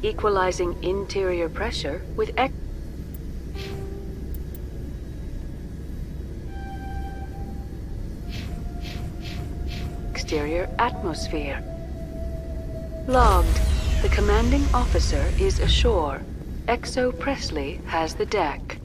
Equalizing interior pressure with exterior atmosphere. Logged. The commanding officer is ashore. XO Presley has the deck.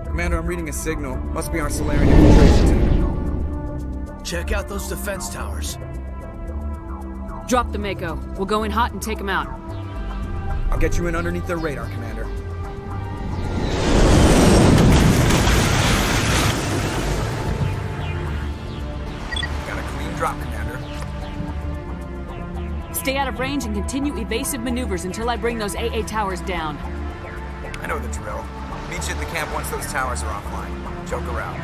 Commander, I'm reading a signal. Must be our Solarian infiltration team. Check out those defense towers. Drop the Mako. We'll go in hot and take them out. I'll get you in underneath their radar, Commander. Got a clean drop, Commander. Stay out of range and continue evasive maneuvers until I bring those AA towers down. I know the drill. Meet you at the camp once those towers are offline. Joke around.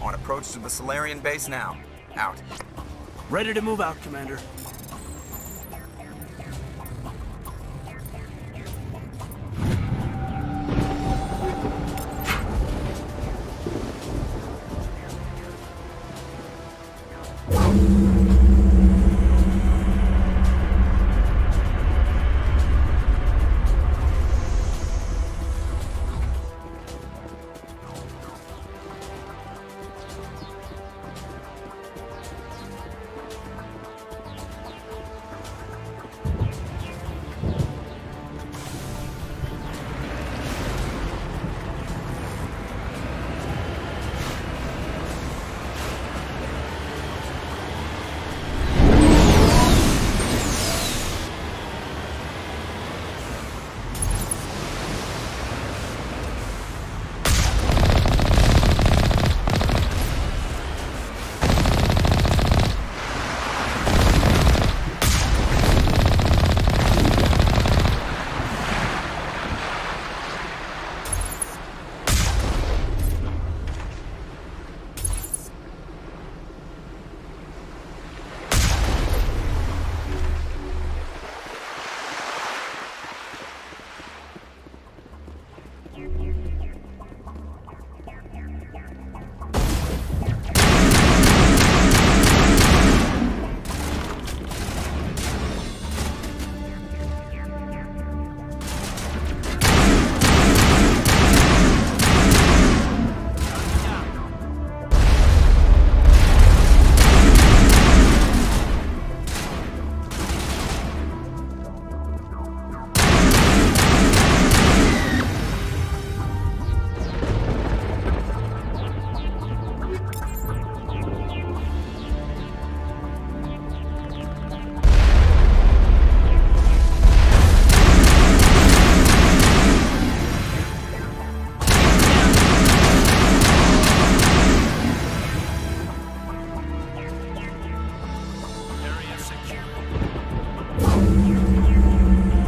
On approach to the Solarian base now. Out. Ready to move out, Commander.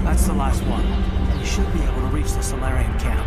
That's the last one. We should be able to reach the Solarian camp.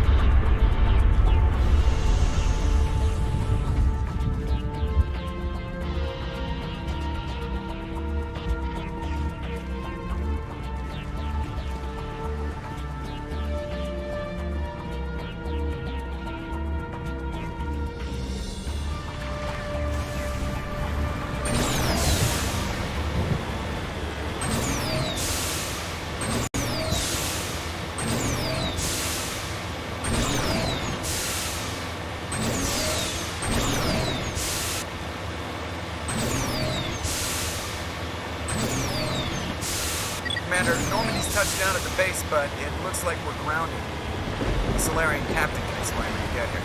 Commander, Normandy's touched down at the base, but it looks like we're grounded. The Solarian captain can explain when you get here.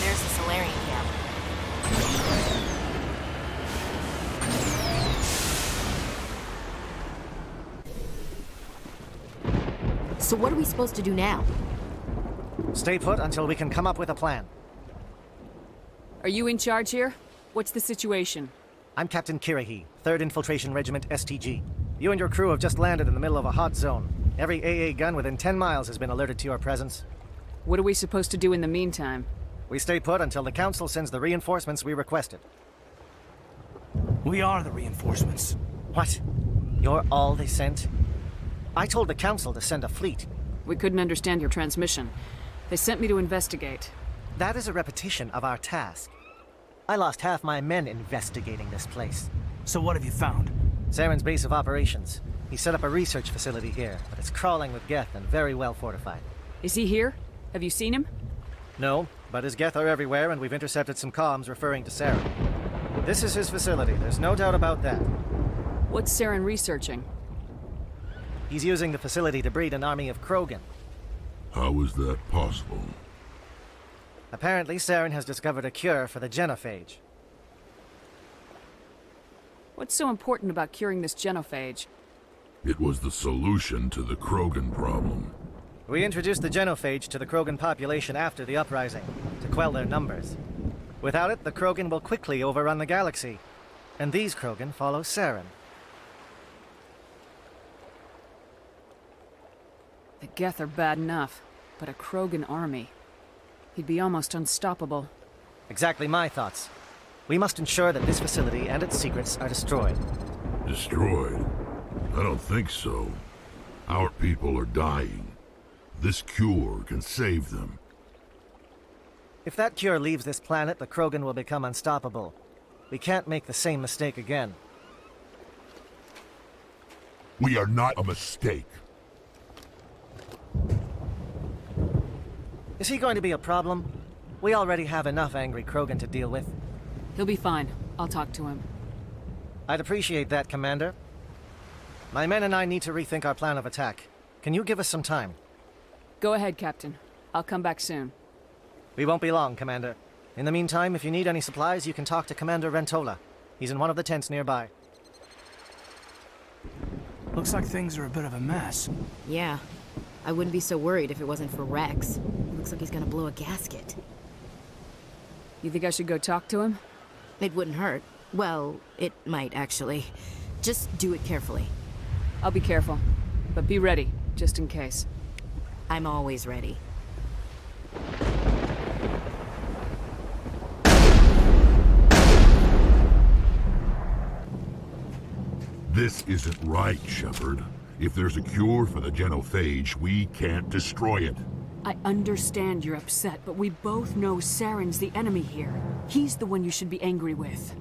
There's the Solarian camp. So what are we supposed to do now? Stay put until we can come up with a plan. Are you in charge here? What's the situation? I'm Captain Kirahi, 3rd Infiltration Regiment STG. You and your crew have just landed in the middle of a hot zone. Every AA gun within 10 miles has been alerted to your presence. What are we supposed to do in the meantime? We stay put until the Council sends the reinforcements we requested. We are the reinforcements. What? You're all they sent? I told the Council to send a fleet. We couldn't understand your transmission. They sent me to investigate. That is a repetition of our task. I lost half my men investigating this place. So what have you found? Saren's base of operations. He set up a research facility here, but it's crawling with Geth and very well fortified. Is he here? Have you seen him? No, but his Geth are everywhere, and we've intercepted some comms referring to Saren. This is his facility, there's no doubt about that. What's Saren researching? He's using the facility to breed an army of Krogan. How is that possible? Apparently, Saren has discovered a cure for the genophage. What's so important about curing this genophage? It was the solution to the Krogan problem. We introduced the genophage to the Krogan population after the uprising, to quell their numbers. Without it, the Krogan will quickly overrun the galaxy. And these Krogan follow Saren. The Geth are bad enough, but a Krogan army. He'd be almost unstoppable. Exactly my thoughts. We must ensure that this facility and its secrets are destroyed. Destroyed? I don't think so. Our people are dying. This cure can save them. If that cure leaves this planet, the Krogan will become unstoppable. We can't make the same mistake again. We are not a mistake. Is he going to be a problem? We already have enough angry Krogan to deal with. He'll be fine. I'll talk to him. I'd appreciate that, Commander. My men and I need to rethink our plan of attack. Can you give us some time? Go ahead, Captain. I'll come back soon. We won't be long, Commander. In the meantime, if you need any supplies, you can talk to Commander Rentola. He's in one of the tents nearby. Looks like things are a bit of a mess. Yeah. I wouldn't be so worried if it wasn't for Rex. It looks like he's gonna blow a gasket. You think I should go talk to him? It wouldn't hurt. Well, it might, actually. Just do it carefully. I'll be careful. But be ready, just in case. I'm always ready. This isn't right, Shepard. If there's a cure for the genophage, we can't destroy it. I understand you're upset, but we both know Saren's the enemy here. He's the one you should be angry with.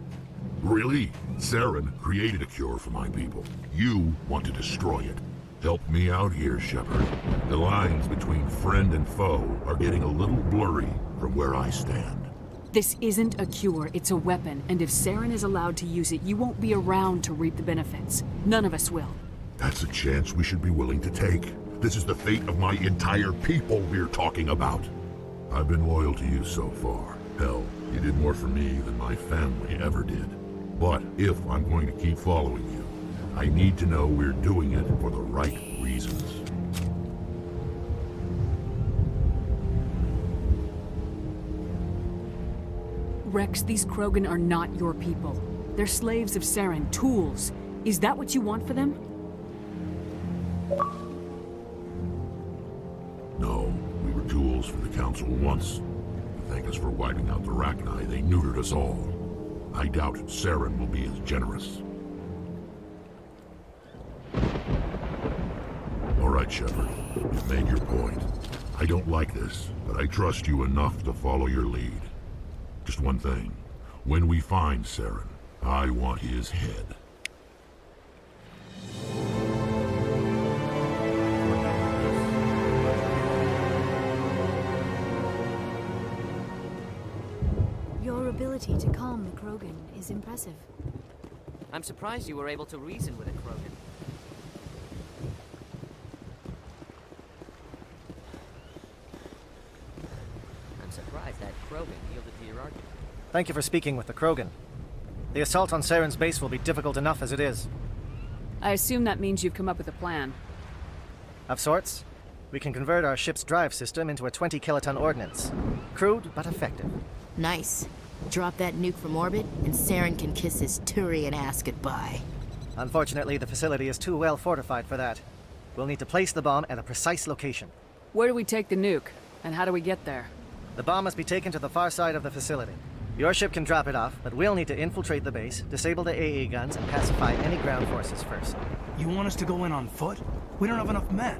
Really? Saren created a cure for my people. You want to destroy it. Help me out here, Shepard. The lines between friend and foe are getting a little blurry from where I stand. This isn't a cure, it's a weapon, and if Saren is allowed to use it, you won't be around to reap the benefits. None of us will. That's a chance we should be willing to take. This is the fate of my entire people we're talking about. I've been loyal to you so far. Hell, you did more for me than my family ever did. But if I'm going to keep following you, I need to know we're doing it for the right reasons. Rex, these Krogan are not your people. They're slaves of Saren, tools. Is that what you want for them? No, we were tools for the Council once. To thank us for wiping out the Rachni, they neutered us all. I doubt Saren will be as generous. All right, Shepard. You've made your point. I don't like this, but I trust you enough to follow your lead. Just one thing. When we find Saren, I want his head. Your ability to calm the Krogan is impressive. I'm surprised you were able to reason with a Krogan. I'm surprised that Krogan yielded to your argument. Thank you for speaking with the Krogan. The assault on Saren's base will be difficult enough as it is. I assume that means you've come up with a plan. Of sorts. We can convert our ship's drive system into a 20-kiloton ordnance. Crude, but effective. Nice. Drop that nuke from orbit, and Saren can kiss his Turian ass goodbye. Unfortunately, the facility is too well fortified for that. We'll need to place the bomb at a precise location. Where do we take the nuke? And how do we get there? The bomb must be taken to the far side of the facility. Your ship can drop it off, but we'll need to infiltrate the base, disable the AA guns, and pacify any ground forces first. You want us to go in on foot? We don't have enough men.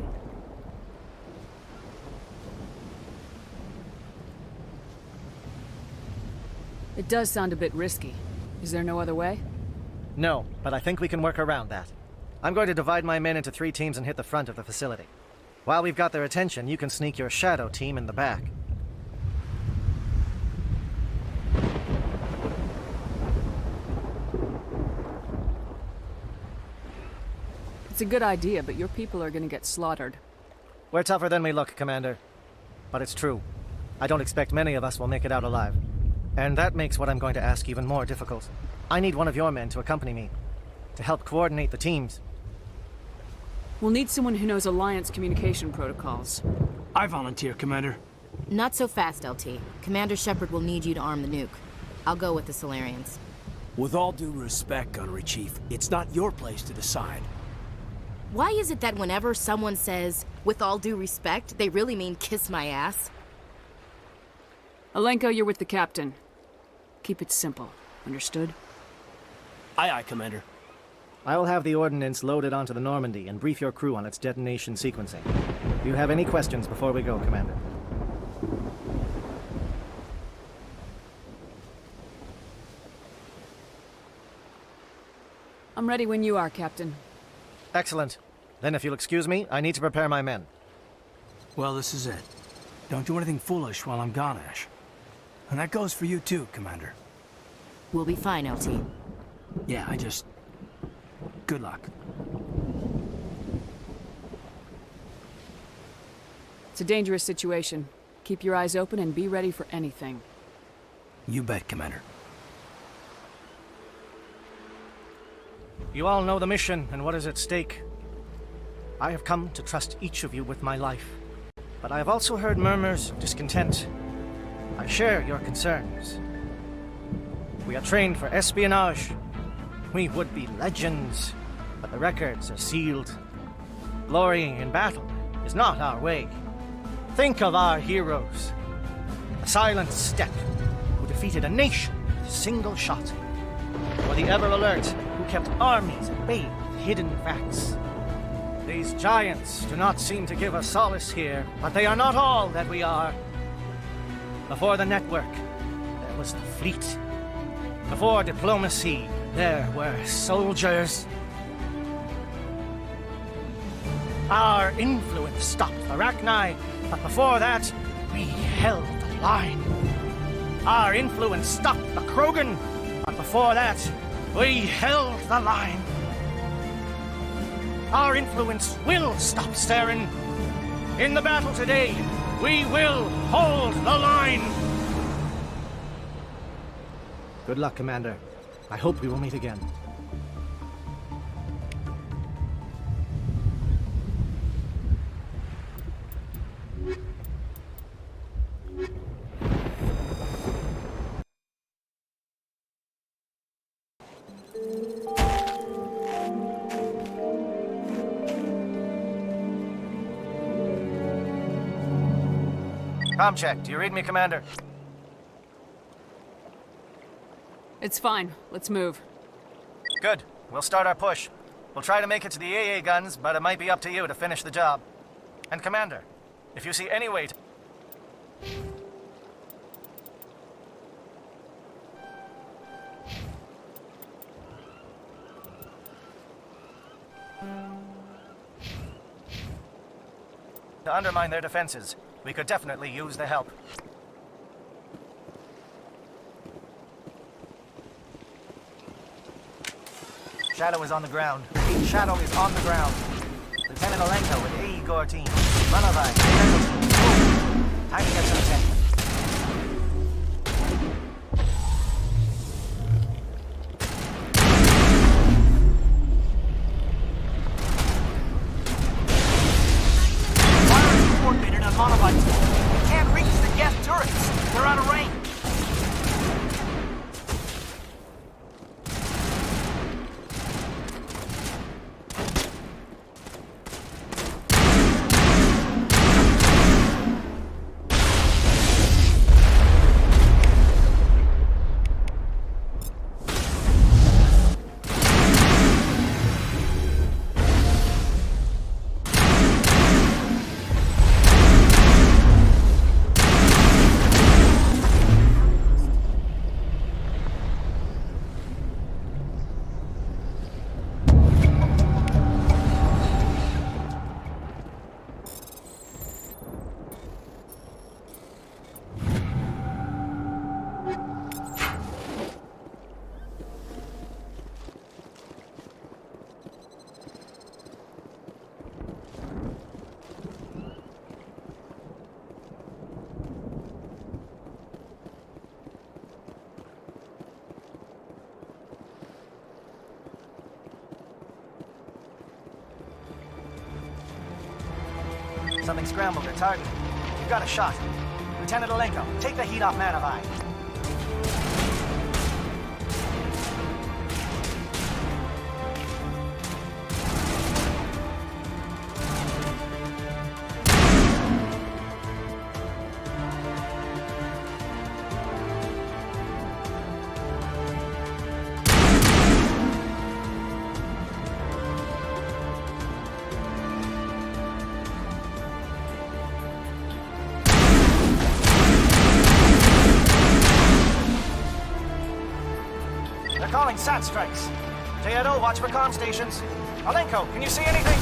It does sound a bit risky. Is there no other way? No, but I think we can work around that. I'm going to divide my men into 3 teams and hit the front of the facility. While we've got their attention, you can sneak your shadow team in the back. It's a good idea, but your people are gonna get slaughtered. We're tougher than we look, Commander. But it's true. I don't expect many of us will make it out alive. And that makes what I'm going to ask even more difficult. I need one of your men to accompany me, to help coordinate the teams. We'll need someone who knows Alliance communication protocols. I volunteer, Commander. Not so fast, LT. Commander Shepard will need you to arm the nuke. I'll go with the Solarians. With all due respect, Gunnery Chief, it's not your place to decide. Why is it that whenever someone says, with all due respect, they really mean kiss my ass? Alenko, you're with the captain. Keep it simple. Understood? Aye, aye, Commander. I will have the ordnance loaded onto the Normandy and brief your crew on its detonation sequencing. Do you have any questions before we go, Commander? I'm ready when you are, Captain. Excellent. Then if you'll excuse me, I need to prepare my men. Well, this is it. Don't do anything foolish while I'm gone, Ash. And that goes for you too, Commander. We'll be fine, LT. Yeah, good luck. It's a dangerous situation. Keep your eyes open and be ready for anything. You bet, Commander. You all know the mission and what is at stake. I have come to trust each of you with my life, but I have also heard murmurs of discontent. I share your concerns. We are trained for espionage. We would be legends, but the records are sealed. Glorying in battle is not our way. Think of our heroes. The silent step who defeated a nation with a single shot. Or the ever-alert who kept armies at bay with hidden facts. These giants do not seem to give us solace here, but they are not all that we are. Before the network, there was the fleet. Before diplomacy, there were soldiers. Our influence stopped the Rachni, but before that, we held the line. Our influence stopped the Krogan, but before that, we held the line. Our influence will stop Saren. In the battle today, we will hold the line. Good luck, Commander. I hope we will meet again. Com check. Do you read me, Commander? It's fine. Let's move. Good. We'll start our push. We'll try to make it to the AA guns, but it might be up to you to finish the job. And Commander, if you see any way to... to undermine their defenses, we could definitely use the help. Shadow is on the ground. Shadow is on the ground. Lieutenant Alenko with AE Gore team. Runovai, time to get some attention. Coordinated on monobites. Can't reach the gas turrets. They're out of range. Something scrambled their target. You've got a shot. Lieutenant Alenko, take the heat off Manavai. SAT strikes. J-Edo, watch for comm stations. Alenko, can you see anything?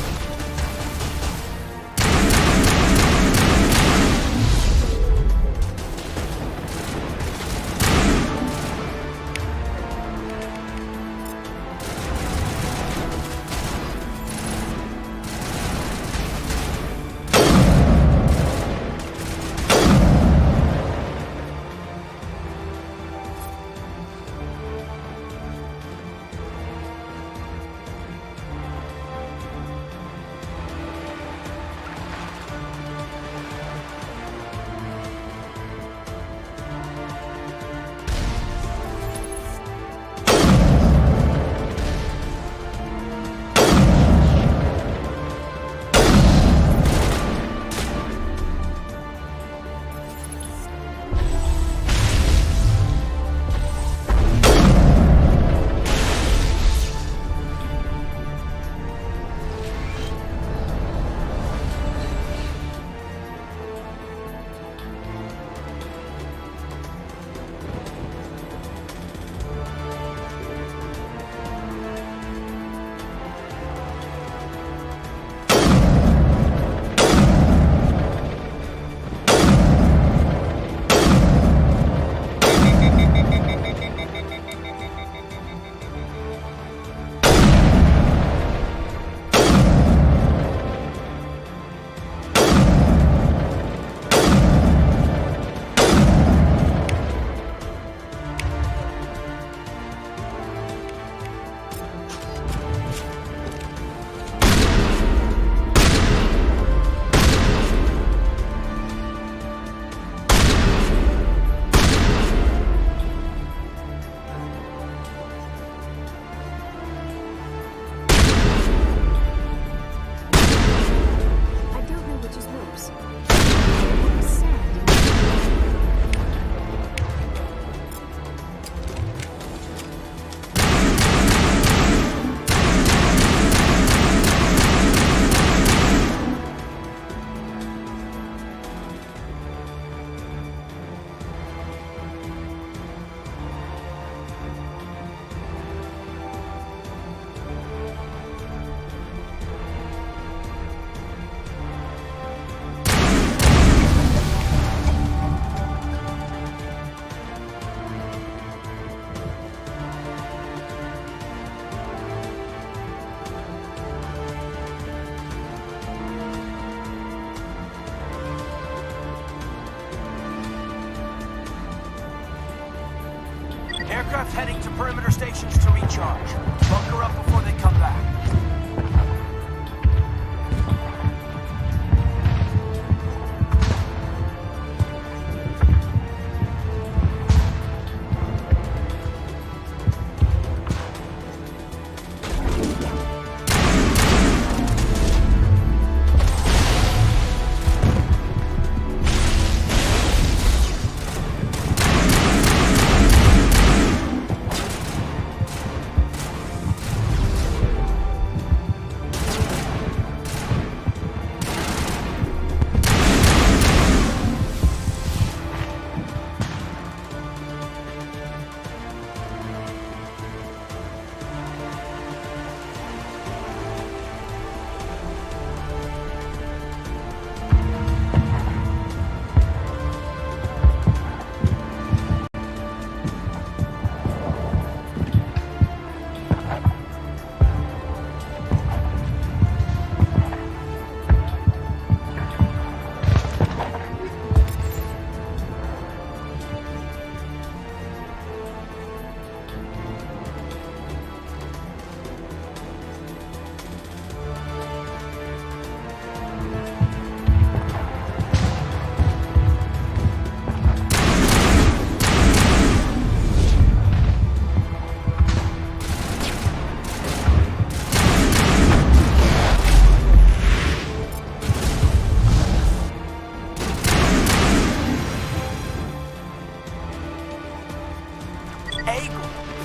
Aircraft heading to perimeter stations to recharge. Bunker up before they come back.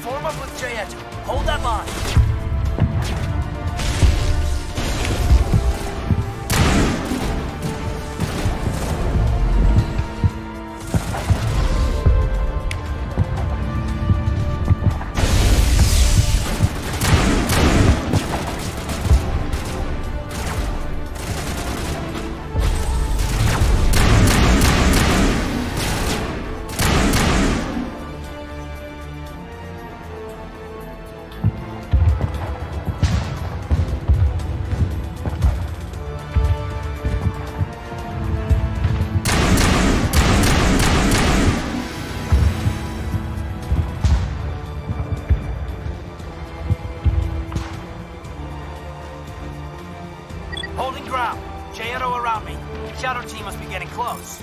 Form up with J-Edo. Hold that line. ground. J-Auto around me. Shadow team must be getting close.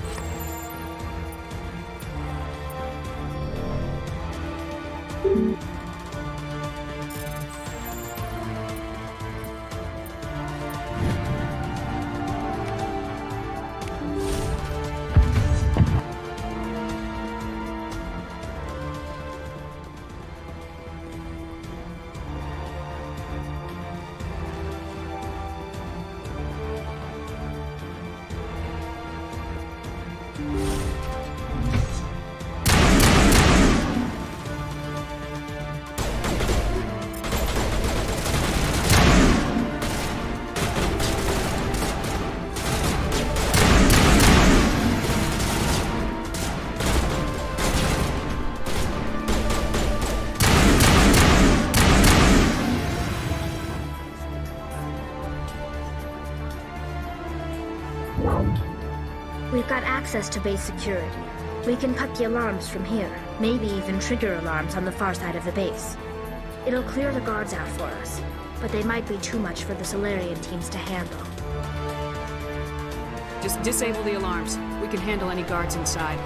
We've got access to base security. We can cut the alarms from here, maybe even trigger alarms on the far side of the base. It'll clear the guards out for us, but they might be too much for the Solarian teams to handle. Just disable the alarms. We can handle any guards inside.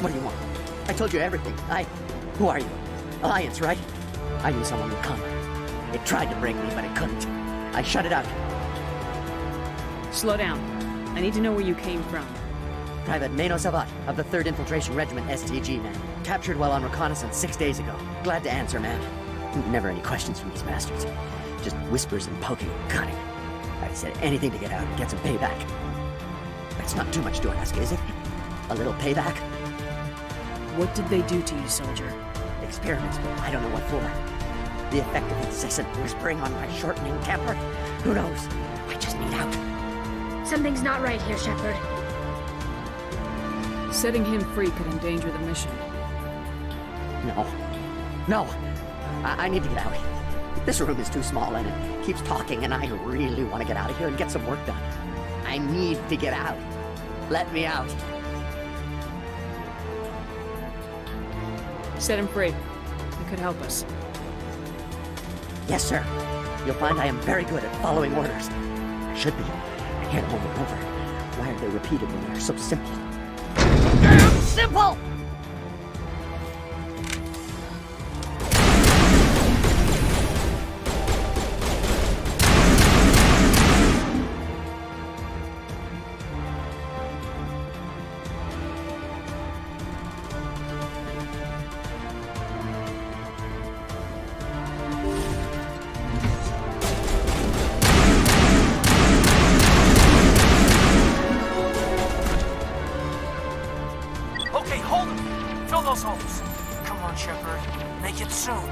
What do you want? I told you everything. Who are you? Alliance, right? I knew someone would come. It tried to break me, but it couldn't. I shut it out. Slow down. I need to know where you came from. Private Mano Savat of the 3rd Infiltration Regiment STG, man. Captured while on reconnaissance 6 days ago. Glad to answer, man. Never any questions from these bastards. Just whispers and poking and cutting. I'd said anything to get out and get some payback. That's not too much to ask, is it? A little payback? What did they do to you, soldier? Experiments, but I don't know what for. The effect of incessant whispering on my shortening temper? Who knows? I just need out. Something's not right here, Shepard. Setting him free could endanger the mission. No. I need to get out. This room is too small and it keeps talking and I really want to get out of here and get some work done. I need to get out. Let me out. Set him free. It could help us. Yes, sir. You'll find I am very good at following orders. I should be. I hear them over and over. Why are they repeated when they're so simple? Damn simple! Okay, hold him. Fill those holes. Come on, Shepard. Make it soon.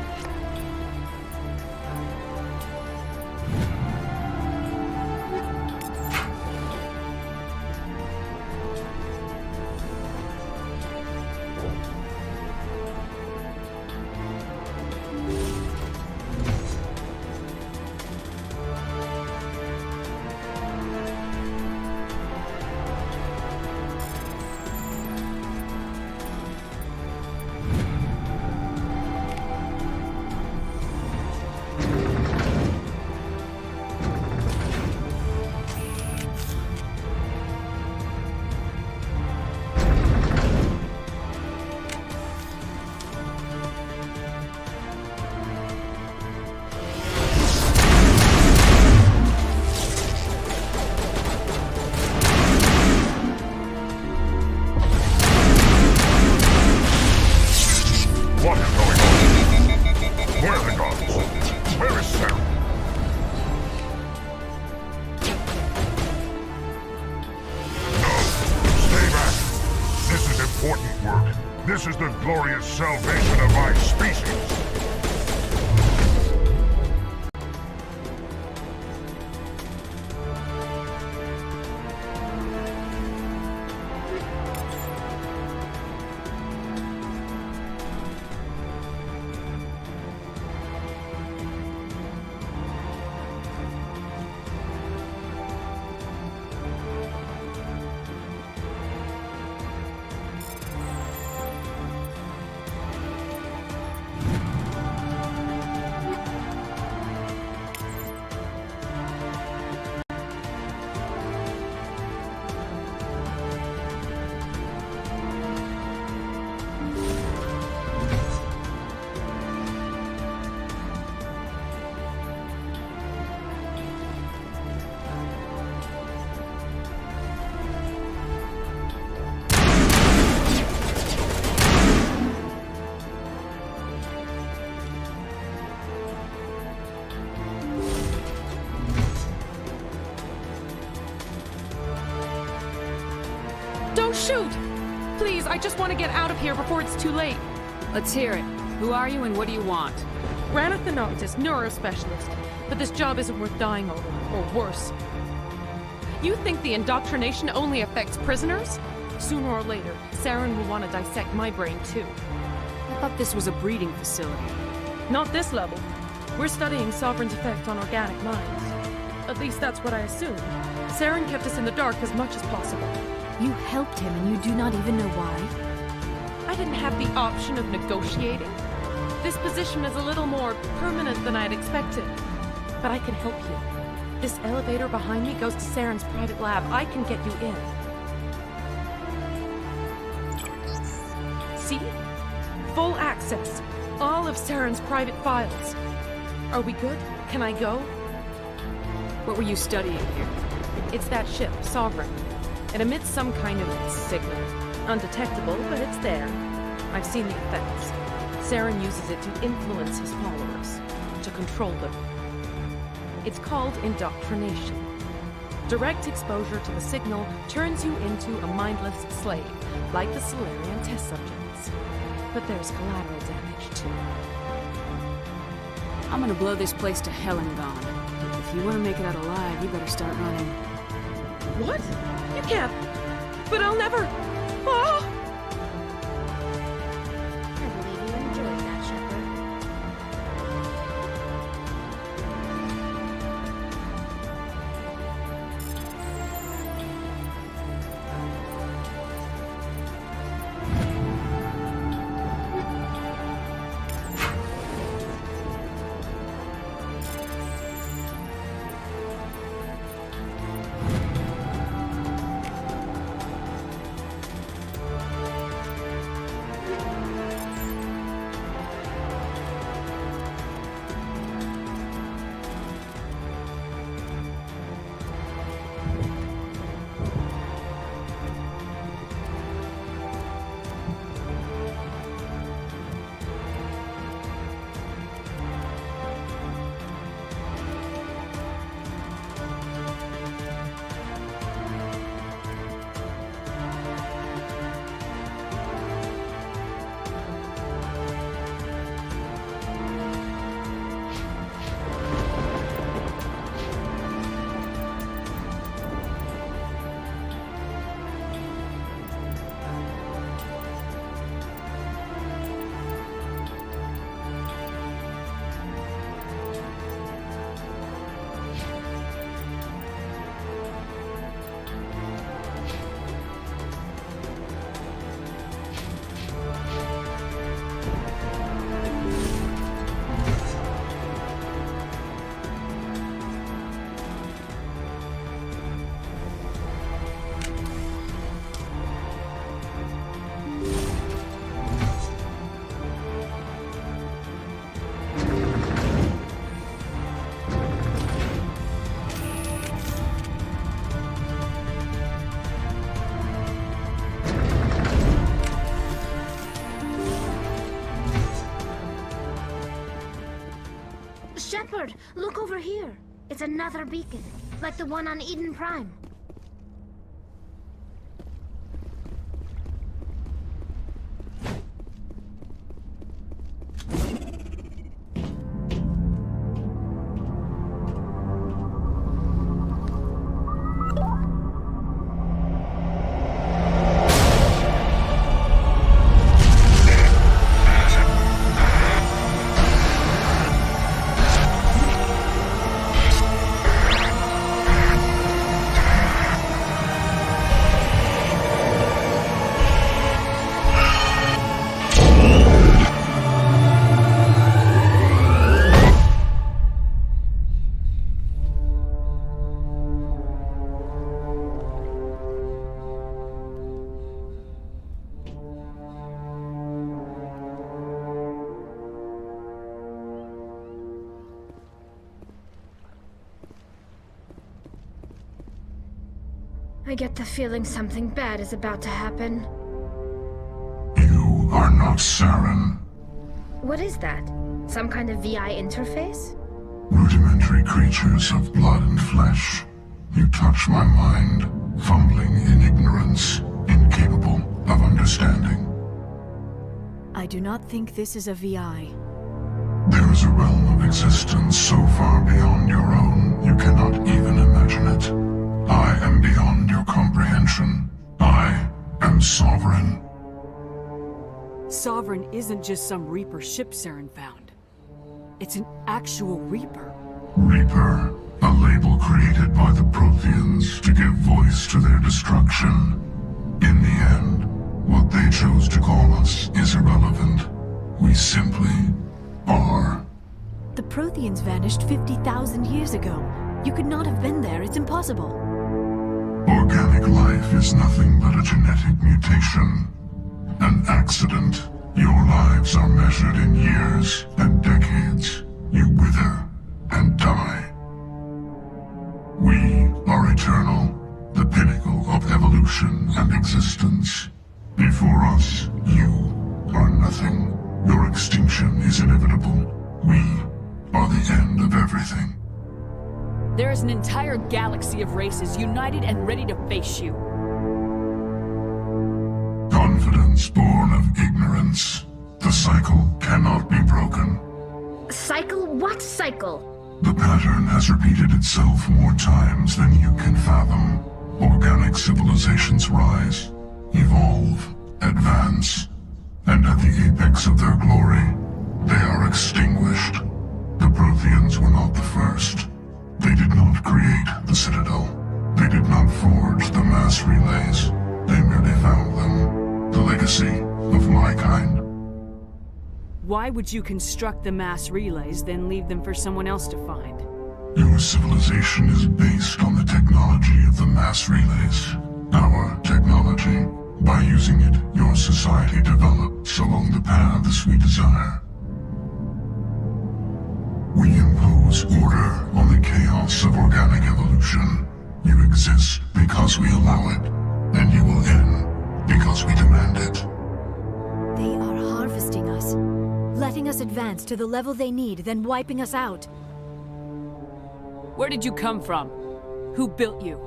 important work. This is the glorious salvation of my species. Don't shoot! Please, I just want to get out of here before it's too late. Let's hear it. Who are you and what do you want? Ranathanoptis, neurospecialist. But this job isn't worth dying over, or worse. You think the indoctrination only affects prisoners? Sooner or later, Saren will want to dissect my brain too. I thought this was a breeding facility. Not this level. We're studying Sovereign's effect on organic minds. At least that's what I assumed. Saren kept us in the dark as much as possible. You helped him and you do not even know why? I didn't have the option of negotiating. This position is a little more permanent than I'd expected. But I can help you. This elevator behind me goes to Saren's private lab. I can get you in. See? Full access. All of Saren's private files. Are we good? Can I go? What were you studying here? It's that ship, Sovereign. It emits some kind of signal. Undetectable, but it's there. I've seen the effects. Saren uses it to influence his followers, to control them. It's called indoctrination. Direct exposure to the signal turns you into a mindless slave, like the Solarian test subjects. But there's collateral damage, too. I'm gonna blow this place to hell and gone. If you want to make it out alive, you better start running. What? You can't. But I'll never. Oh! I believe you enjoyed that, Shepard. Shepard, look over here. It's another beacon, like the one on Eden Prime. I get the feeling something bad is about to happen. You are not Saren. What is that? Some kind of VI interface? Rudimentary creatures of blood and flesh. You touch my mind, fumbling in ignorance, incapable of understanding. I do not think this is a VI. There is a realm of existence so far beyond your own, you cannot even imagine it. I am beyond your comprehension. I am sovereign. Sovereign isn't just some Reaper ship Saren found. It's an actual Reaper. Reaper, a label created by the Protheans to give voice to their destruction. In the end, what they chose to call us is irrelevant. We simply are. The Protheans vanished 50,000 years ago. You could not have been there. It's impossible. Organic life is nothing but a genetic mutation. An accident. Your lives are measured in years and decades. You wither and die. We are eternal, the pinnacle of evolution and existence. Before us, you are nothing. Your extinction is inevitable. We are the end of everything. There is an entire galaxy of races united and ready to face you. Confidence born of ignorance. The cycle cannot be broken. Cycle? What cycle? The pattern has repeated itself more times than you can fathom. Organic civilizations rise, evolve, advance, and at the apex of their glory, they are extinguished. The Protheans were not the first. They did not create the Citadel. They did not forge the mass relays. They merely found them. The legacy of my kind. Why would you construct the mass relays, then leave them for someone else to find? Your civilization is based on the technology of the mass relays. Our technology. By using it, your society develops along the paths we desire. We impose order on the chaos of organic evolution. You exist because we allow it, and you will end because we demand it. They are harvesting us, letting us advance to the level they need, then wiping us out. Where did you come from? Who built you?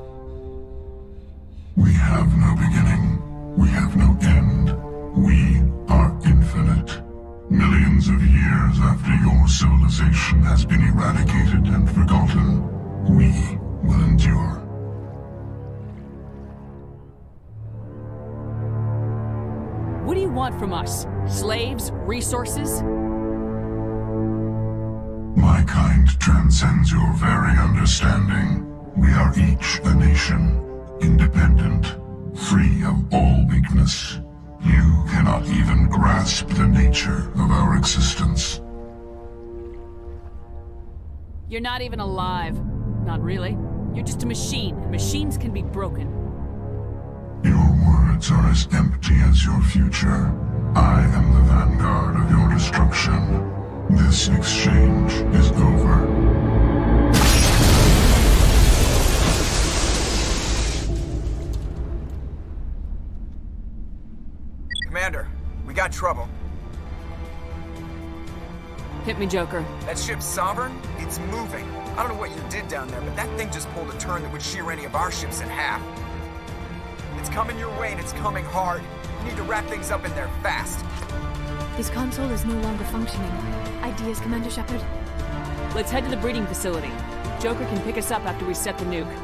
We have no beginning. We have no end. We are infinite. Millions of years after your civilization has been eradicated and forgotten, we will endure. What do you want from us? Slaves? Resources? My kind transcends your very understanding. We are each a nation, independent, free of all weakness. You cannot even grasp the nature of our existence. You're not even alive. Not really. You're just a machine, and machines can be broken. Your words are as empty as your future. I am the vanguard of your destruction. This exchange is over. Commander, we got trouble. Hit me, Joker. That ship's Sovereign? It's moving. I don't know what you did down there, but that thing just pulled a turn that would shear any of our ships in half. It's coming your way and it's coming hard. You need to wrap things up in there fast. This console is no longer functioning. Ideas, Commander Shepard? Let's head to the breeding facility. Joker can pick us up after we set the nuke.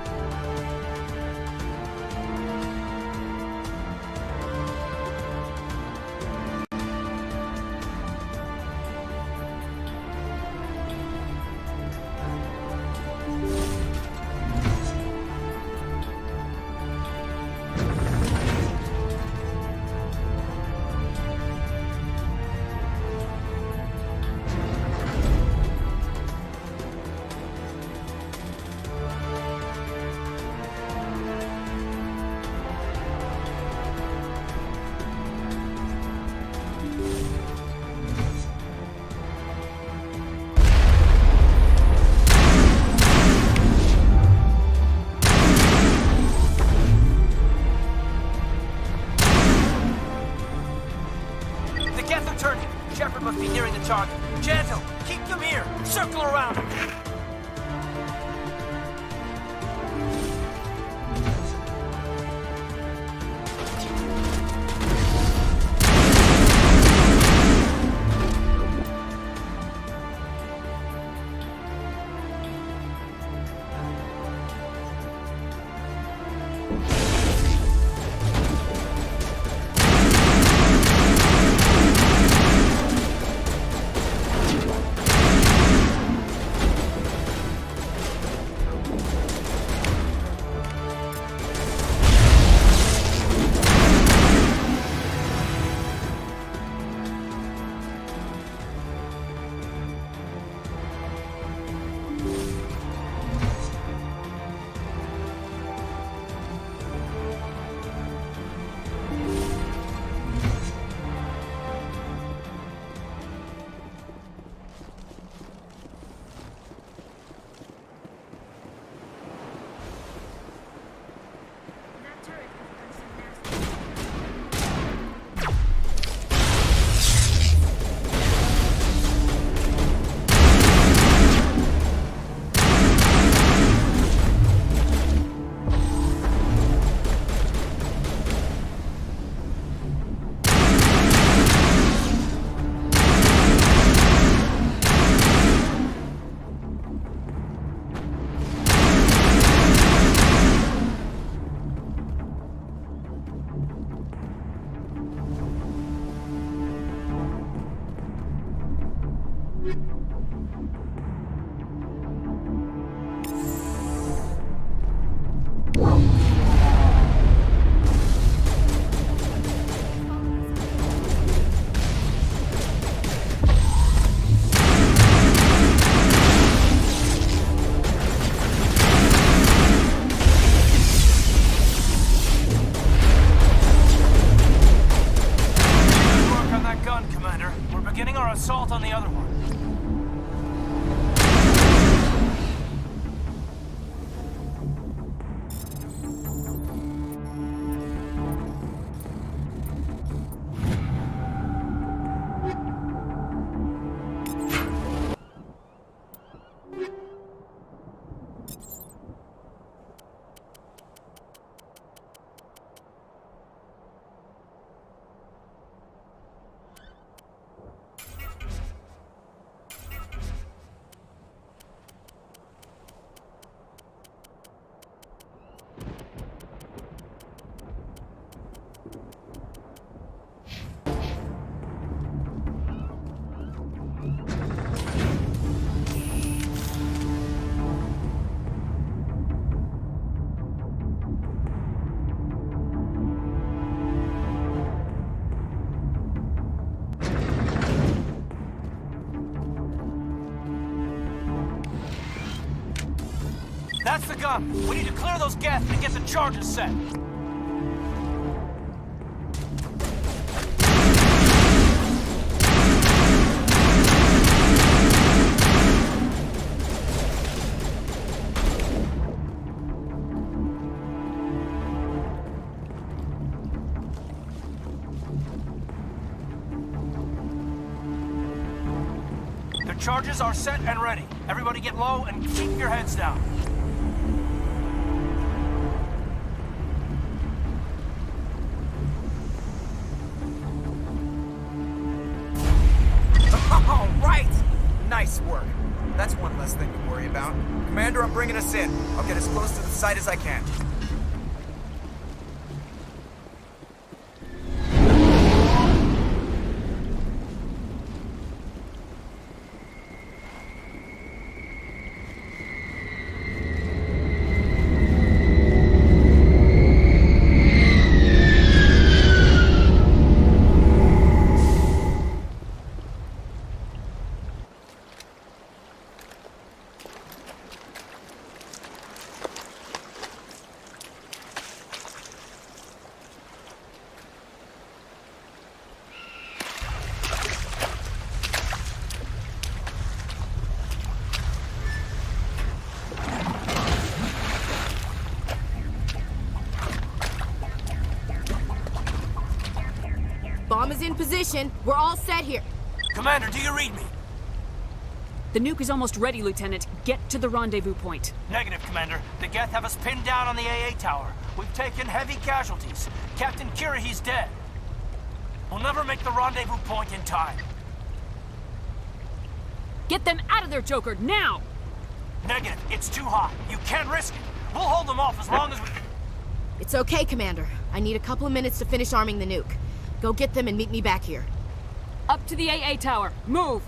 turning. Shepard must be nearing the target. Gentle, keep them here. Circle around him. That turret has done some nasty. Beginning our assault on the other one. That's the gun. We need to clear those gas and get the charges set. The charges are set and ready. Everybody get low and keep your heads down. All right! Nice work. That's one less thing to worry about. Commander, I'm bringing us in. I'll get as close to the site as I can. Bomb is in position. We're all set here. Commander, do you read me? The nuke is almost ready, Lieutenant. Get to the rendezvous point. Negative, Commander. The Geth have us pinned down on the AA tower. We've taken heavy casualties. Captain Kirahi's dead. We'll never make the rendezvous point in time. Get them out of there, Joker, now! Negative. It's too hot. You can't risk it. We'll hold them off as long as we... It's okay, Commander. I need a couple of minutes to finish arming the nuke. Go get them and meet me back here. Up to the AA tower. Move!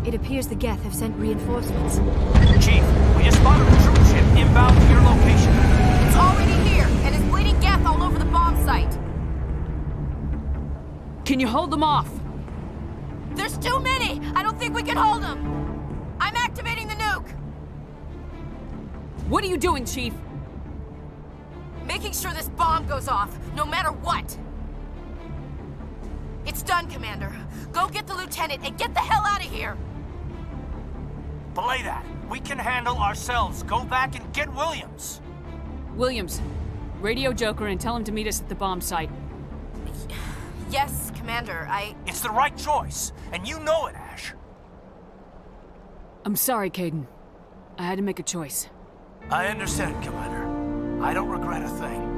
It appears the Geth have sent reinforcements. Chief, we just spotted a troop ship inbound to your location. It's already here, and is bleeding Geth all over the bomb site. Can you hold them off? There's too many! I don't think we can hold them! I'm activating the nuke! What are you doing, Chief? Making sure this bomb goes off, no matter what! It's done, Commander. Go get the lieutenant and get the hell out of here! Belay that. We can handle ourselves. Go back and get Williams. Williams, radio Joker and tell him to meet us at the bomb site. Yes, Commander, It's the right choice, and you know it, Ash. I'm sorry, Caden. I had to make a choice. I understand, Commander. I don't regret a thing.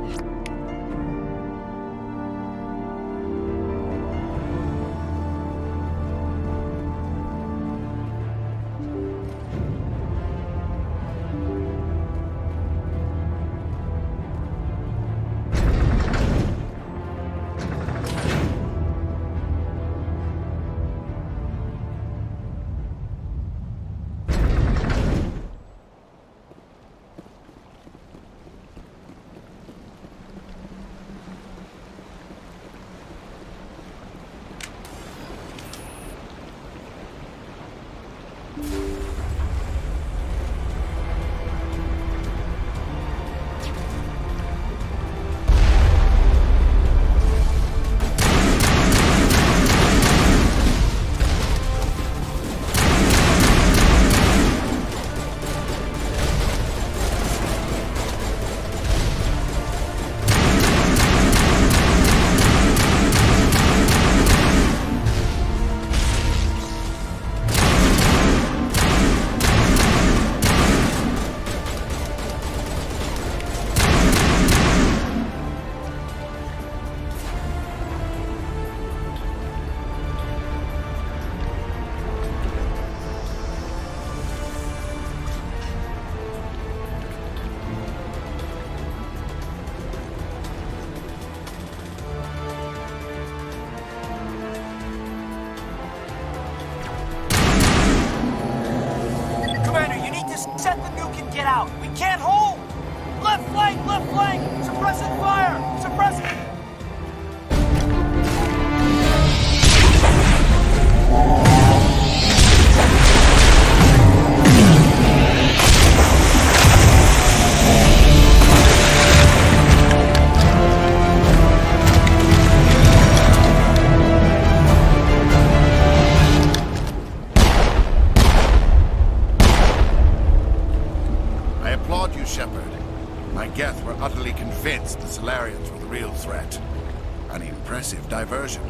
left flank! Suppressing fire! Suppressing... I applaud you, Shepard. My Geth were utterly convinced the Solarians were the real threat. An impressive diversion.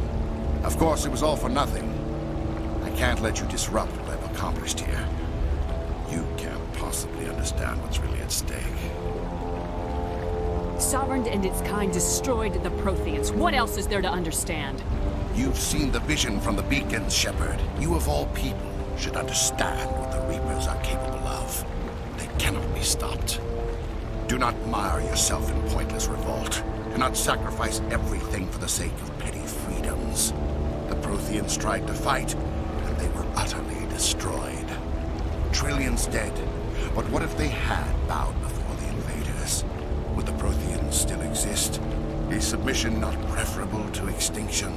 Of course, it was all for nothing. I can't let you disrupt what I've accomplished here. You can't possibly understand what's really at stake. Sovereign and its kind destroyed the Protheans. What else is there to understand? You've seen the vision from the beacons, Shepard. You of all people should understand what the Reapers are capable of. They cannot be stopped. Do not mire yourself in pointless revolt. Do not sacrifice everything for the sake of petty freedoms. The Protheans tried to fight, and they were utterly destroyed. Trillions dead. But what if they had bowed before the invaders? Would the Protheans still exist? Is submission not preferable to extinction?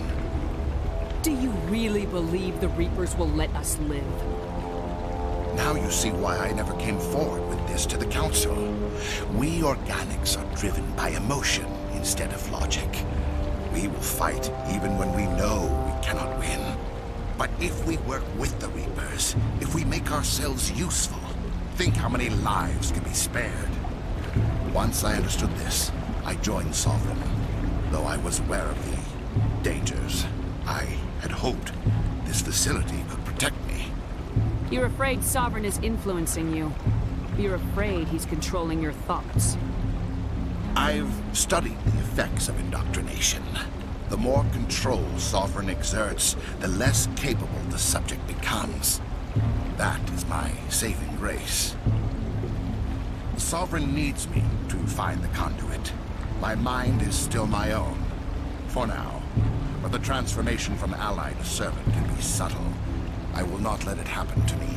Do you really believe the Reapers will let us live? Now you see why I never came forward with this to the Council. We organics are driven by emotion instead of logic. We will fight even when we know we cannot win. But if we work with the Reapers, if we make ourselves useful, think how many lives can be spared. Once I understood this, I joined Sovereign, though I was aware of the dangers. I had hoped this facility could protect me. You're afraid Sovereign is influencing you. You're afraid he's controlling your thoughts. I've studied the effects of indoctrination. The more control Sovereign exerts, the less capable the subject becomes. That is my saving grace. Sovereign needs me to find the conduit. My mind is still my own, for now. But the transformation from ally to servant can be subtle. I will not let it happen to me.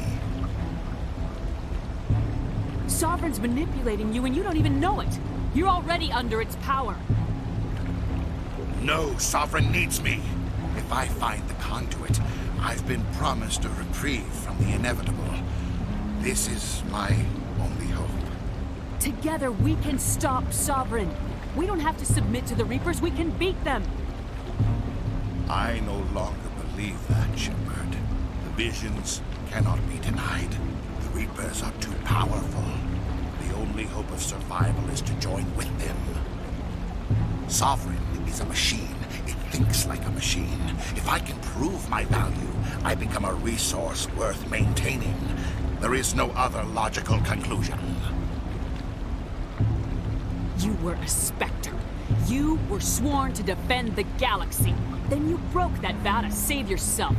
Sovereign's manipulating you and you don't even know it. You're already under its power. No, Sovereign needs me. If I find the conduit, I've been promised a reprieve from the inevitable. This is my only hope. Together we can stop Sovereign. We don't have to submit to the Reapers, we can beat them. I no longer believe that, Shepard. The visions cannot be denied. The Reapers are too powerful. The only hope of survival is to join with them. Sovereign is a machine. It thinks like a machine. If I can prove my value, I become a resource worth maintaining. There is no other logical conclusion. You were a Spectre. You were sworn to defend the galaxy. Then you broke that vow to save yourself.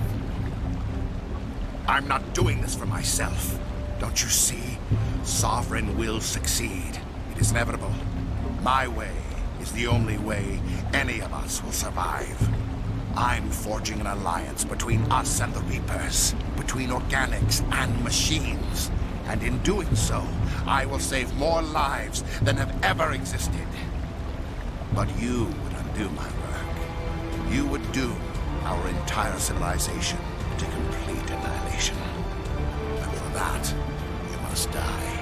I'm not doing this for myself. Don't you see? Sovereign will succeed. It is inevitable. My way is the only way any of us will survive. I'm forging an alliance between us and the Reapers, between organics and machines. And in doing so, I will save more lives than have ever existed. But you would undo my work. You would doom our entire civilization to complete annihilation. And for that, you must die.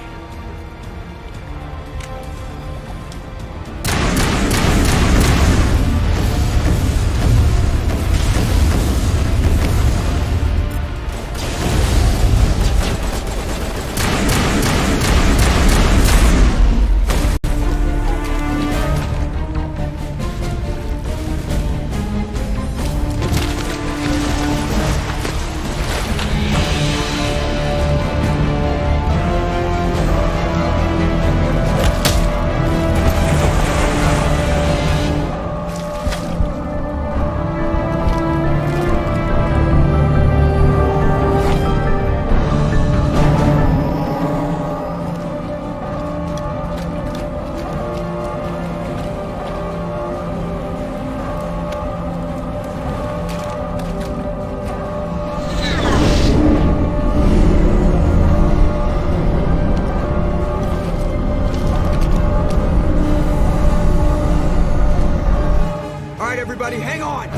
right, everybody, hang on!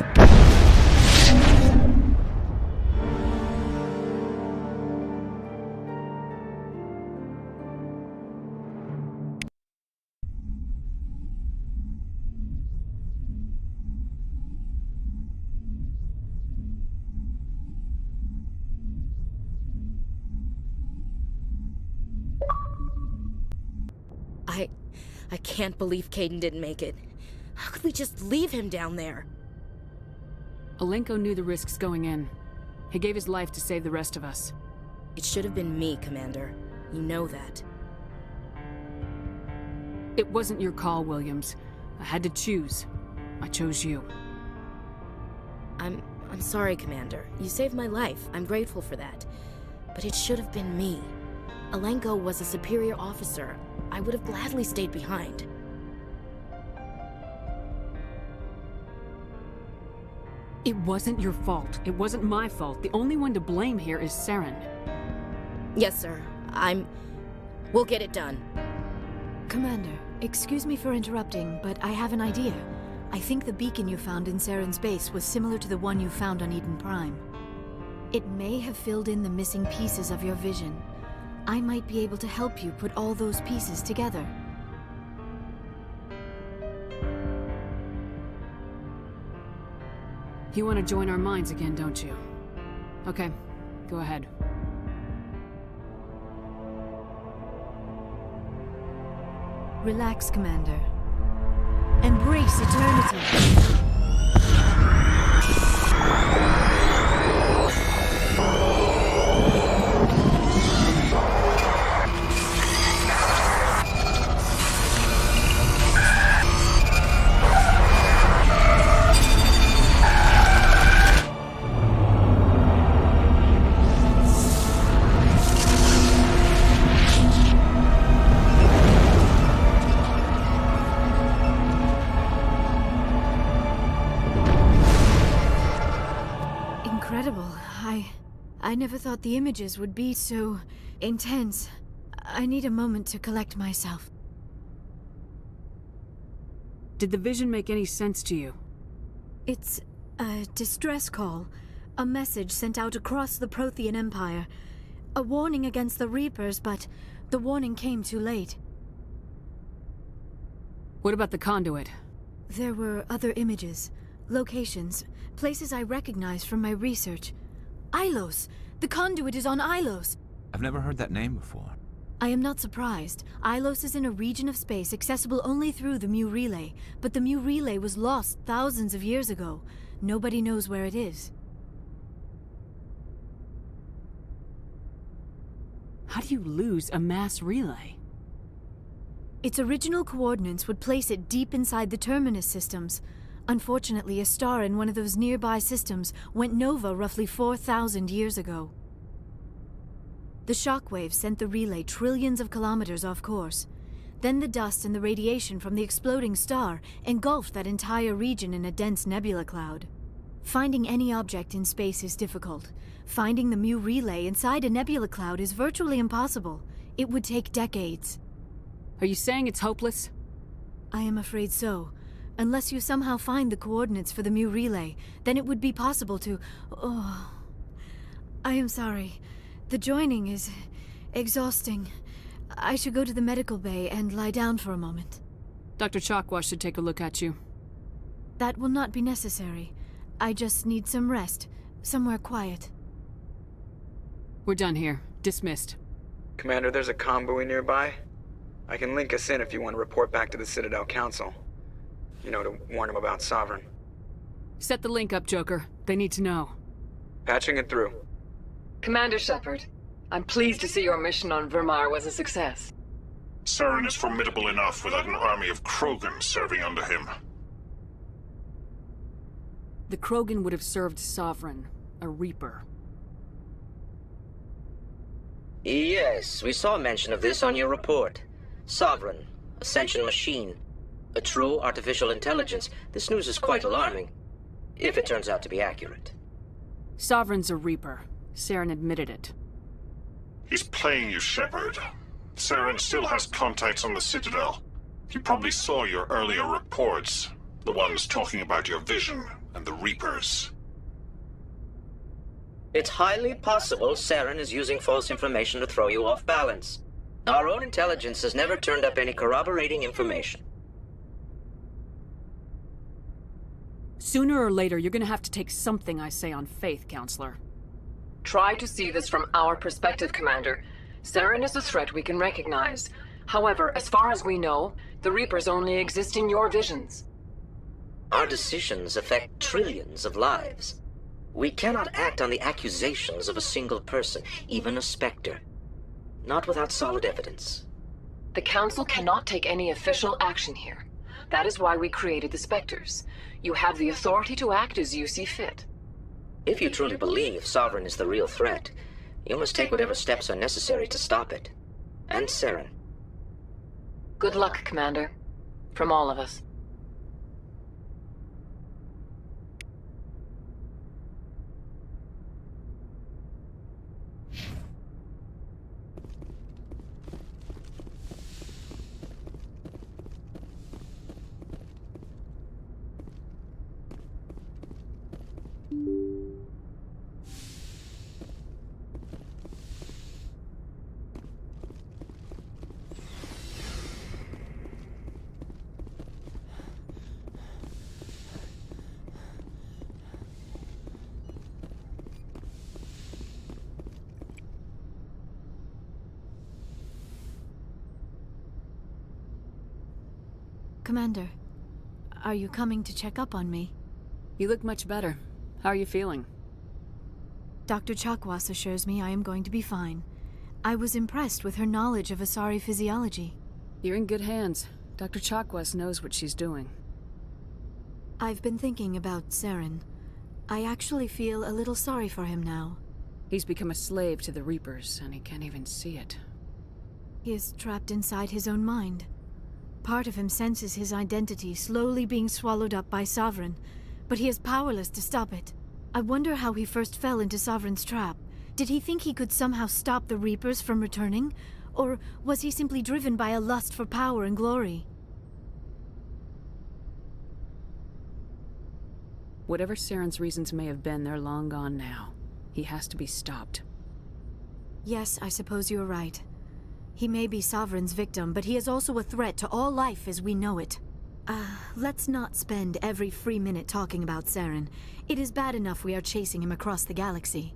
I can't believe Caden didn't make it. How could we just leave him down there? Alenko knew the risks going in. He gave his life to save the rest of us. It should have been me, Commander. You know that. It wasn't your call, Williams. I had to choose. I chose you. I'm sorry, Commander. You saved my life. I'm grateful for that. But it should have been me. Alenko was a superior officer. I would have gladly stayed behind. It wasn't your fault. It wasn't my fault. The only one to blame here is Saren. Yes, sir. We'll get it done. Commander, excuse me for interrupting, but I have an idea. I think the beacon you found in Saren's base was similar to the one you found on Eden Prime. It may have filled in the missing pieces of your vision. I might be able to help you put all those pieces together. You want to join our minds again, don't you? Okay, go ahead. Relax, Commander. Embrace eternity. I never thought the images would be so intense. I need a moment to collect myself. Did the vision make any sense to you? It's a distress call. A message sent out across the Prothean Empire. A warning against the Reapers, but the warning came too late. What about the conduit? There were other images, locations, places I recognize from my research. Ilos! The conduit is on Ilos! I've never heard that name before. I am not surprised. Ilos is in a region of space accessible only through the Mu Relay, but the Mu Relay was lost thousands of years ago. Nobody knows where it is. How do you lose a mass relay? Its original coordinates would place it deep inside the Terminus systems. Unfortunately, a star in one of those nearby systems went nova roughly 4,000 years ago. The shockwave sent the relay trillions of kilometers off course. Then the dust and the radiation from the exploding star engulfed that entire region in a dense nebula cloud. Finding any object in space is difficult. Finding the Mu Relay inside a nebula cloud is virtually impossible. It would take decades. Are you saying it's hopeless? I am afraid so. Unless you somehow find the coordinates for the Mu Relay, then it would be possible to... Oh... I am sorry. The joining is... exhausting. I should go to the medical bay and lie down for a moment. Dr. Chakwas should take a look at you. That will not be necessary. I just need some rest. Somewhere quiet. We're done here. Dismissed. Commander, there's a convoy nearby. I can link us in if you want to report back to the Citadel Council. You know, to warn them about Sovereign. Set the link up, Joker. They need to know. Patching it through. Commander Shepard, I'm pleased to see your mission on Vermar was a success. Saren is formidable enough without an army of Krogan serving under him. The Krogan would have served Sovereign, a Reaper. Yes, we saw mention of this on your report. Sovereign, Ascension machine. A true artificial intelligence. This news is quite alarming, if it turns out to be accurate. Sovereign's a Reaper. Saren admitted it. He's playing you, Shepard. Saren still has contacts on the Citadel. He probably saw your earlier reports. The ones talking about your vision and the Reapers. It's highly possible Saren is using false information to throw you off balance. Our own intelligence has never turned up any corroborating information. Sooner or later, you're gonna have to take something I say on faith, Counselor. Try to see this from our perspective, Commander. Saren is a threat we can recognize. However, as far as we know, the Reapers only exist in your visions. Our decisions affect trillions of lives. We cannot act on the accusations of a single person, even a Spectre. Not without solid evidence. The Council cannot take any official action here. That is why we created the Spectres. You have the authority to act as you see fit. If you truly believe Sovereign is the real threat, you must take whatever steps are necessary to stop it. And Saren. Good luck, Commander. From all of us. Commander, are you coming to check up on me? You look much better. How are you feeling? Dr. Chakwas assures me I am going to be fine. I was impressed with her knowledge of Asari physiology. You're in good hands. Dr. Chakwas knows what she's doing. I've been thinking about Saren. I actually feel a little sorry for him now. He's become a slave to the Reapers, and he can't even see it. He is trapped inside his own mind. Part of him senses his identity slowly being swallowed up by Sovereign, but he is powerless to stop it. I wonder how he first fell into Sovereign's trap. Did he think he could somehow stop the Reapers from returning? Or was he simply driven by a lust for power and glory? Whatever Saren's reasons may have been, they're long gone now. He has to be stopped. Yes, I suppose you're right. He may be Sovereign's victim, but he is also a threat to all life as we know it. Let's not spend every free minute talking about Saren. It is bad enough we are chasing him across the galaxy.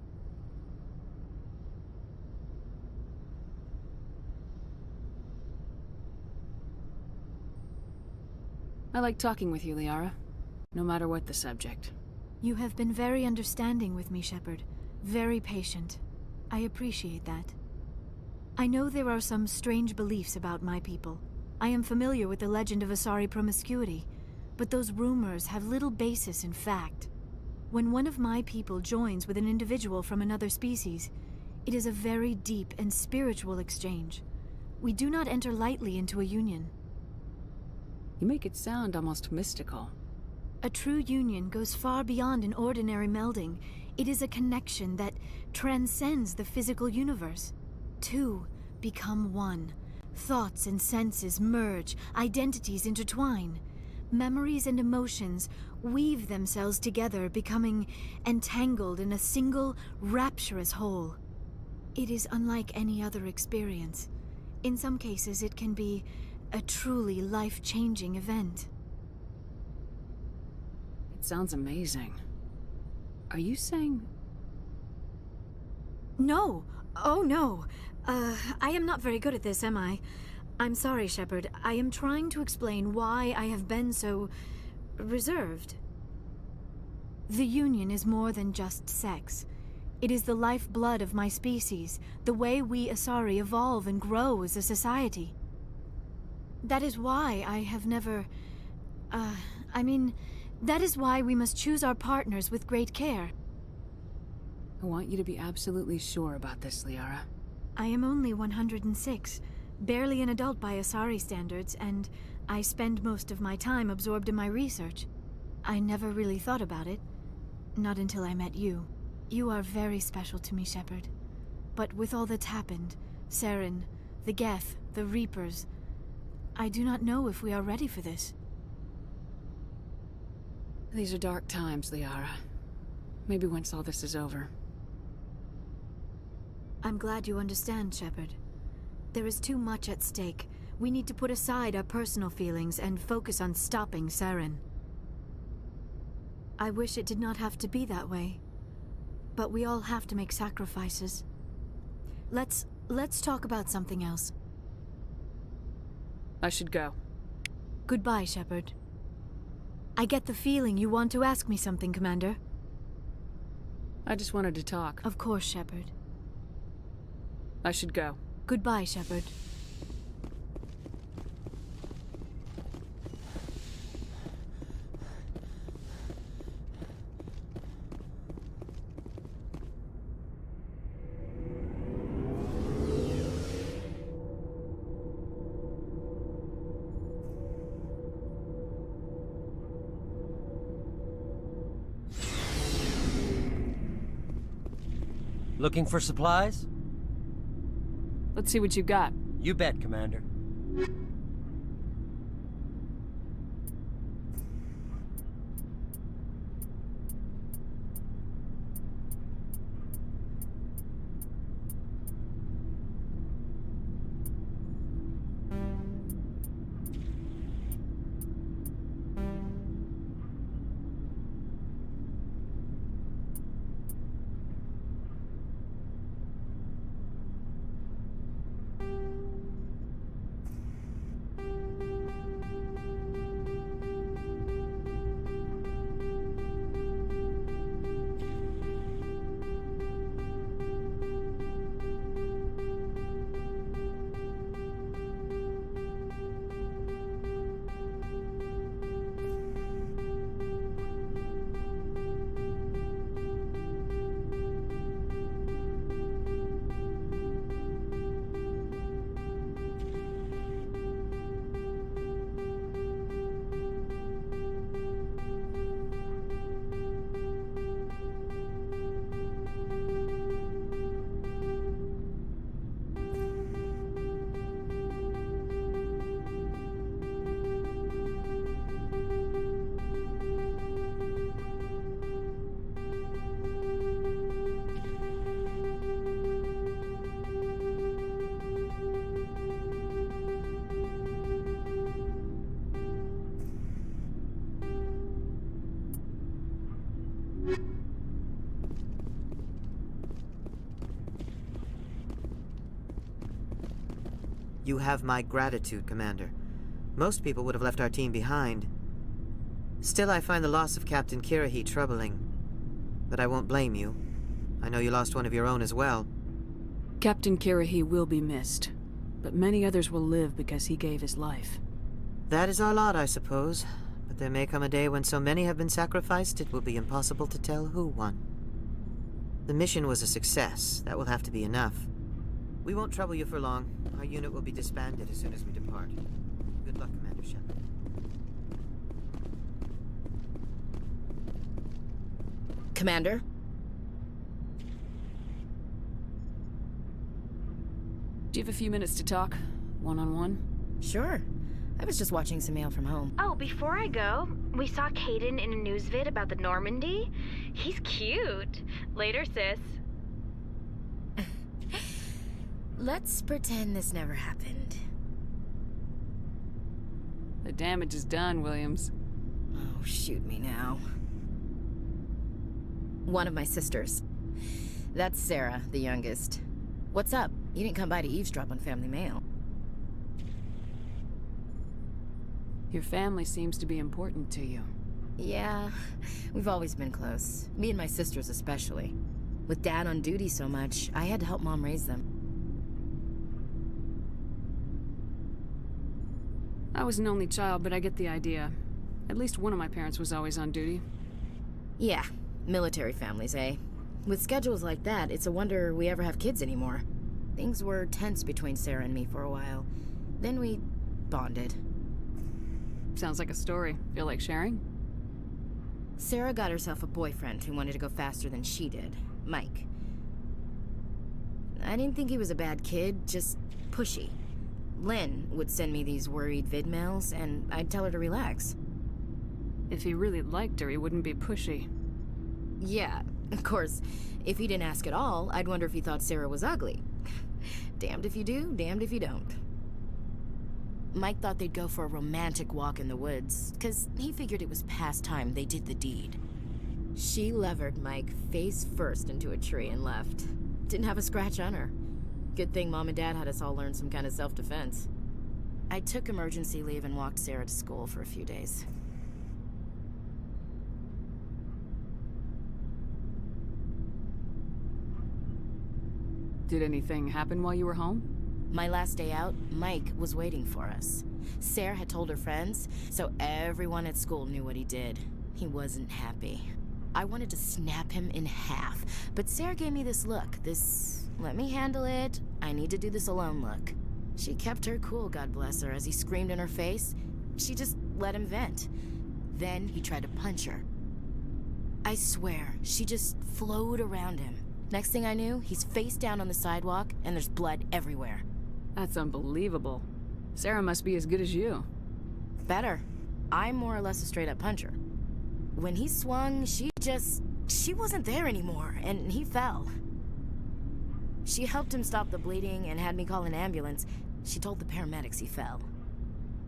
I like talking with you, Liara. No matter what the subject. You have been very understanding with me, Shepard. Very patient. I appreciate that. I know there are some strange beliefs about my people. I am familiar with the legend of Asari promiscuity, but those rumors have little basis in fact. When one of my people joins with an individual from another species, it is a very deep and spiritual exchange. We do not enter lightly into a union. You make it sound almost mystical. A true union goes far beyond an ordinary melding. It is a connection that transcends the physical universe. Two become one. Thoughts and senses merge, identities intertwine. Memories and emotions weave themselves together, becoming entangled in a single, rapturous whole. It is unlike any other experience. In some cases, it can be a truly life-changing event. It sounds amazing. Are you saying... No! Oh, no! I am not very good at this, am I? I'm sorry, Shepard. I am trying to explain why I have been so... reserved. The Union is more than just sex. It is the lifeblood of my species, the way we Asari evolve and grow as a society. That is why I have never... that is why we must choose our partners with great care. I want you to be absolutely sure about this, Liara. I am only 106, barely an adult by Asari standards, and I spend most of my time absorbed in my research. I never really thought about it. Not until I met you. You are very special to me, Shepard. But with all that's happened, Saren, the Geth, the Reapers, I do not know if we are ready for this. These are dark times, Liara. Maybe once all this is over. I'm glad you understand, Shepard. There is too much at stake. We need to put aside our personal feelings and focus on stopping Saren. I wish it did not have to be that way. But we all have to make sacrifices. Let's talk about something else. I should go. Goodbye, Shepard. I get the feeling you want to ask me something, Commander. I just wanted to talk. Of course, Shepard. I should go. Goodbye, Shepard. Looking for supplies? Let's see what you got. You bet, Commander. You have my gratitude, Commander. Most people would have left our team behind. Still, I find the loss of Captain Kirrahe troubling. But I won't blame you. I know you lost one of your own as well. Captain Kirrahe will be missed, but many others will live because he gave his life. That is our lot, I suppose. But there may come a day when so many have been sacrificed, it will be impossible to tell who won. The mission was a success. That will have to be enough. We won't trouble you for long. Our unit will be disbanded as soon as we depart. Good luck, Commander Shepard. Commander? Do you have a few minutes to talk? One-on-one? Sure. I was just watching some mail from home. Oh, before I go, we saw Caden in a news vid about the Normandy. He's cute. Later, sis. Let's pretend this never happened. The damage is done, Williams. Oh, shoot me now. One of my sisters. That's Sarah, the youngest. What's up? You didn't come by to eavesdrop on family mail. Your family seems to be important to you. Yeah, we've always been close. Me and my sisters especially. With Dad on duty so much, I had to help Mom raise them. I was an only child, but I get the idea. At least one of my parents was always on duty. Yeah, military families, eh? With schedules like that, it's a wonder we ever have kids anymore. Things were tense between Sarah and me for a while. Then we bonded. Sounds like a story. Feel like sharing? Sarah got herself a boyfriend who wanted to go faster than she did, Mike. I didn't think he was a bad kid, just pushy. Lynn would send me these worried vid mails, and I'd tell her to relax. If he really liked her, he wouldn't be pushy. Yeah, of course, if he didn't ask at all, I'd wonder if he thought Sarah was ugly. Damned if you do, damned if you don't. Mike thought they'd go for a romantic walk in the woods, 'cause he figured it was past time they did the deed. She levered Mike face first into a tree and left. Didn't have a scratch on her. Good thing Mom and Dad had us all learn some kind of self-defense. I took emergency leave and walked Sarah to school for a few days. Did anything happen while you were home? My last day out, Mike was waiting for us. Sarah had told her friends, so everyone at school knew what he did. He wasn't happy. I wanted to snap him in half, but Sarah gave me this look, this let me handle it, I need to do this alone look. She kept her cool, God bless her, as he screamed in her face. She just let him vent. Then he tried to punch her. I swear, she just flowed around him. Next thing I knew, he's face down on the sidewalk, and there's blood everywhere. That's unbelievable. Sarah must be as good as you. Better. I'm more or less a straight-up puncher. When he swung, she wasn't there anymore, and he fell. She helped him stop the bleeding and had me call an ambulance. She told the paramedics he fell.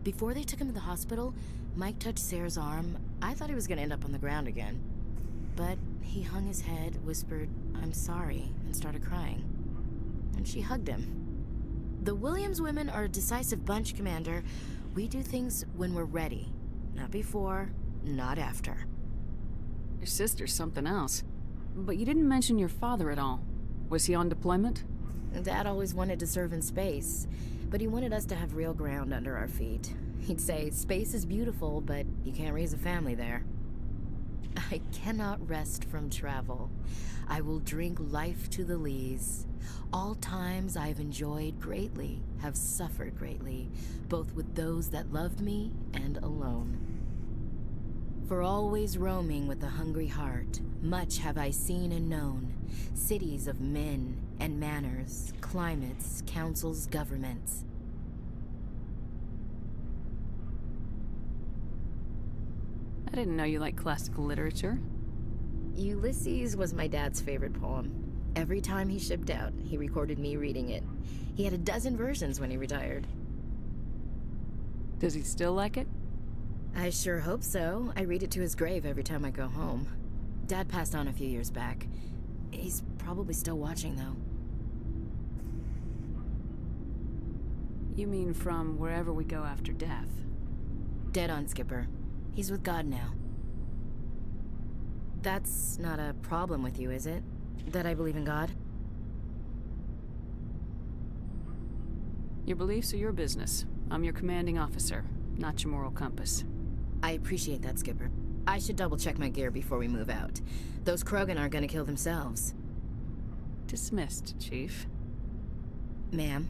Before they took him to the hospital, Mike touched Sarah's arm. I thought he was gonna end up on the ground again. But he hung his head, whispered, "I'm sorry," and started crying. And she hugged him. The Williams women are a decisive bunch, Commander. We do things when we're ready. Not before, not after. Your sister's something else. But you didn't mention your father at all. Was he on deployment? Dad always wanted to serve in space, but he wanted us to have real ground under our feet. He'd say, space is beautiful, but you can't raise a family there. I cannot rest from travel. I will drink life to the lees. All times I have enjoyed greatly, have suffered greatly, both with those that loved me and alone. For always roaming with a hungry heart, much have I seen and known, cities of men and manners, climates, councils, governments. I didn't know you liked classical literature. Ulysses was my dad's favorite poem. Every time he shipped out, he recorded me reading it. He had a dozen versions when he retired. Does he still like it? I sure hope so. I read it to his grave every time I go home. Dad passed on a few years back. He's probably still watching, though. You mean from wherever we go after death? Dead on, Skipper. He's with God now. That's not a problem with you, is it? That I believe in God? Your beliefs are your business. I'm your commanding officer, not your moral compass. I appreciate that, Skipper. I should double-check my gear before we move out. Those Krogan aren't gonna kill themselves. Dismissed, Chief. Ma'am?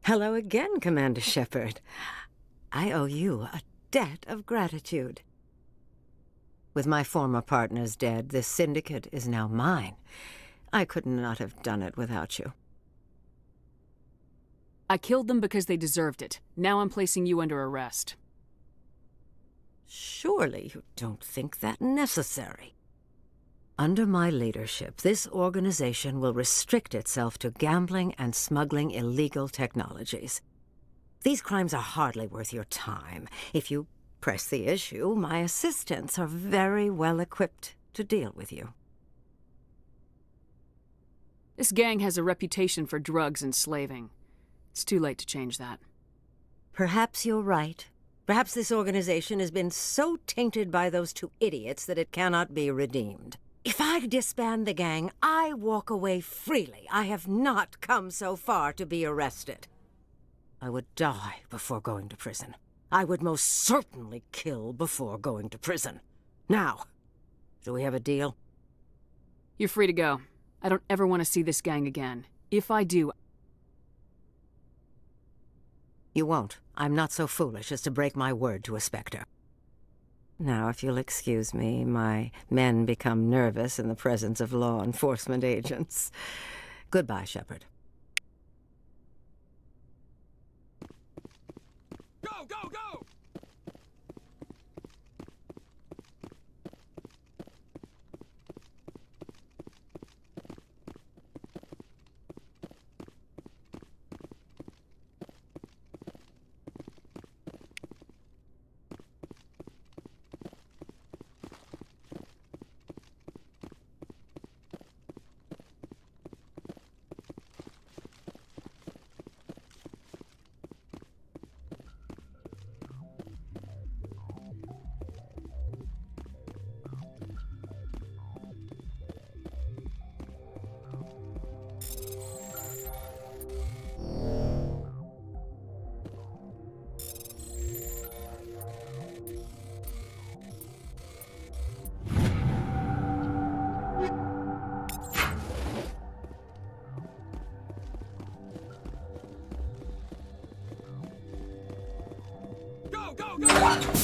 Hello again, Commander Shepard. I owe you a debt of gratitude. With my former partners dead, this syndicate is now mine. I could not have done it without you. I killed them because they deserved it. Now I'm placing you under arrest. Surely you don't think that necessary. Under my leadership, this organization will restrict itself to gambling and smuggling illegal technologies. These crimes are hardly worth your time. If you press the issue, my assistants are very well equipped to deal with you. This gang has a reputation for drugs and slaving. It's too late to change that. Perhaps you're right. Perhaps this organization has been so tainted by those two idiots that it cannot be redeemed. If I disband the gang, I walk away freely. I have not come so far to be arrested. I would die before going to prison. I would most certainly kill before going to prison. Now, do we have a deal? You're free to go. I don't ever want to see this gang again. If I do... You won't. I'm not so foolish as to break my word to a Spectre. Now, if you'll excuse me, my men become nervous in the presence of law enforcement agents. Goodbye, Shepard. Go, go, go! Go, go, go!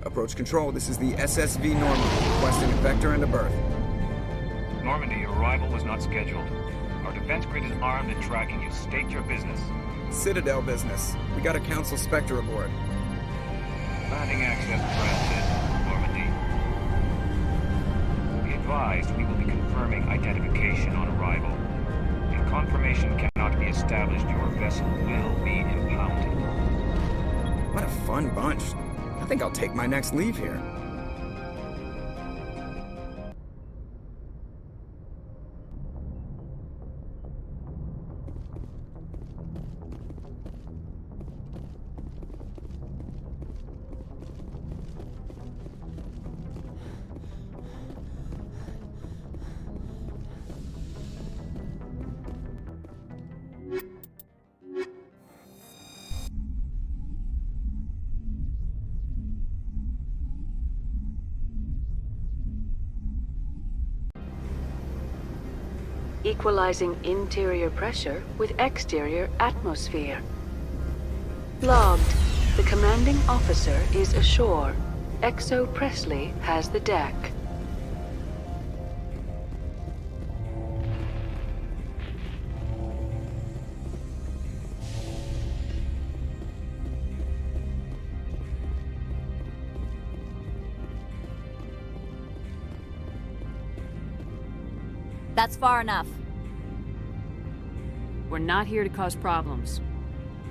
Approach control, this is the SSV Normandy, requesting a vector and a berth. Normandy, your arrival was not scheduled. Our defense grid is armed and tracking you. State your business. Citadel business. We got a Council Spectre aboard. Landing access granted, Normandy. Be advised, we will be confirming identification on arrival. If confirmation cannot be established, your vessel will be impounded. What a fun bunch. I think I'll take my next leave here. Equalizing interior pressure with exterior atmosphere. Logged. The commanding officer is ashore. XO Presley has the deck. That's far enough. We're not here to cause problems.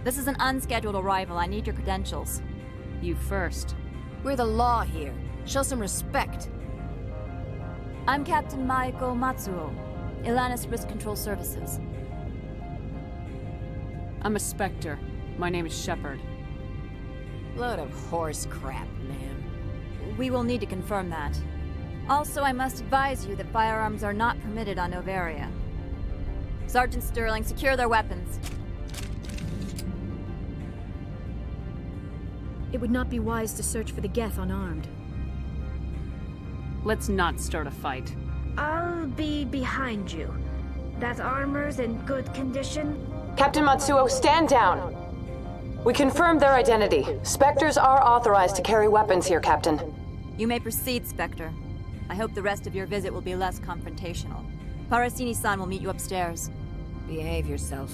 This is an unscheduled arrival. I need your credentials. You first. We're the law here. Show some respect. I'm Captain Maiko Matsuo, Ilanis Risk Control Services. I'm a Spectre. My name is Shepard. Load of horse crap, man. We will need to confirm that. Also, I must advise you that firearms are not permitted on Novaria. Sergeant Sterling, secure their weapons. It would not be wise to search for the Geth unarmed. Let's not start a fight. I'll be behind you. That armor's in good condition? Captain Matsuo, stand down! We confirmed their identity. Spectres are authorized to carry weapons here, Captain. You may proceed, Spectre. I hope the rest of your visit will be less confrontational. Parasini-san will meet you upstairs. Behave yourself.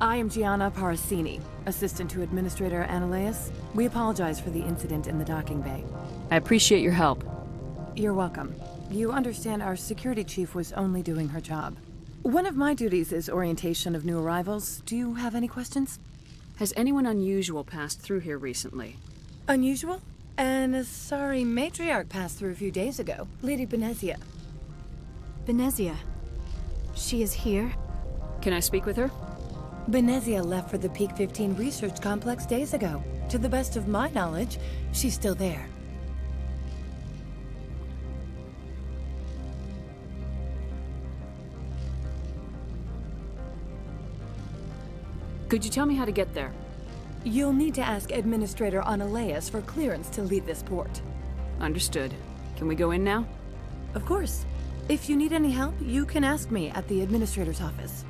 I am Gianna Parasini, assistant to Administrator Ananias. We apologize for the incident in the docking bay. I appreciate your help. You're welcome. You understand our security chief was only doing her job. One of my duties is orientation of new arrivals. Do you have any questions? Has anyone unusual passed through here recently? Unusual? And a sorry matriarch passed through a few days ago. Lady Benezia. Benezia? She is here? Can I speak with her? Benezia left for the Peak 15 research complex days ago. To the best of my knowledge, she's still there. Could you tell me how to get there? You'll need to ask Administrator Ananias for clearance to leave this port. Understood. Can we go in now? Of course. If you need any help, you can ask me at the Administrator's office.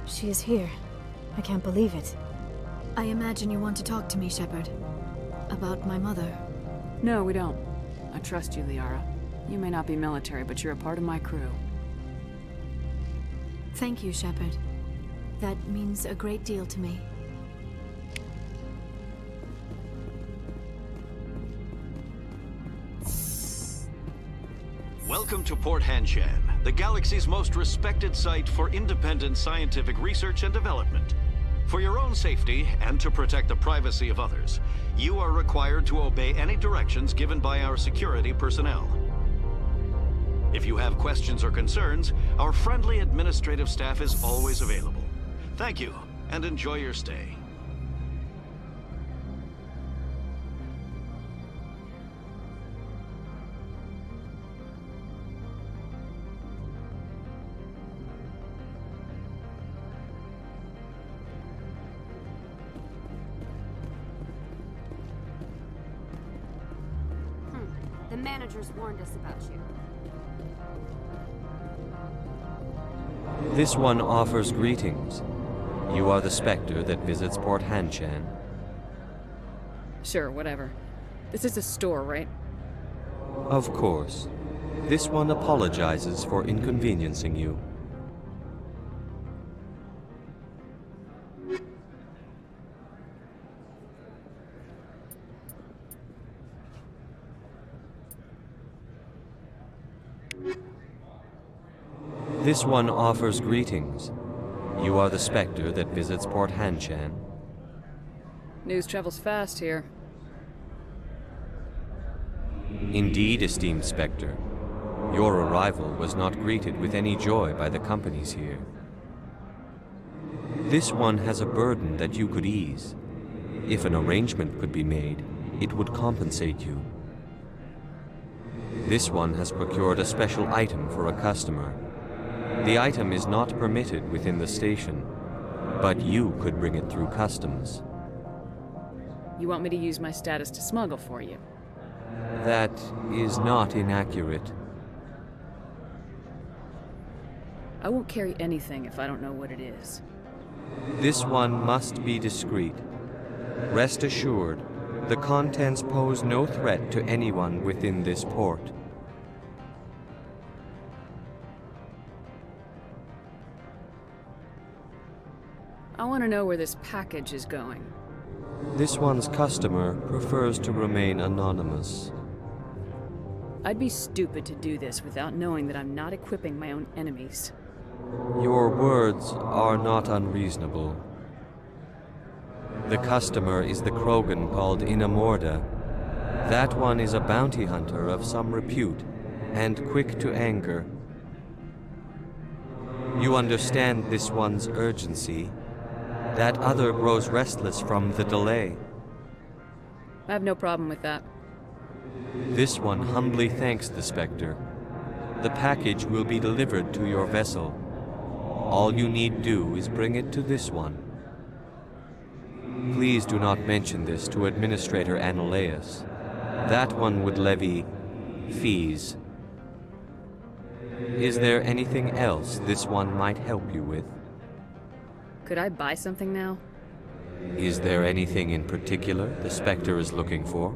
She is here. I can't believe it. I imagine you want to talk to me, Shepard. About my mother. No, we don't. I trust you, Liara. You may not be military, but you're a part of my crew. Thank you, Shepard. That means a great deal to me. Welcome to Port Hanshan, the galaxy's most respected site for independent scientific research and development. For your own safety and to protect the privacy of others, you are required to obey any directions given by our security personnel. If you have questions or concerns, our friendly administrative staff is always available. Thank you, and enjoy your stay. managers warned us about you. This one offers greetings. You are the Spectre that visits Port Hanshan. Sure, whatever. This is a store, right? Of course. This one apologizes for inconveniencing you. This one offers greetings. You are the Spectre that visits Port Hanshan. News travels fast here. Indeed, esteemed Spectre. Your arrival was not greeted with any joy by the companies here. This one has a burden that you could ease. If an arrangement could be made, it would compensate you. This one has procured a special item for a customer. The item is not permitted within the station, but you could bring it through customs. You want me to use my status to smuggle for you? That is not inaccurate. I won't carry anything if I don't know what it is. This one must be discreet. Rest assured, the contents pose no threat to anyone within this port. I want to know where this package is going. This one's customer prefers to remain anonymous. I'd be stupid to do this without knowing that I'm not equipping my own enemies. Your words are not unreasonable. The customer is the Krogan called Inamorda. That one is a bounty hunter of some repute, and quick to anger. You understand this one's urgency. That other grows restless from the delay. I have no problem with that. This one humbly thanks the Spectre. The package will be delivered to your vessel. All you need do is bring it to this one. Please do not mention this to Administrator Analaeus. That one would levy fees. Is there anything else this one might help you with? Could I buy something now? Is there anything in particular the Spectre is looking for?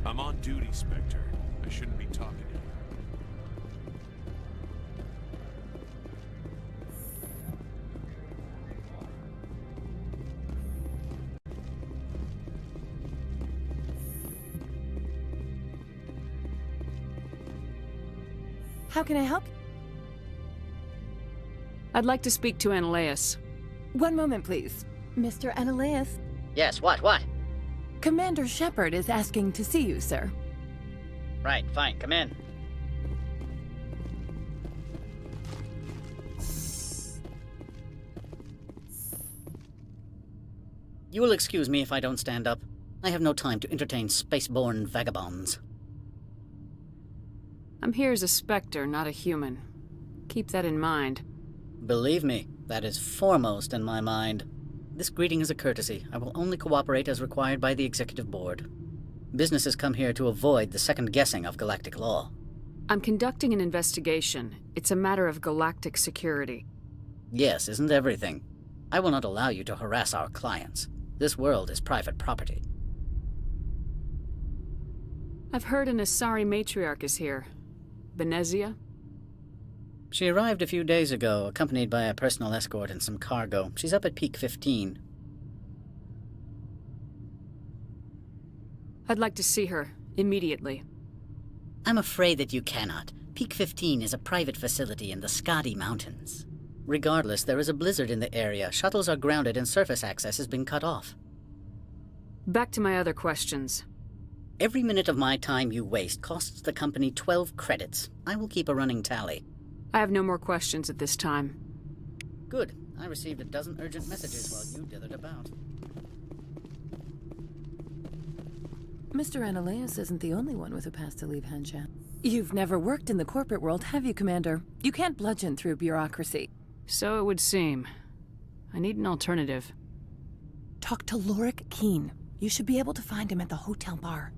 I'm on duty, Spectre. I shouldn't be talking to you. How can I help? I'd like to speak to Analaeus. One moment, please. Mr. Analaeus? Yes, what? Commander Shepard is asking to see you, sir. Right, fine, come in. You will excuse me if I don't stand up. I have no time to entertain spaceborne vagabonds. I'm here as a Spectre, not a human. Keep that in mind. Believe me, that is foremost in my mind. This greeting is a courtesy. I will only cooperate as required by the Executive Board. Businesses come here to avoid the second guessing of galactic law. I'm conducting an investigation. It's a matter of galactic security. Yes, isn't everything? I will not allow you to harass our clients. This world is private property. I've heard an Asari matriarch is here. Benezia? She arrived a few days ago, accompanied by a personal escort and some cargo. She's up at Peak 15. I'd like to see her, immediately. I'm afraid that you cannot. Peak 15 is a private facility in the Skadi Mountains. Regardless, there is a blizzard in the area. Shuttles are grounded and surface access has been cut off. Back to my other questions. Every minute of my time you waste costs the company 12 credits. I will keep a running tally. I have no more questions at this time. Good. I received a dozen urgent messages while you dithered about. Mr. Ananias isn't the only one with a past to leave Hanshan. You've never worked in the corporate world, have you, Commander? You can't bludgeon through bureaucracy. So it would seem. I need an alternative. Talk to Lorik Keen. You should be able to find him at the hotel bar.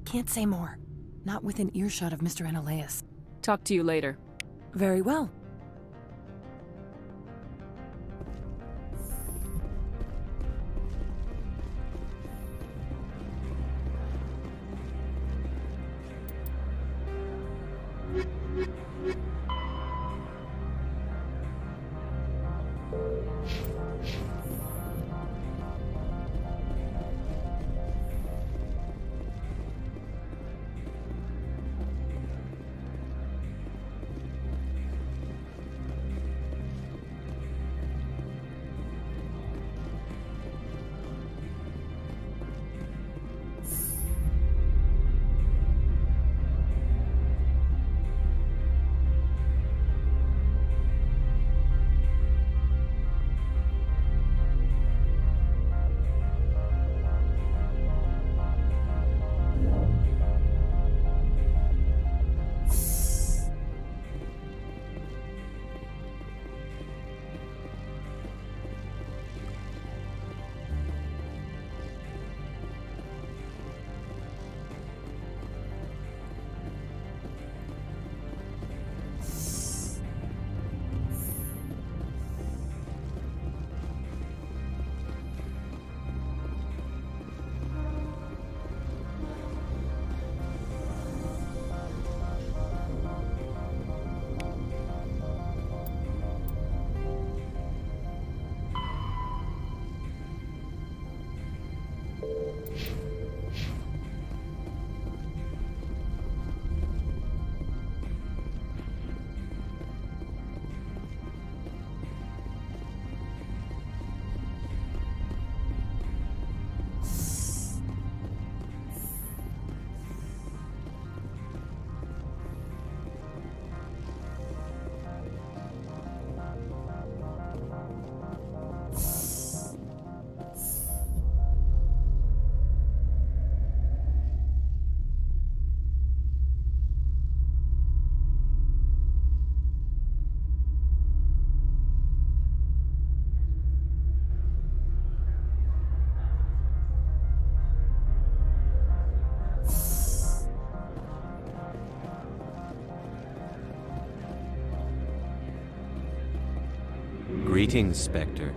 Can't say more. Not within earshot of Mr. Ananias. Talk to you later. Very well. Greetings, Spectre.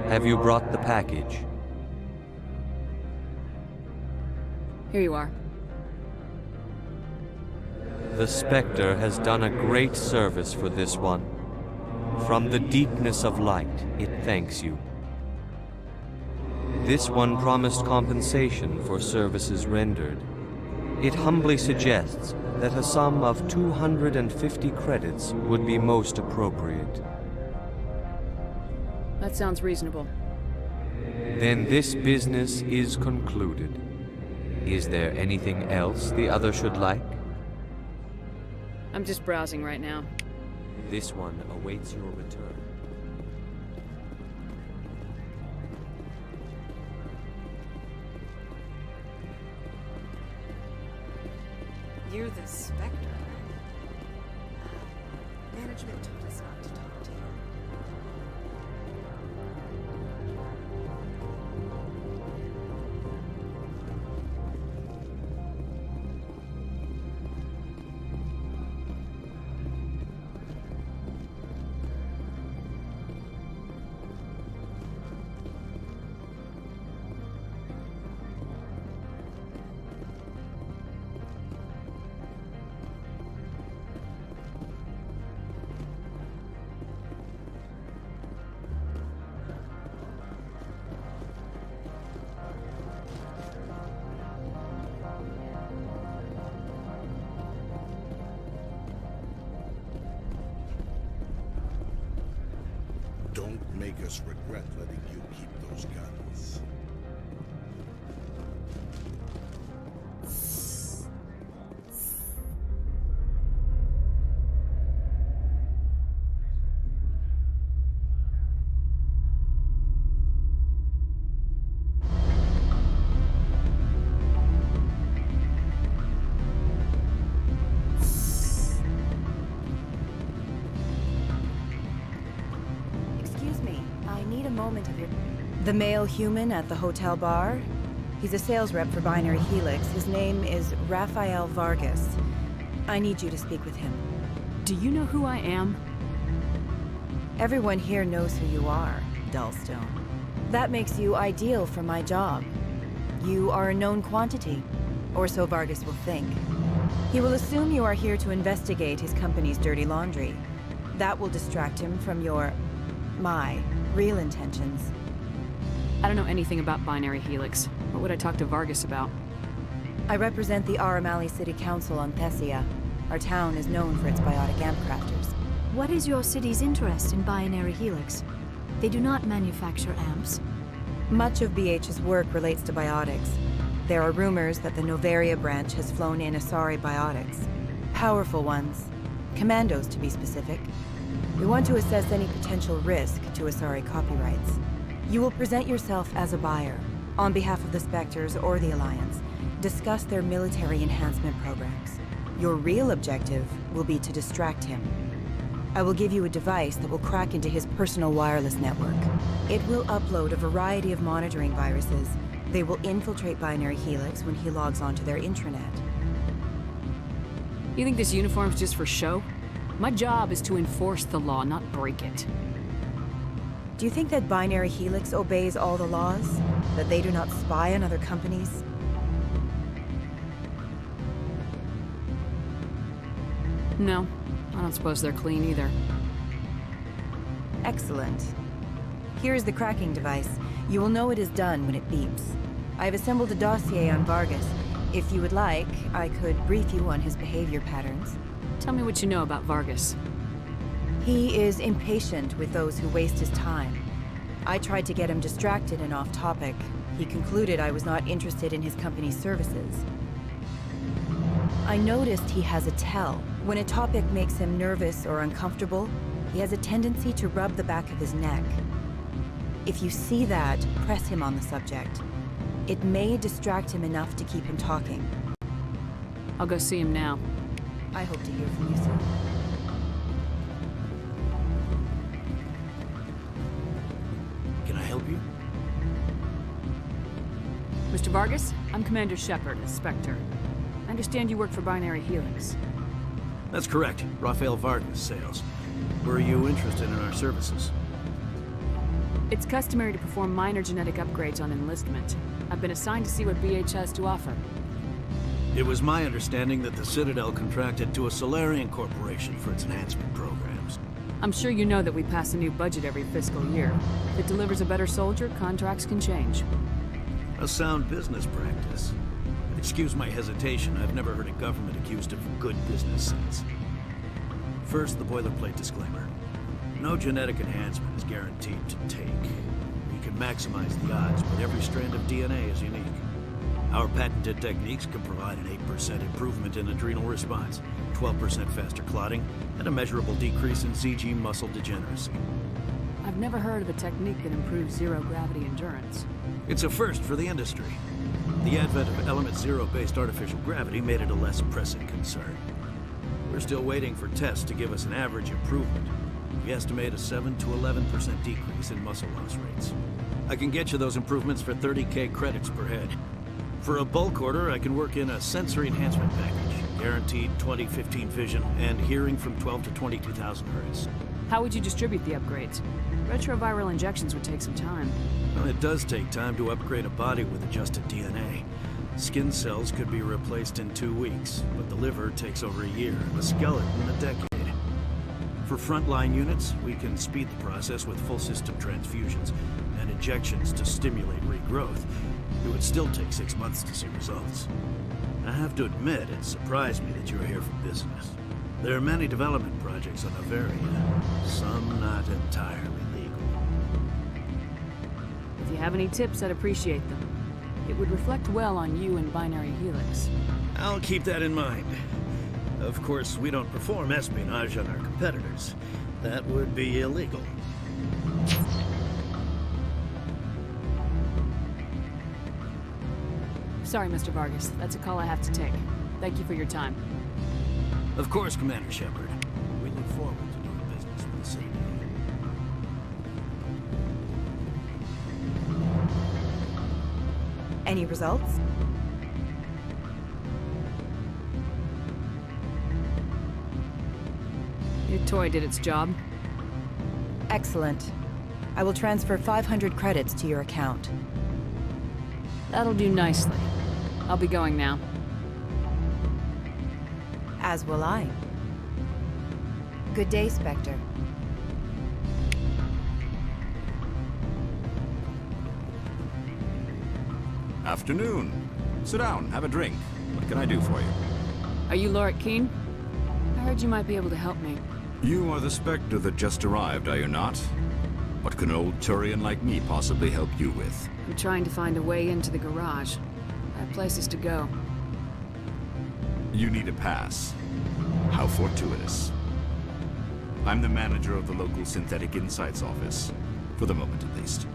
Have you brought the package? Here you are. The Spectre has done a great service for this one. From the deepness of light, it thanks you. This one promised compensation for services rendered. It humbly suggests that a sum of 250 credits would be most appropriate. That sounds reasonable. Then this business is concluded. Is there anything else the other should like? I'm just browsing right now. This one awaits your return. You're the Spectre. Management told us not to talk to you. Don't make us regret letting you keep those guns. The male human at the hotel bar? He's a sales rep for Binary Helix. His name is Rafael Vargas. I need you to speak with him. Do you know who I am? Everyone here knows who you are, Dullstone. That makes you ideal for my job. You are a known quantity, or so Vargas will think. He will assume you are here to investigate his company's dirty laundry. That will distract him from my real intentions. I don't know anything about Binary Helix. What would I talk to Vargas about? I represent the Aramali City Council on Thessia. Our town is known for its biotic amp crafters. What is your city's interest in Binary Helix? They do not manufacture amps. Much of BH's work relates to biotics. There are rumors that the Novaria branch has flown in Asari biotics. Powerful ones. Commandos, to be specific. We want to assess any potential risk to Asari copyrights. You will present yourself as a buyer, on behalf of the Spectres or the Alliance. Discuss their military enhancement programs. Your real objective will be to distract him. I will give you a device that will crack into his personal wireless network. It will upload a variety of monitoring viruses. They will infiltrate Binary Helix when he logs onto their intranet. You think this uniform's just for show? My job is to enforce the law, not break it. Do you think that Binary Helix obeys all the laws? That they do not spy on other companies? No, I don't suppose they're clean either. Excellent. Here is the cracking device. You will know it is done when it beeps. I have assembled a dossier on Vargas. If you would like, I could brief you on his behavior patterns. Tell me what you know about Vargas. He is impatient with those who waste his time. I tried to get him distracted and off topic. He concluded I was not interested in his company's services. I noticed he has a tell. When a topic makes him nervous or uncomfortable, he has a tendency to rub the back of his neck. If you see that, press him on the subject. It may distract him enough to keep him talking. I'll go see him now. I hope to hear from you soon. Can I help you? Mr. Vargas, I'm Commander Shepard, a Spectre. I understand you work for Binary Helix. That's correct. Rafael Vargas, sales. Were you interested in our services? It's customary to perform minor genetic upgrades on enlistment. I've been assigned to see what BH has to offer. It was my understanding that the Citadel contracted to a Solarian corporation for its enhancement programs. I'm sure you know that we pass a new budget every fiscal year. If it delivers a better soldier, contracts can change. A sound business practice. Excuse my hesitation, I've never heard a government accused of good business sense. First, the boilerplate disclaimer. No genetic enhancement is guaranteed to take. We can maximize the odds, but every strand of DNA is unique. Our patented techniques can provide an 8% improvement in adrenal response, 12% faster clotting, and a measurable decrease in CG muscle degeneracy. I've never heard of a technique that improves zero-gravity endurance. It's a first for the industry. The advent of element zero-based artificial gravity made it a less pressing concern. We're still waiting for tests to give us an average improvement. We estimate a 7 to 11% decrease in muscle loss rates. I can get you those improvements for 30K credits per head. For a bulk order, I can work in a sensory enhancement package, guaranteed 20/15 vision, and hearing from 12 to 22,000 hertz. How would you distribute the upgrades? Retroviral injections would take some time. Well, it does take time to upgrade a body with adjusted DNA. Skin cells could be replaced in 2 weeks, but the liver takes over a year, and the skeleton a decade. For frontline units, we can speed the process with full system transfusions and injections to stimulate regrowth. It would still take 6 months to see results. I have to admit, it surprised me that you're here for business. There are many development projects on Novaria, some not entirely legal. If you have any tips, I'd appreciate them. It would reflect well on you and Binary Helix. I'll keep that in mind. Of course, we don't perform espionage on our competitors. That would be illegal. Sorry, Mr. Vargas. That's a call I have to take. Thank you for your time. Of course, Commander Shepard. We look forward to doing business with the Citadel. Any results? Your toy did its job. Excellent. I will transfer 500 credits to your account. That'll do nicely. I'll be going now. As will I. Good day, Spectre. Afternoon. Sit down, have a drink. What can I do for you? Are you Lorik Keene? I heard you might be able to help me. You are the Spectre that just arrived, are you not? What can an old Turian like me possibly help you with? I'm trying to find a way into the garage. I have places to go. You need a pass. How fortuitous. I'm the manager of the local Synthetic Insights office. For the moment, at least.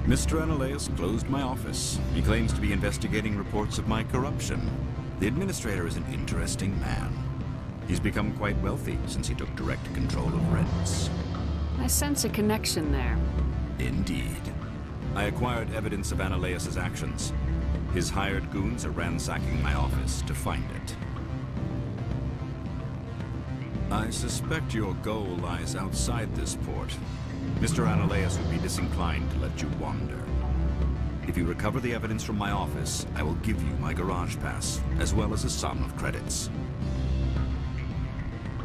Mr. Analaeus closed my office. He claims to be investigating reports of my corruption. The administrator is an interesting man. He's become quite wealthy since he took direct control of rents. I sense a connection there. Indeed. I acquired evidence of Analaeus' actions. His hired goons are ransacking my office to find it. I suspect your goal lies outside this port. Mr. Analaeus would be disinclined to let you wander. If you recover the evidence from my office, I will give you my garage pass, as well as a sum of credits.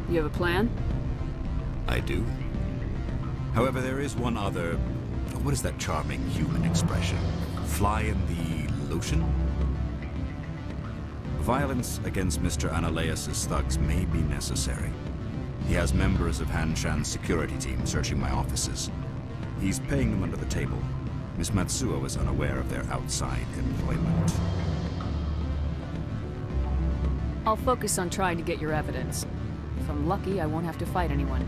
You have a plan? I do. However, there is one other... What is that charming human expression? Fly in the lotion? Violence against Mr. Analaeus' thugs may be necessary. He has members of Han Shan's security team searching my offices. He's paying them under the table. Miss Matsuo is unaware of their outside employment. I'll focus on trying to get your evidence. If I'm lucky, I won't have to fight anyone.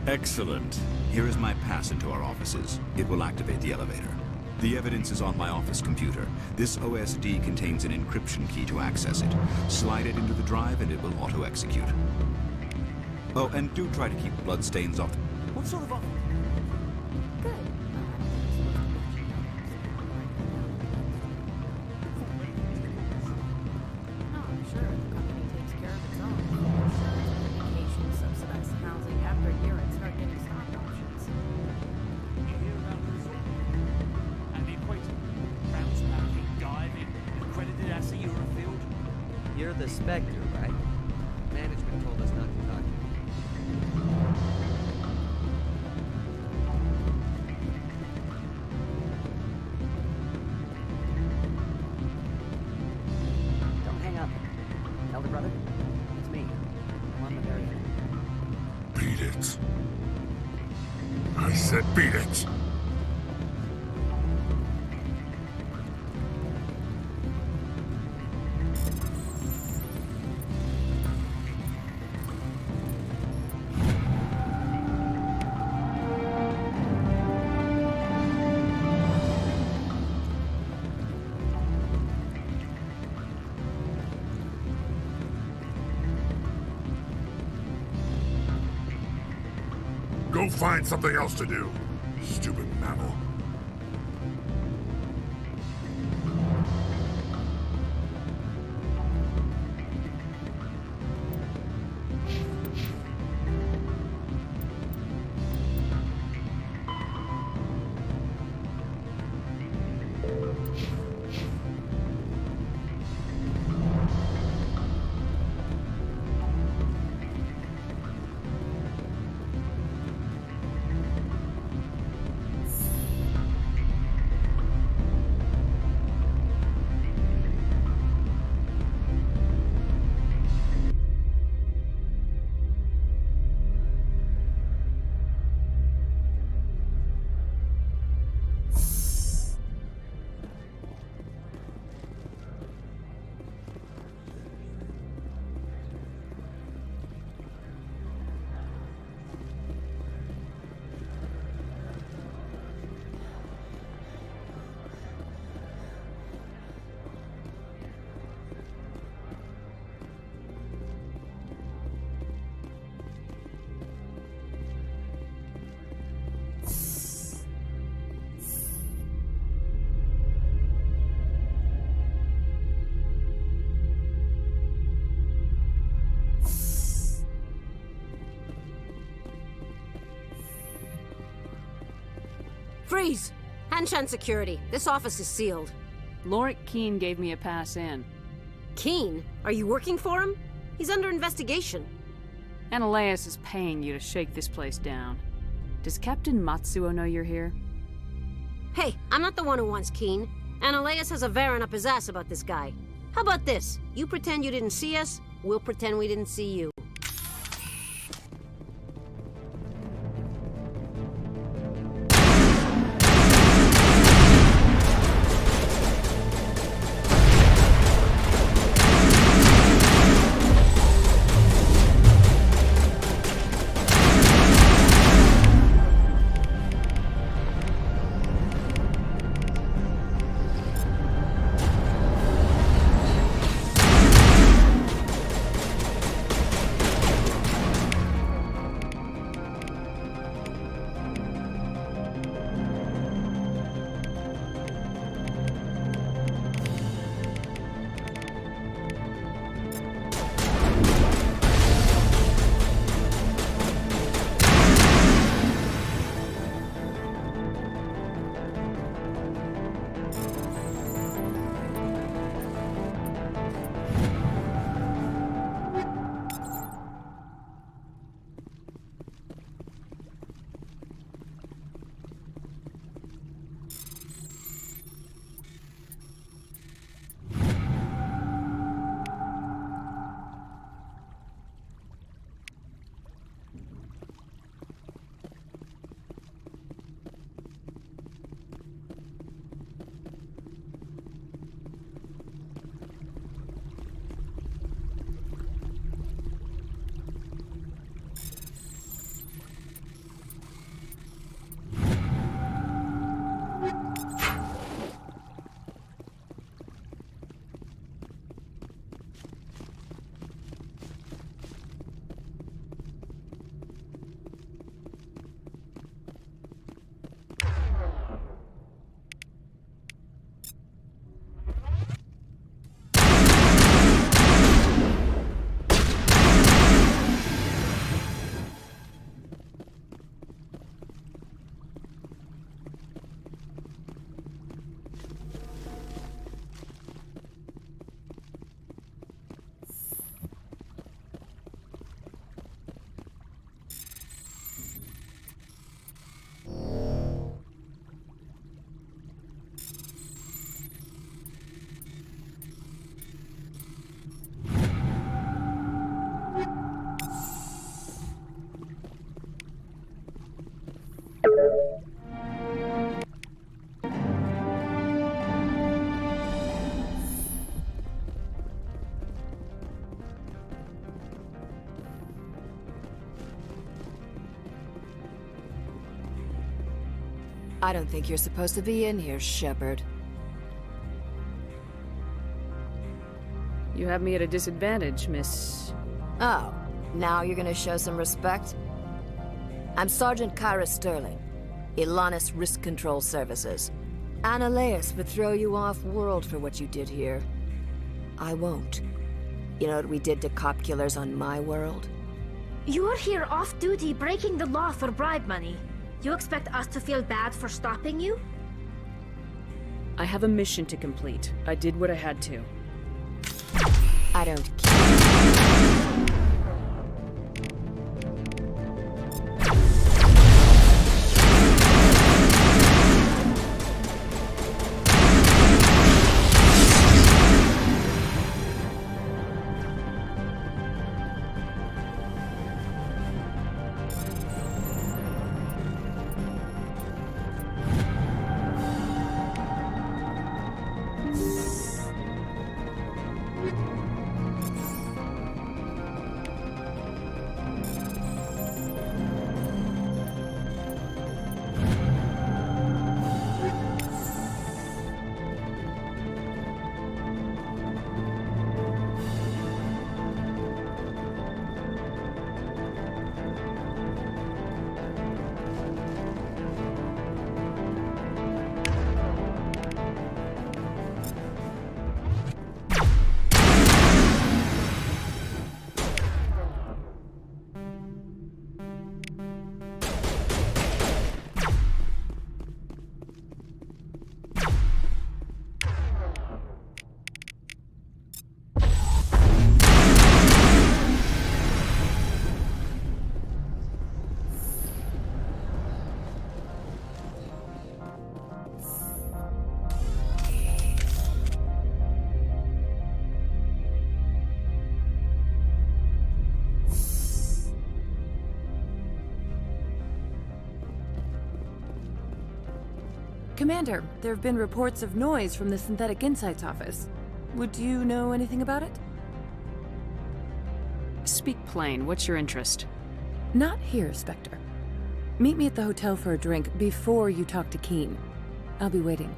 Excellent. Here is my pass into our offices. It will activate the elevator. The evidence is on my office computer. This OSD contains an encryption key to access it. Slide it into the drive and it will auto-execute. Oh, and do try to keep bloodstains off. What sort of office? Good. Oh, sure. The company takes care of its own. Insurance, medication, subsidized housing. After a year, I'd start getting stock options. You hear about the resort? And the equator? Rounds packing, diving, accredited assay Eurofield? You're the Spectre, right? Management told us not to talk to you. Don't hang up. Elder brother, it's me. I'm on the very end. Beat it. I said beat it. Go find something else to do, stupid mammal. Freeze! Hanshan security. This office is sealed. Lorik Keene gave me a pass in. Keene? Are you working for him? He's under investigation. Ananias is paying you to shake this place down. Does Captain Matsuo know you're here? Hey, I'm not the one who wants Keene. Ananias has a Varen up his ass about this guy. How about this? You pretend you didn't see us, we'll pretend we didn't see you. I don't think you're supposed to be in here, Shepard. You have me at a disadvantage, Miss... Oh, now you're gonna show some respect? I'm Sergeant Kyra Sterling, Ilanis Risk Control Services. Ananias would throw you off-world for what you did here. I won't. You know what we did to cop killers on my world? You're here off-duty breaking the law for bribe money. You expect us to feel bad for stopping you? I have a mission to complete. I did what I had to. I don't care. Commander, there have been reports of noise from the Synthetic Insights office. Would you know anything about it? Speak plain. What's your interest? Not here, Spectre. Meet me at the hotel for a drink before you talk to Keen. I'll be waiting.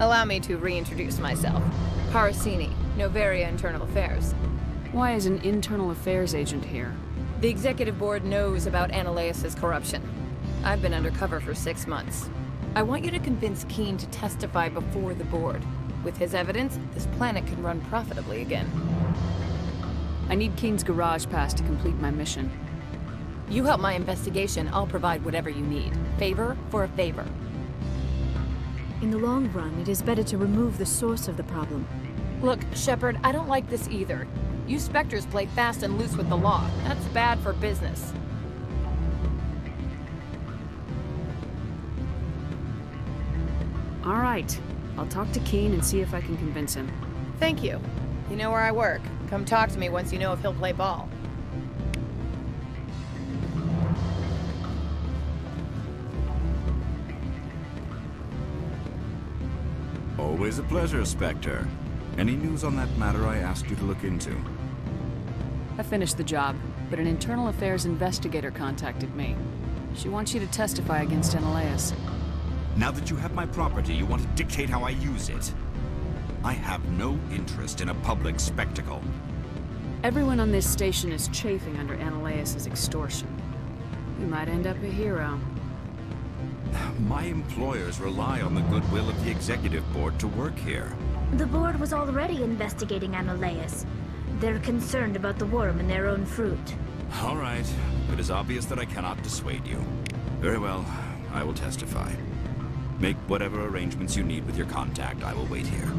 Allow me to reintroduce myself. Parasini, Novaria Internal Affairs. Why is an internal affairs agent here? The executive board knows about Ananias' corruption. I've been undercover for 6 months. I want you to convince Keen to testify before the board. With his evidence, this planet can run profitably again. I need Keen's garage pass to complete my mission. You help my investigation, I'll provide whatever you need. Favor for a favor. In the long run, it is better to remove the source of the problem. Look, Shepard, I don't like this either. You Spectres play fast and loose with the law. That's bad for business. All right. I'll talk to Keen and see if I can convince him. Thank you. You know where I work. Come talk to me once you know if he'll play ball. Always a pleasure, Spectre. Any news on that matter I asked you to look into? I finished the job, but an internal affairs investigator contacted me. She wants you to testify against Ananias. Now that you have my property, you want to dictate how I use it. I have no interest in a public spectacle. Everyone on this station is chafing under Ananias' extortion. You might end up a hero. My employers rely on the goodwill of the executive board to work here. The board was already investigating Ananias. They're concerned about the worm in their own fruit. All right. It is obvious that I cannot dissuade you. Very well. I will testify. Make whatever arrangements you need with your contact. I will wait here.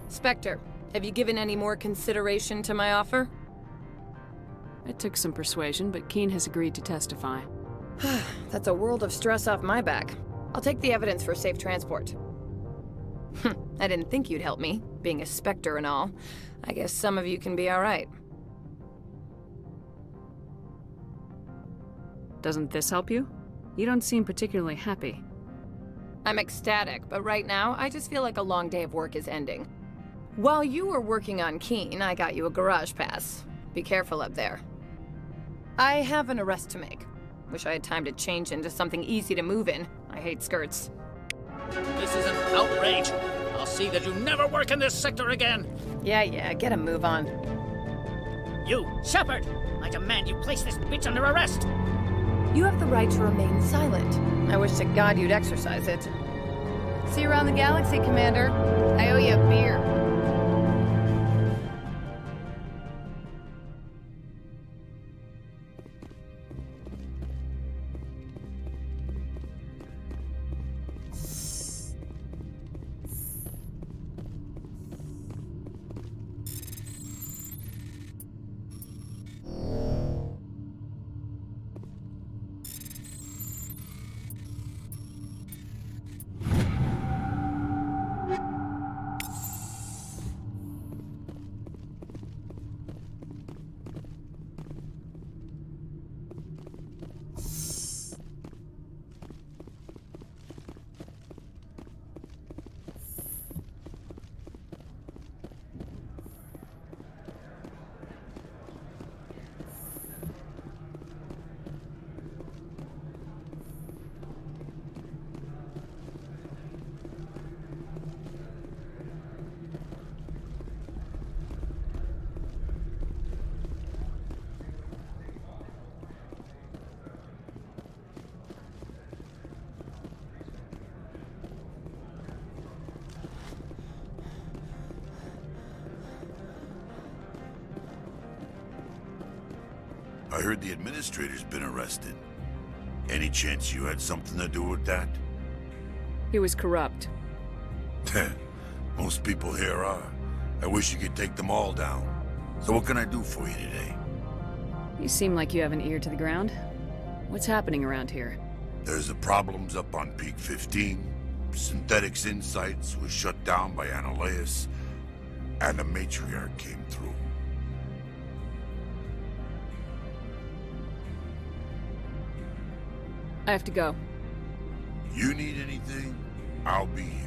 Spectre, have you given any more consideration to my offer? It took some persuasion, but Keen has agreed to testify. That's a world of stress off my back. I'll take the evidence for safe transport. I didn't think you'd help me, being a Spectre and all. I guess some of you can be all right. Doesn't this help you? You don't seem particularly happy. I'm ecstatic, but right now, I just feel like a long day of work is ending. While you were working on Keen, I got you a garage pass. Be careful up there. I have an arrest to make. Wish I had time to change into something easy to move in. I hate skirts. This is an outrage. I'll see that you never work in this sector again. Yeah, get a move on. You, Shepard! I demand you place this bitch under arrest! You have the right to remain silent. I wish to God you'd exercise it. See you around the galaxy, Commander. I owe you a beer. I heard the administrator's been arrested. Any chance you had something to do with that? He was corrupt. Most people here are. I wish you could take them all down. So what can I do for you today? You seem like you have an ear to the ground. What's happening around here? There's the problems up on Peak 15. Synthetics Insights was shut down by Analeus, and the matriarch came through. I have to go. You need anything, I'll be here.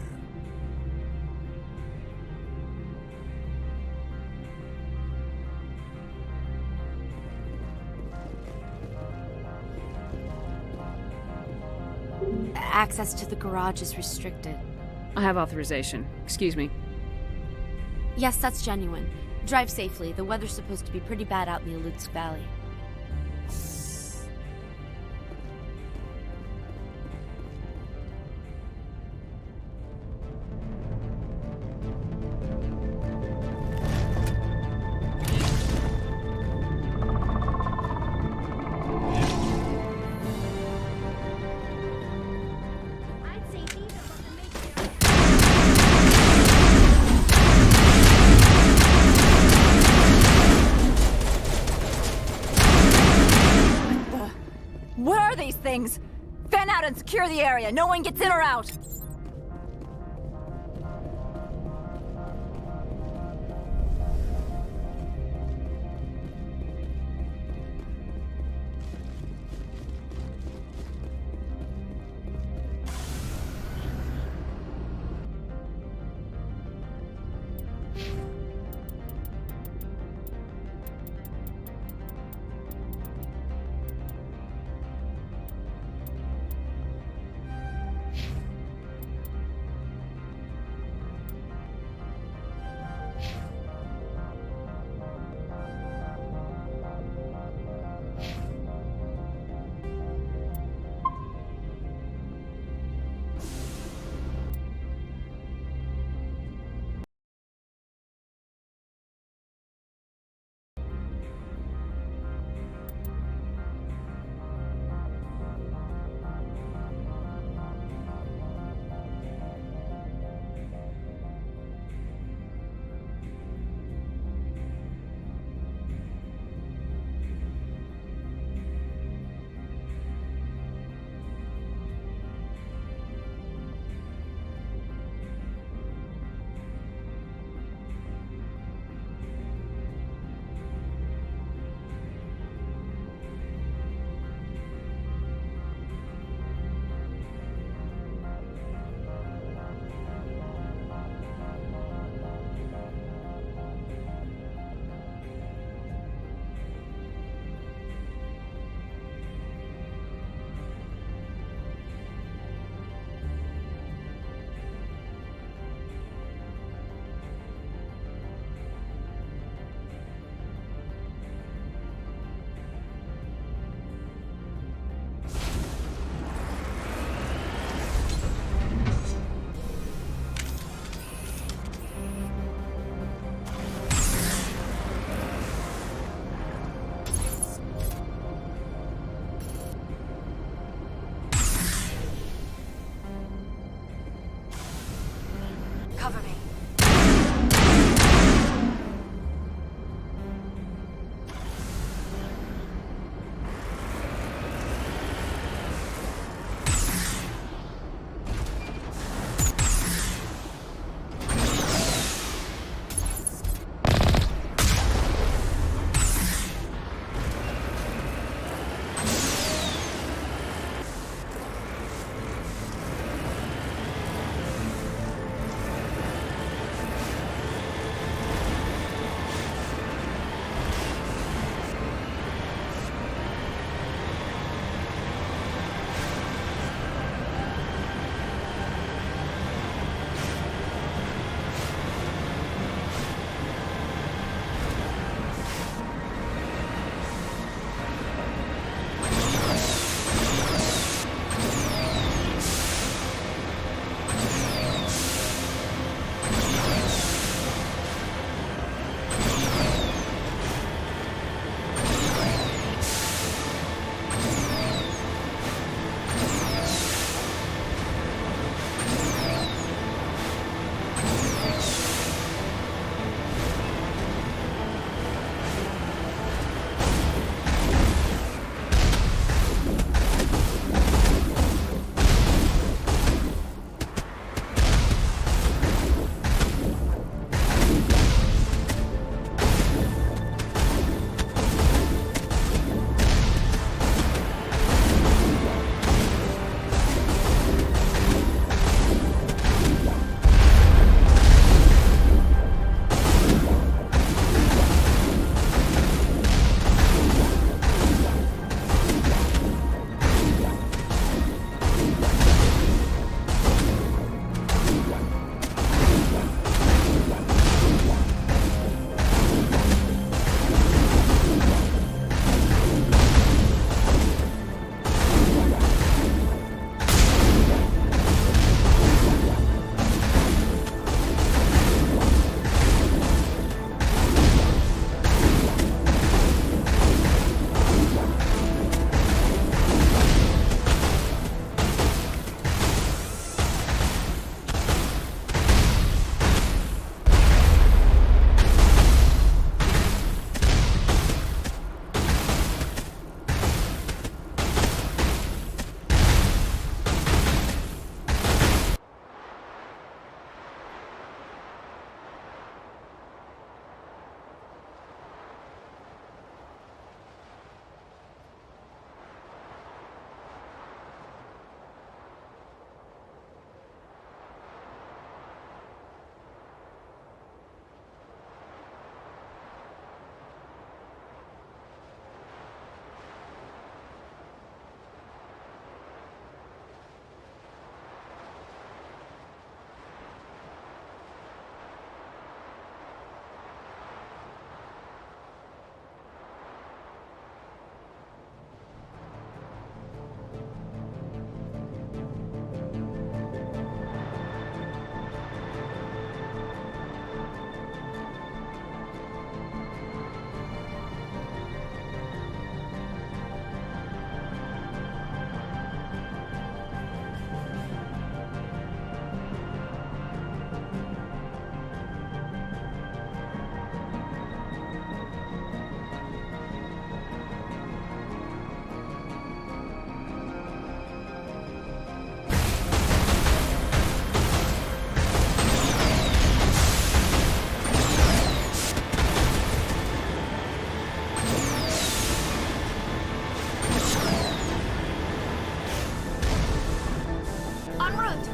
Access to the garage is restricted. I have authorization. Excuse me. Yes, that's genuine. Drive safely. The weather's supposed to be pretty bad out in the Alutsk Valley. What are these things? Fan out and secure the area. No one gets in or out. Cover me. en route.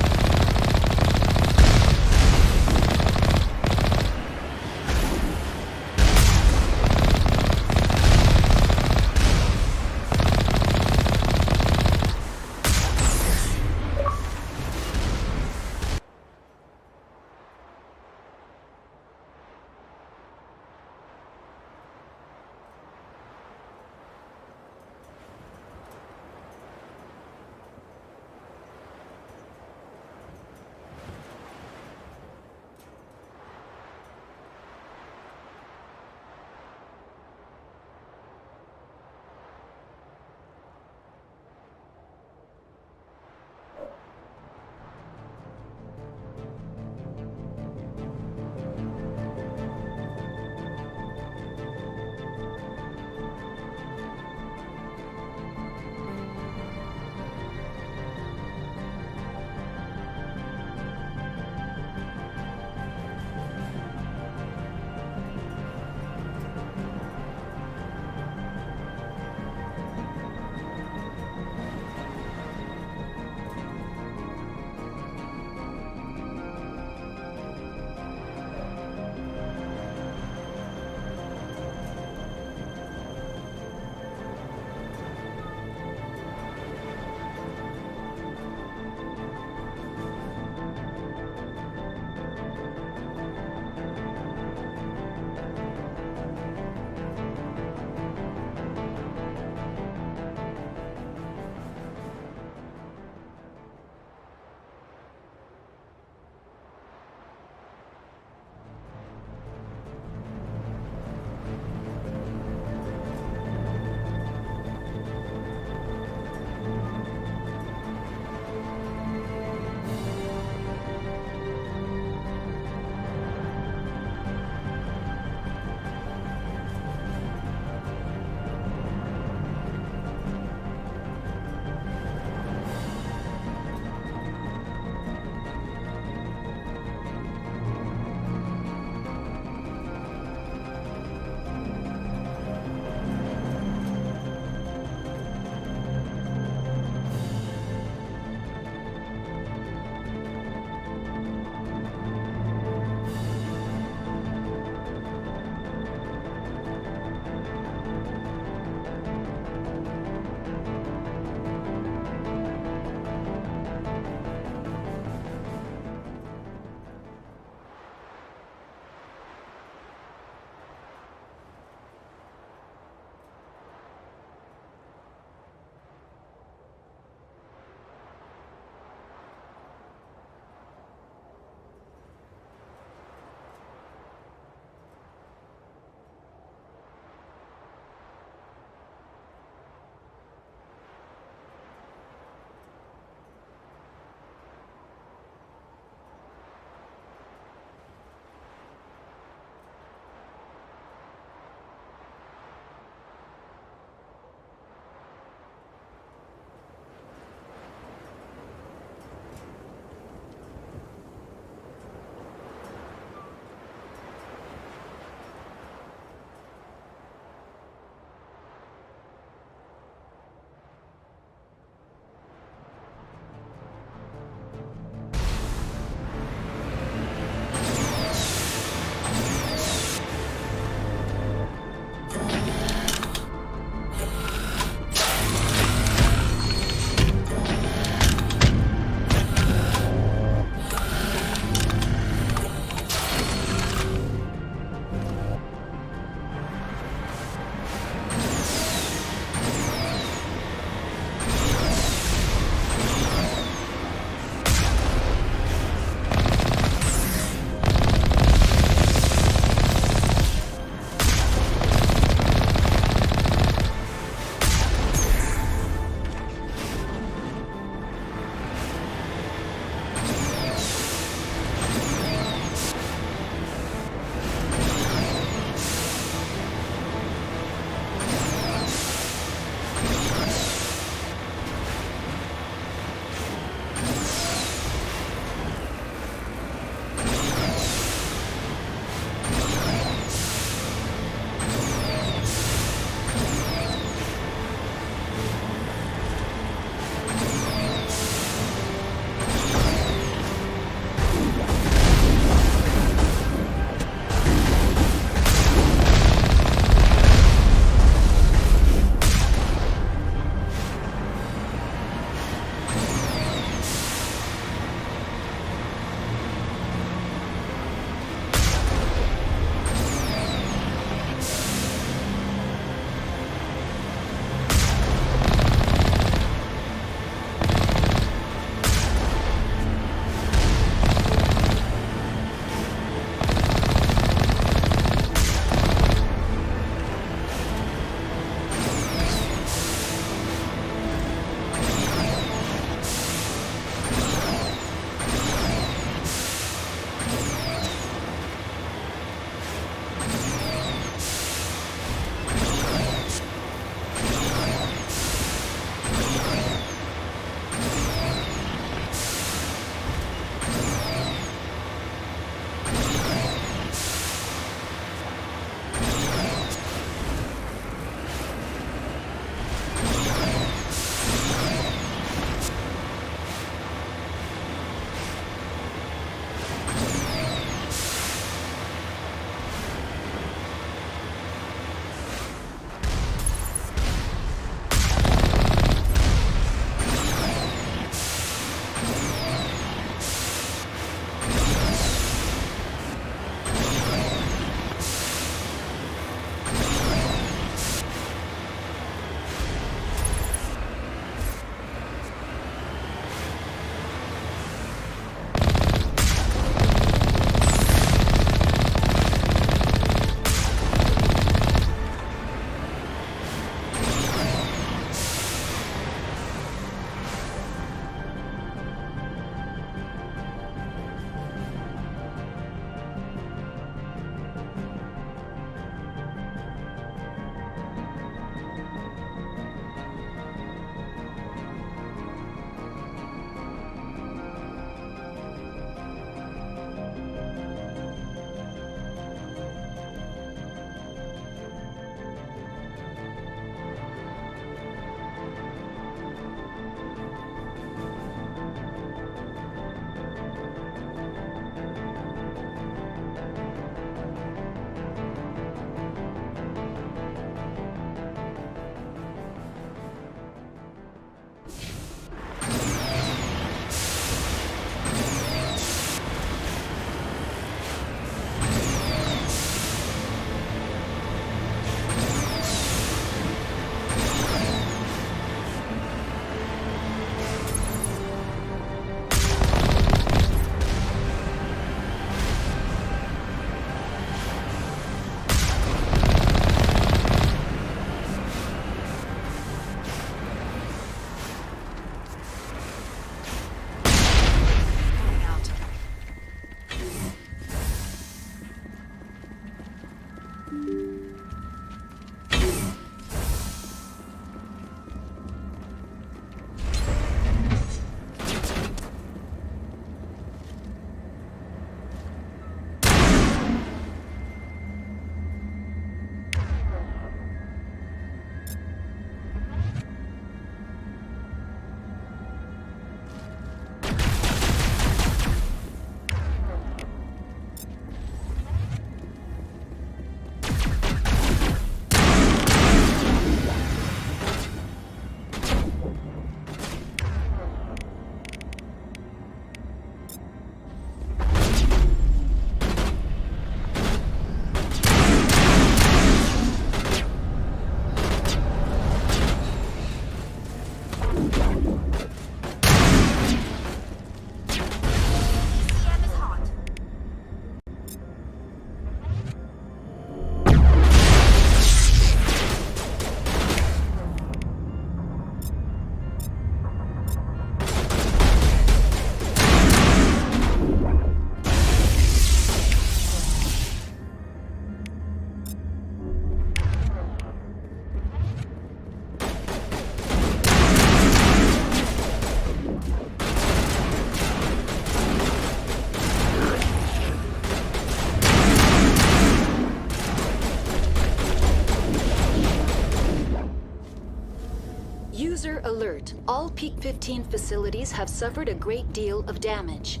note, all Peak 15 facilities have suffered a great deal of damage.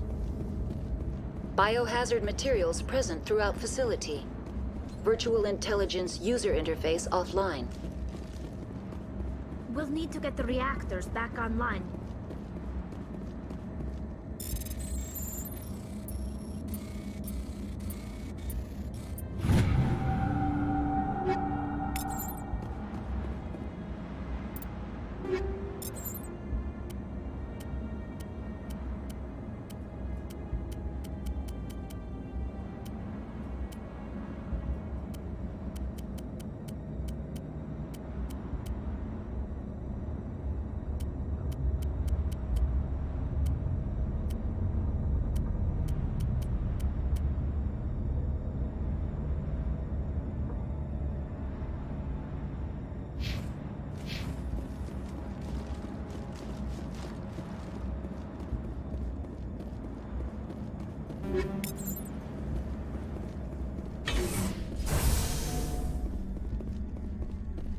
Biohazard materials present throughout facility. Virtual intelligence user interface offline. We'll need to get the reactors back online.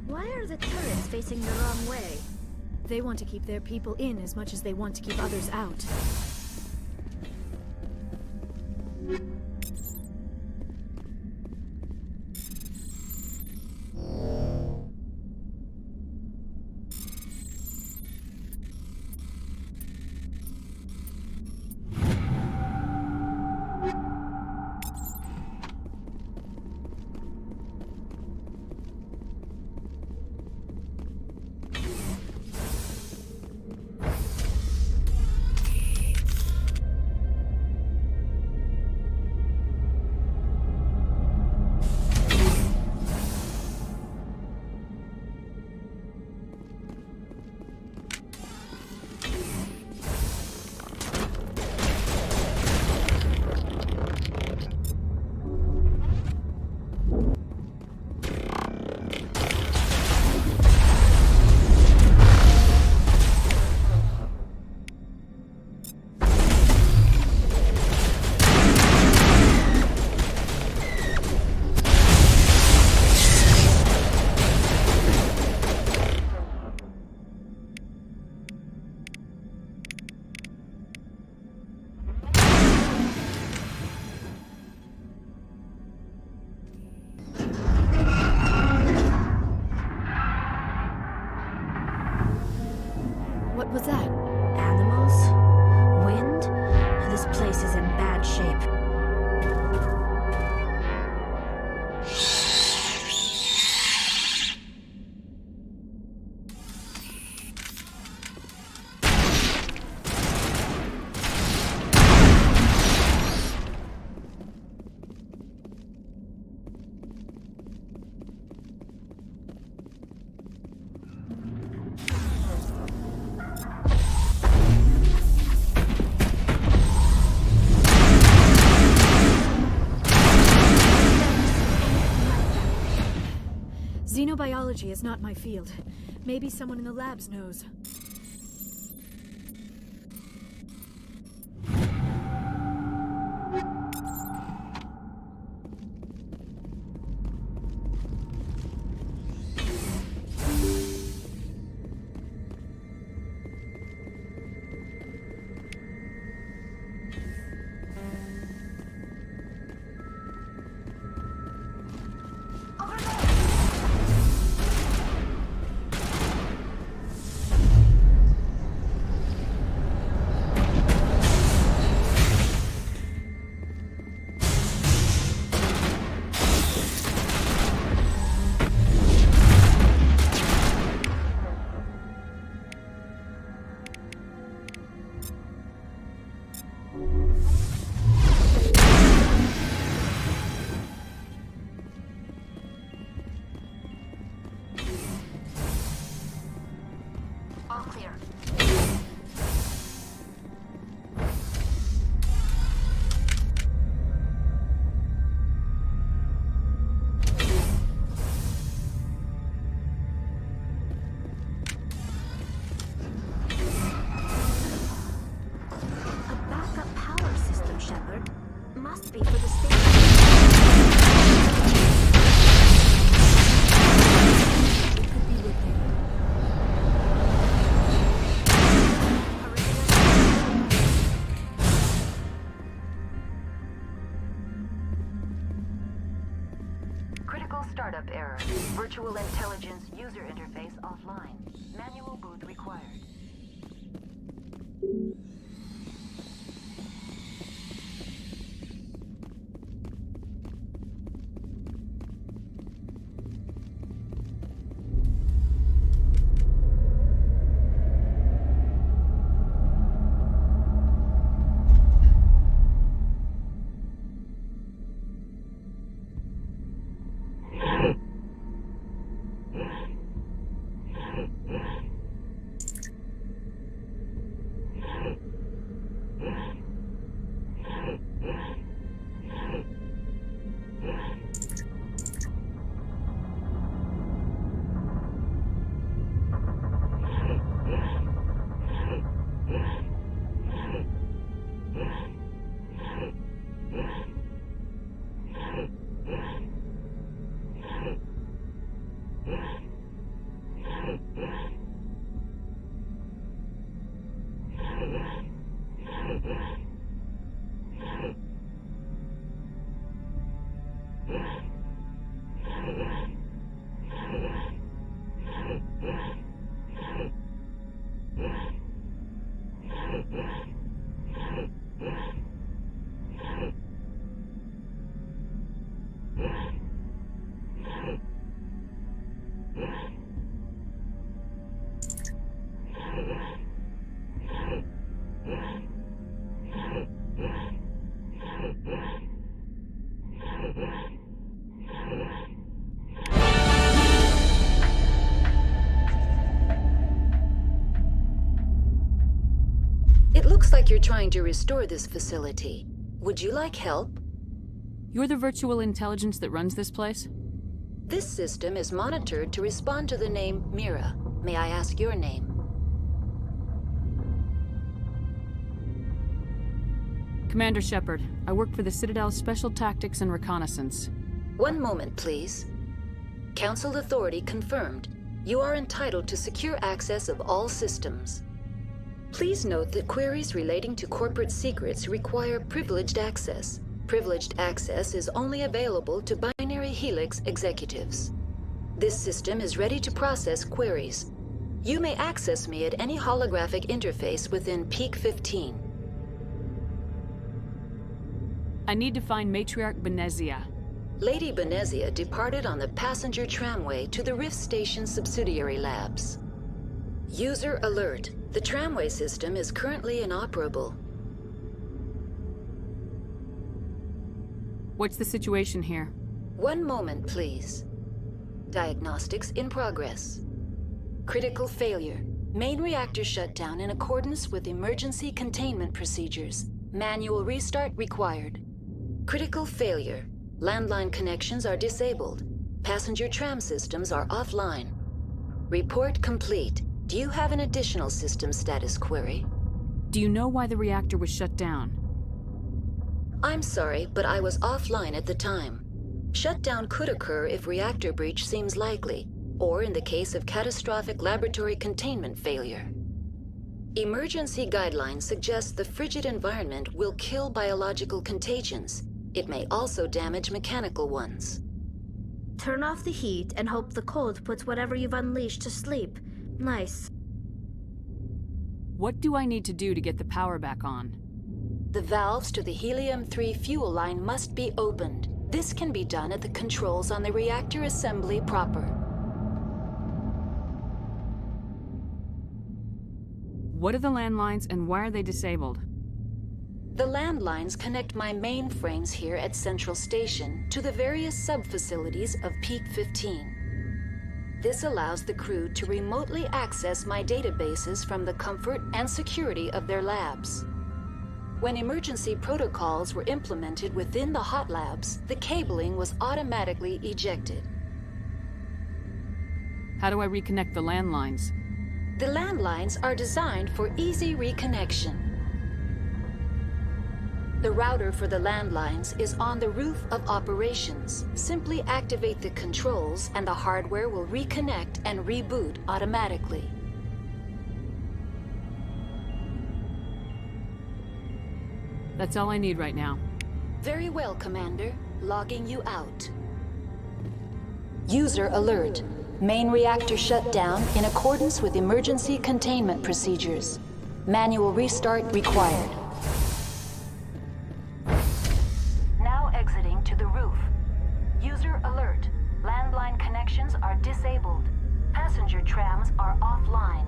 Why are the turrets facing the wrong way? They want to keep their people in as much as they want to keep others out. What was that? Animals? Wind? This place is in bad shape. Xenobiology is not my field. Maybe someone in the labs knows. All clear. A backup power system, Shepard. Must be for the station. It could be repaired. Critical startup error. Virtual intelligence user interface offline. Manual boot required. It looks like you're trying to restore this facility. Would you like help? You're the virtual intelligence that runs this place? This system is monitored to respond to the name Mira. May I ask your name? Commander Shepard. I work for the Citadel Special Tactics and Reconnaissance. One moment, please. Council authority confirmed. You are entitled to secure access of all systems. Please note that queries relating to corporate secrets require privileged access. Privileged access is only available to binary Helix executives. This system is ready to process queries. You may access me at any holographic interface within Peak 15. I need to find Matriarch Benezia. Lady Benezia departed on the passenger tramway to the Rift Station subsidiary labs. User alert. The tramway system is currently inoperable. What's the situation here? One moment, please. Diagnostics in progress. Critical failure. Main reactor shut down in accordance with emergency containment procedures. Manual restart required. Critical failure. Landline connections are disabled. Passenger tram systems are offline. Report complete. Do you have an additional system status query? Do you know why the reactor was shut down? I'm sorry, but I was offline at the time. Shutdown could occur if reactor breach seems likely, or in the case of catastrophic laboratory containment failure. Emergency guidelines suggest the frigid environment will kill biological contagions. It may also damage mechanical ones. Turn off the heat and hope the cold puts whatever you've unleashed to sleep. Nice. What do I need to do to get the power back on? The valves to the helium-3 fuel line must be opened. This can be done at the controls on the reactor assembly proper. What are the landlines and why are they disabled? The landlines connect my mainframes here at Central Station to the various sub-facilities of Peak 15. This allows the crew to remotely access my databases from the comfort and security of their labs. When emergency protocols were implemented within the hot labs, the cabling was automatically ejected. How do I reconnect the landlines? The landlines are designed for easy reconnection. The router for the landlines is on the roof of operations. Simply activate the controls and the hardware will reconnect and reboot automatically. That's all I need right now. Very well, Commander. Logging you out. User alert. Main reactor shut down in accordance with emergency containment procedures. Manual restart required. Now exiting to the roof. User alert. Landline connections are disabled. Passenger trams are offline.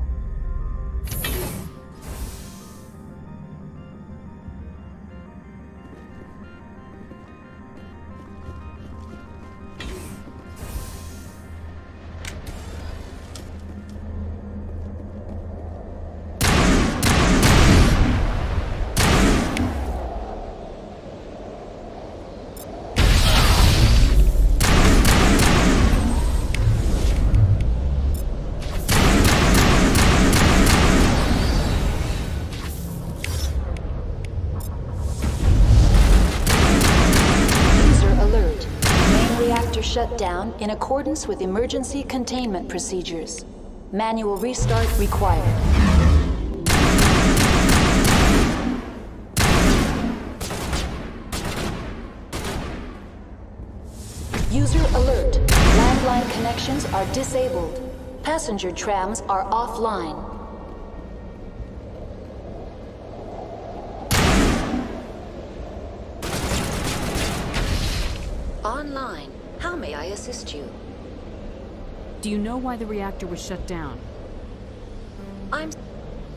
Shut down in accordance with emergency containment procedures. Manual restart required. User alert. Landline connections are disabled. Passenger trams are offline. Online. How may I assist you? Do you know why the reactor was shut down? I'm...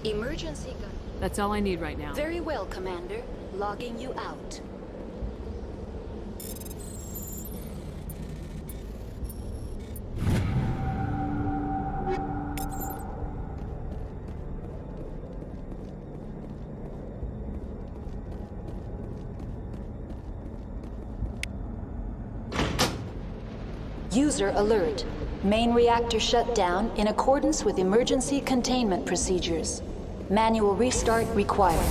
Emergency gun. That's all I need right now. Very well, Commander. Logging you out. User alert. Main reactor shut down in accordance with emergency containment procedures. Manual restart required.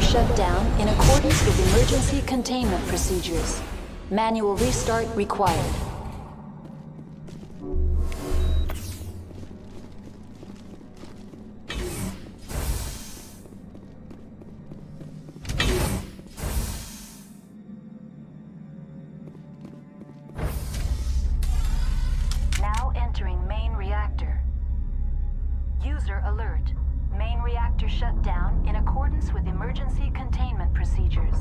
Shut down in accordance with emergency containment procedures. Manual restart required. Now entering main reactor. User alert. Main reactor shut down in accordance with emergency containment procedures.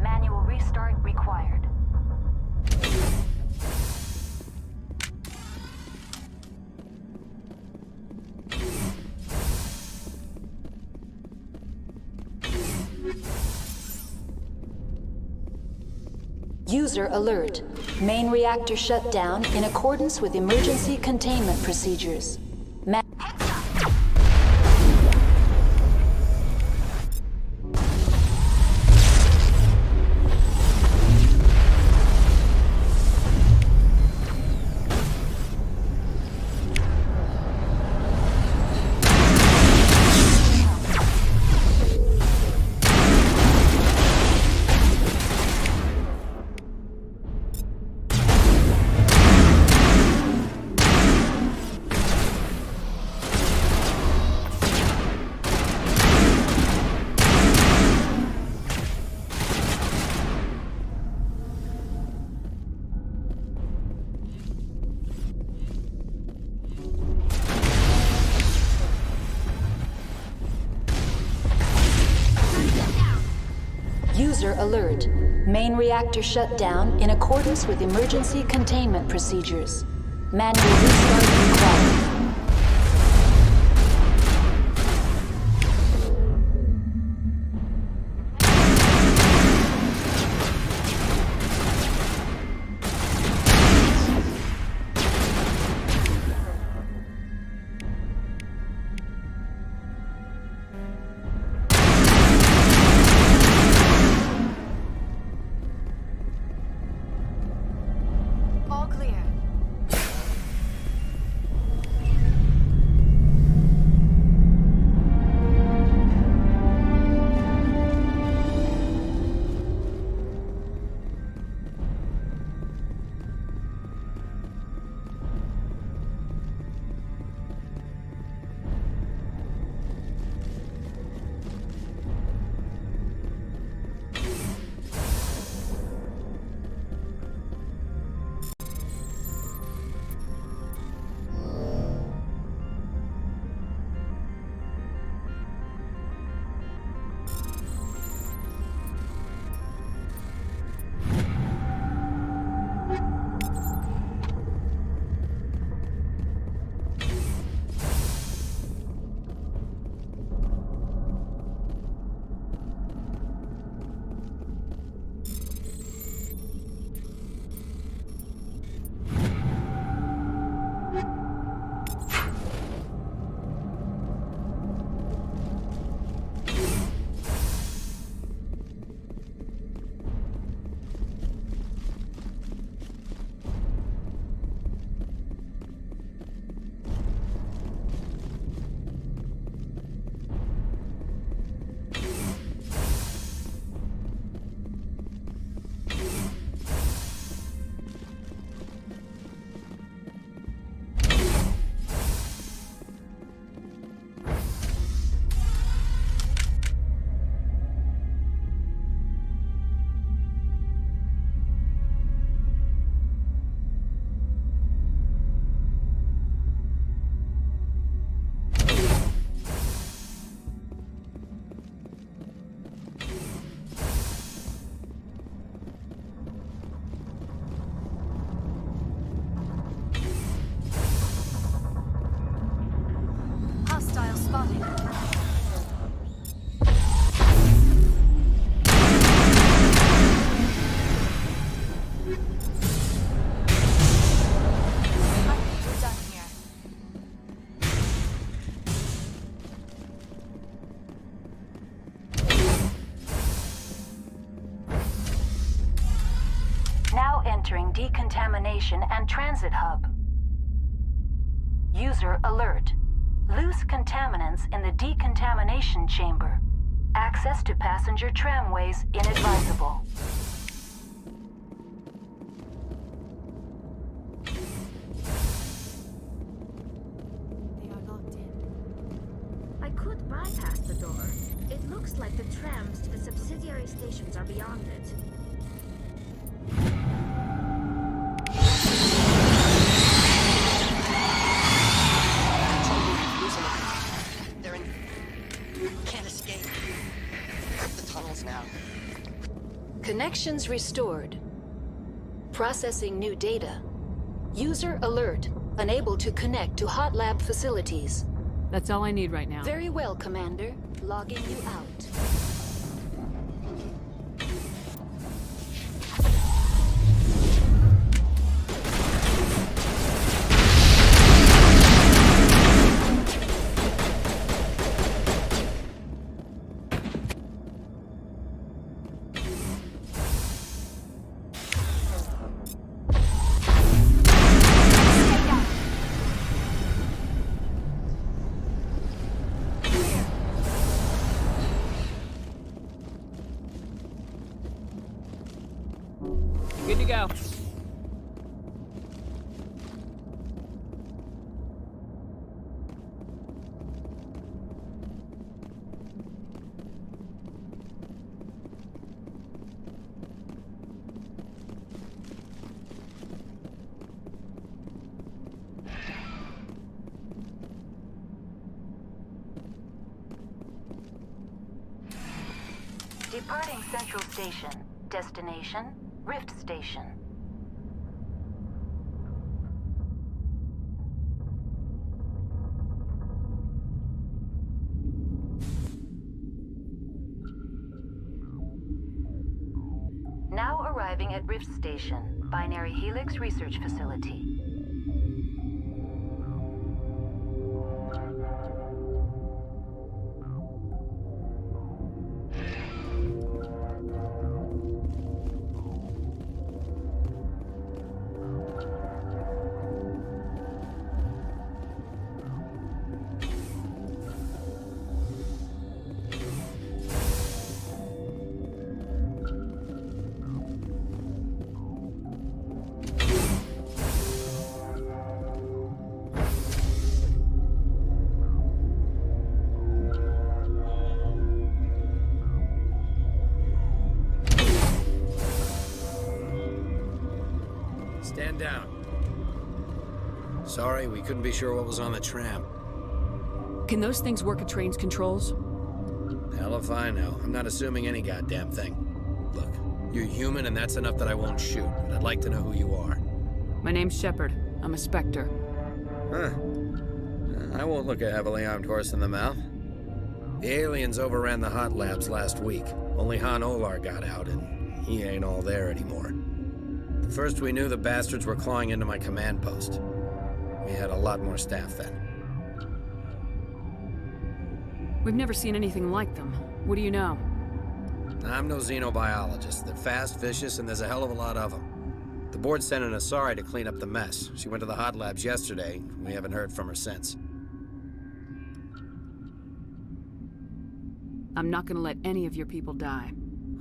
Manual restart required. User alert. Main reactor shut down in accordance with emergency containment procedures. User alert. Main reactor shut down in accordance with emergency containment procedures. Manual restart required. clear. Hostile spotting. We're done here. Now entering decontamination and transit hub. User alert. Loose contaminants in the decontamination chamber. Access to passenger tramways inadvisable. They are locked in. I could bypass the door. It looks like the trams to the subsidiary stations are beyond it. Connections restored. Processing new data. User alert. Unable to connect to hot lab facilities. That's all I need right now. Very well, Commander. Logging you out. Good to go. Departing Central Station. Destination, Rift Station. Now arriving at Rift Station, Binary Helix Research Facility. Stand down. Sorry, we couldn't be sure what was on the tram. Can those things work at train's controls? Hell if I know. I'm not assuming any goddamn thing. Look, you're human and that's enough that I won't shoot, but I'd like to know who you are. My name's Shepard. I'm a Spectre. Huh. I won't look a heavily armed horse in the mouth. The aliens overran the hot labs last week. Only Han Olar got out, and he ain't all there anymore. First we knew the bastards were clawing into my command post. We had a lot more staff then. We've never seen anything like them. What do you know? I'm no xenobiologist. They're fast, vicious, and there's a hell of a lot of them. The board sent an Asari to clean up the mess. She went to the hot labs yesterday. We haven't heard from her since. I'm not gonna let any of your people die.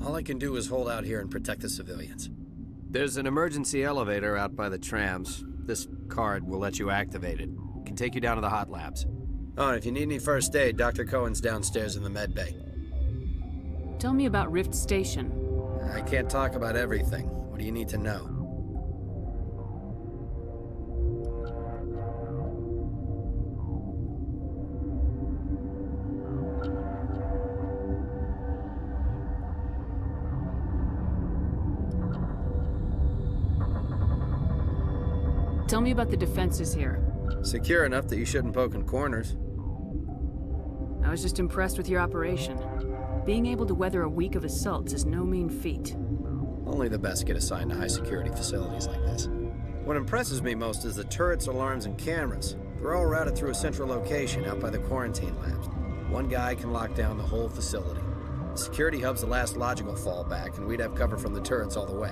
All I can do is hold out here and protect the civilians. There's an emergency elevator out by the trams. This card will let you activate it. Can take you down to the hot labs. Oh, and if you need any first aid, Dr. Cohen's downstairs in the med bay. Tell me about Rift Station. I can't talk about everything. What do you need to know? Tell me about the defenses here. Secure enough that you shouldn't poke in corners. I was just impressed with your operation. Being able to weather a week of assaults is no mean feat. Only the best get assigned to high-security facilities like this. What impresses me most is the turrets, alarms, and cameras. They're all routed through a central location out by the quarantine labs. One guy can lock down the whole facility. The security hub's the last logical fallback, and we'd have cover from the turrets all the way.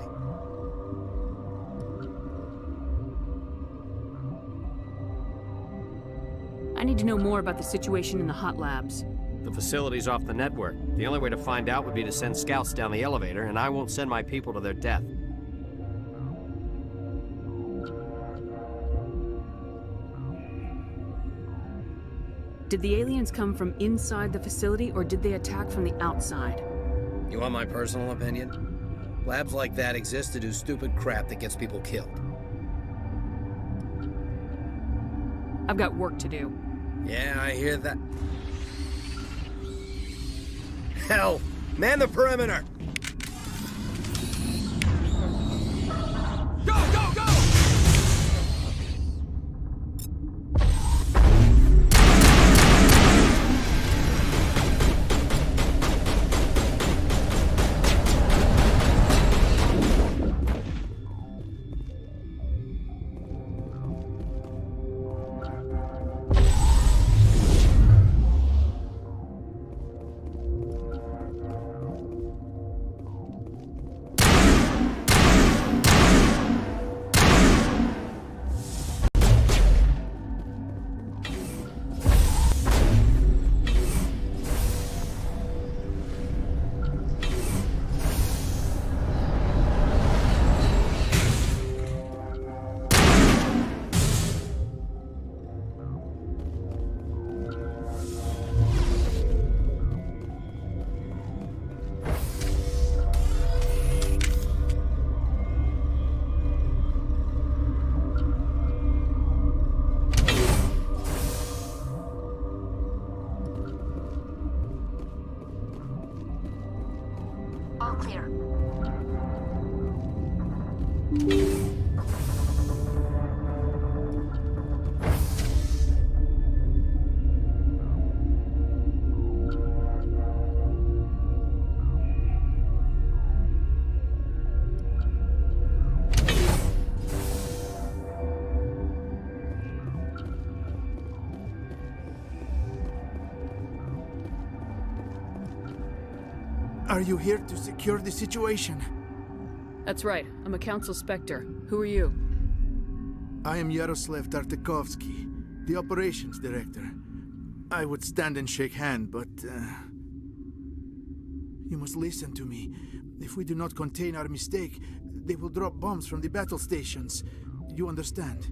I need to know more about the situation in the hot labs. The facility's off the network. The only way to find out would be to send scouts down the elevator, and I won't send my people to their death. Did the aliens come from inside the facility, or did they attack from the outside? You want my personal opinion? Labs like that exist to do stupid crap that gets people killed. I've got work to do. Yeah, I hear that. Hell! Man the perimeter! Go, go, go! All clear. Are you here to secure the situation? That's right. I'm a Council Spectre. Who are you? I am Yaroslav Tartakovsky, the operations director. I would stand and shake hand, but you must listen to me. If we do not contain our mistake, they will drop bombs from the battle stations. You understand?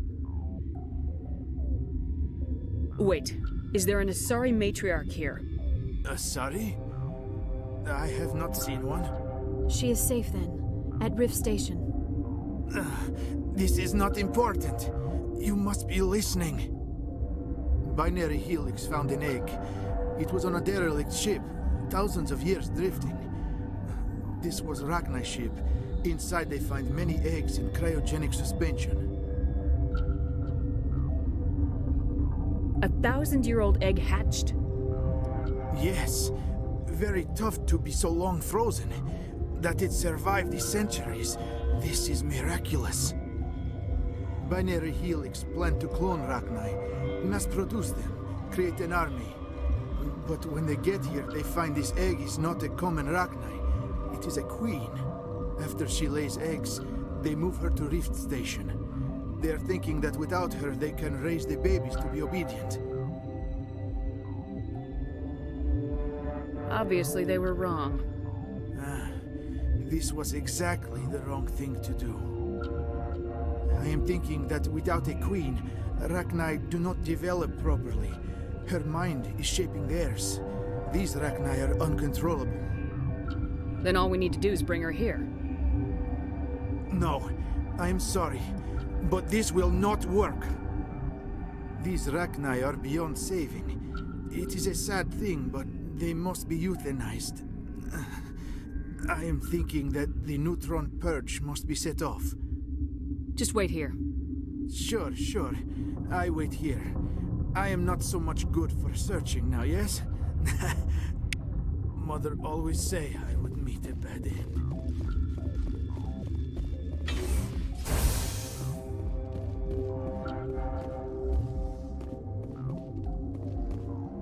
Wait. Is there an Asari matriarch here? Asari? I have not seen one. She is safe then, at Rift Station. This is not important. You must be listening. Binary Helix found an egg. It was on a derelict ship, thousands of years drifting. This was Rachni's ship. Inside they find many eggs in cryogenic suspension. A 1,000-year-old egg hatched? Yes. Very tough to be so long frozen. That it survived these centuries. This is miraculous. Binary Helix planned to clone Rachni, mass-produce them, create an army. But when they get here, they find this egg is not a common Rachni. It is a queen. After she lays eggs, they move her to Rift Station. They are thinking that without her, they can raise the babies to be obedient. Obviously, they were wrong. This was exactly the wrong thing to do. I am thinking that without a queen, Rachni do not develop properly. Her mind is shaping theirs. These Rachni are uncontrollable. Then all we need to do is bring her here. No, I am sorry, but this will not work. These Rachni are beyond saving. It is a sad thing, but they must be euthanized. I am thinking that the neutron purge must be set off. Just wait here. Sure. I wait here. I am not so much good for searching now, yes? Mother always say I would meet a bad end.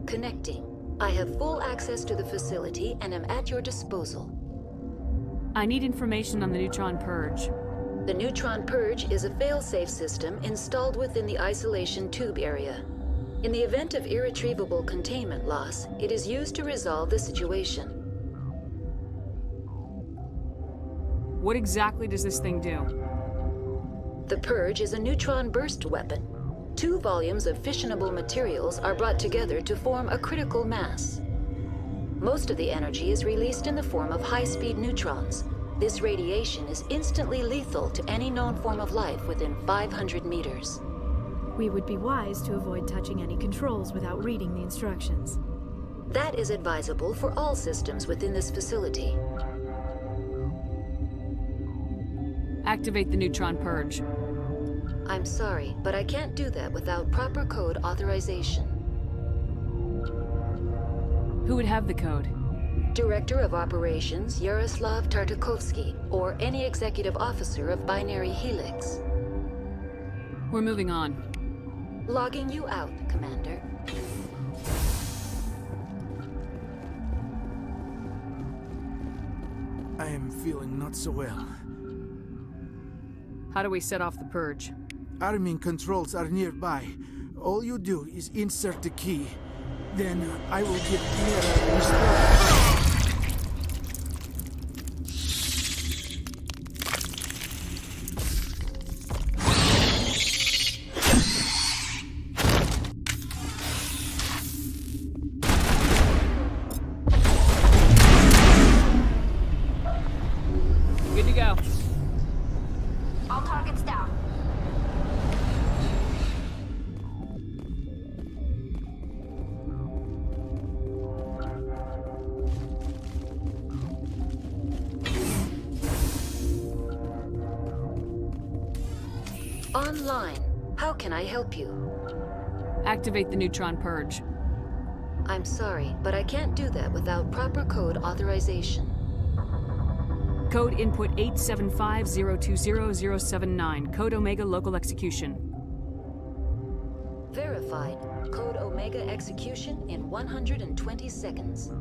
Connecting. I have full access to the facility and am at your disposal. I need information on the neutron purge. The neutron purge is a fail-safe system installed within the isolation tube area. In the event of irretrievable containment loss, it is used to resolve the situation. What exactly does this thing do? The purge is a neutron burst weapon. 2 volumes of fissionable materials are brought together to form a critical mass. Most of the energy is released in the form of high-speed neutrons. This radiation is instantly lethal to any known form of life within 500 meters. We would be wise to avoid touching any controls without reading the instructions. That is advisable for all systems within this facility. Activate the neutron purge. I'm sorry, but I can't do that without proper code authorization. Who would have the code? Director of Operations Yaroslav Tartakovsky, or any executive officer of Binary Helix. We're moving on. Logging you out, Commander. I am feeling not so well. How do we set off the purge? Arming controls are nearby. All you do is insert the key. Then I will give Mira restore. Good to go. All targets down. Online. How can I help you? Activate the neutron purge. I'm sorry, but I can't do that without proper code authorization. Code input 875020079. Code Omega local execution. Verified. Code Omega execution in 120 seconds.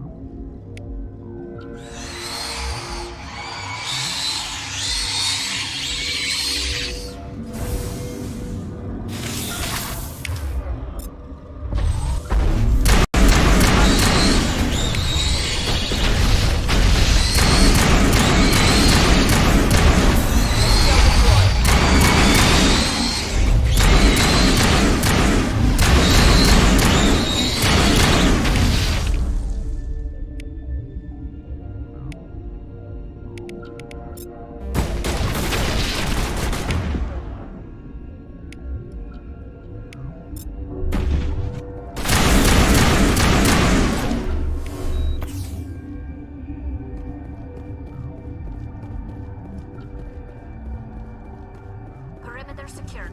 that they're secured.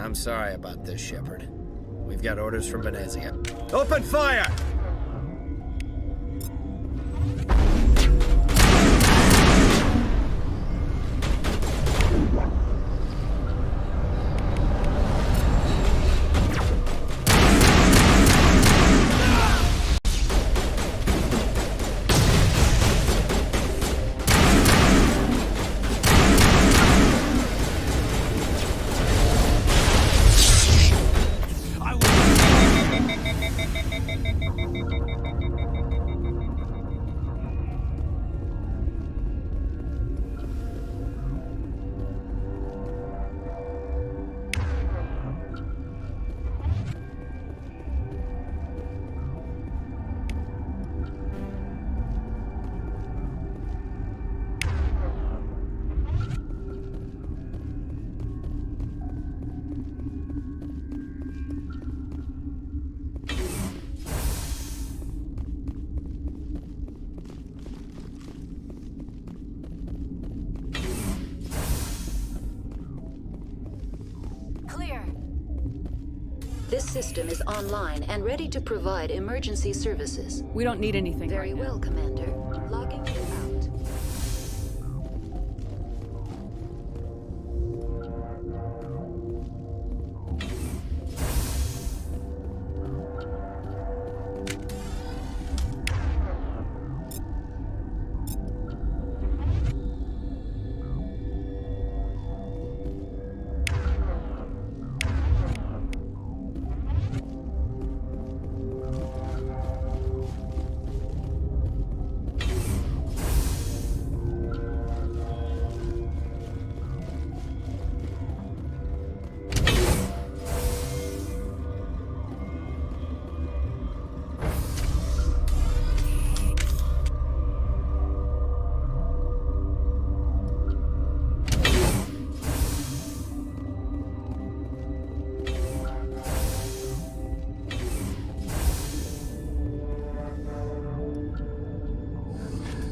I'm sorry about this, Shepard. We've got orders from Venezia. Open fire! This system is online and ready to provide emergency services. We don't need anything. Very well, Commander. Logging you out.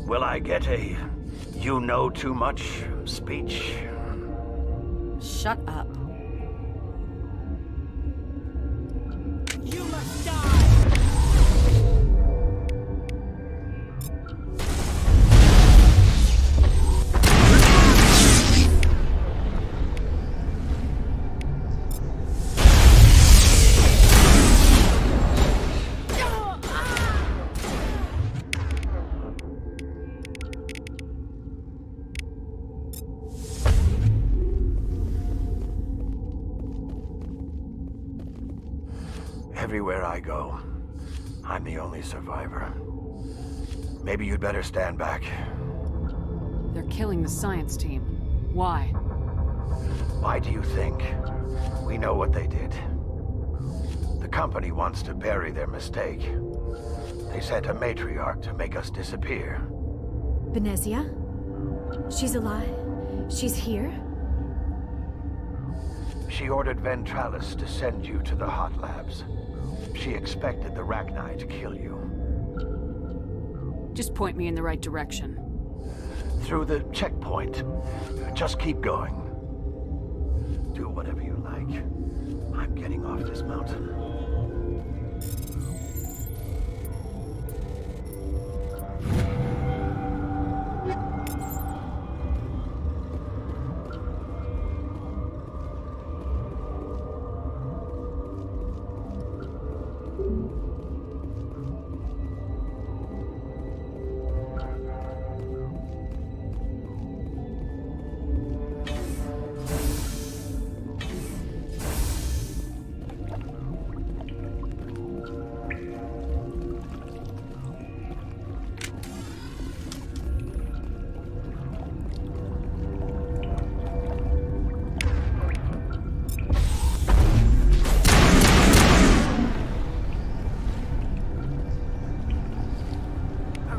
Will I get a "you know too much" speech? Shut up. You must die! Everywhere I go, I'm the only survivor. Maybe you'd better stand back. They're killing the science team. Why? Why do you think? We know what they did. The company wants to bury their mistake. They sent a matriarch to make us disappear. Venezia? She's alive? She's here? She ordered Ventralis to send you to the hot labs. She expected the Rachni to kill you. Just point me in the right direction. Through the checkpoint. Just keep going. Do whatever you like. I'm getting off this mountain.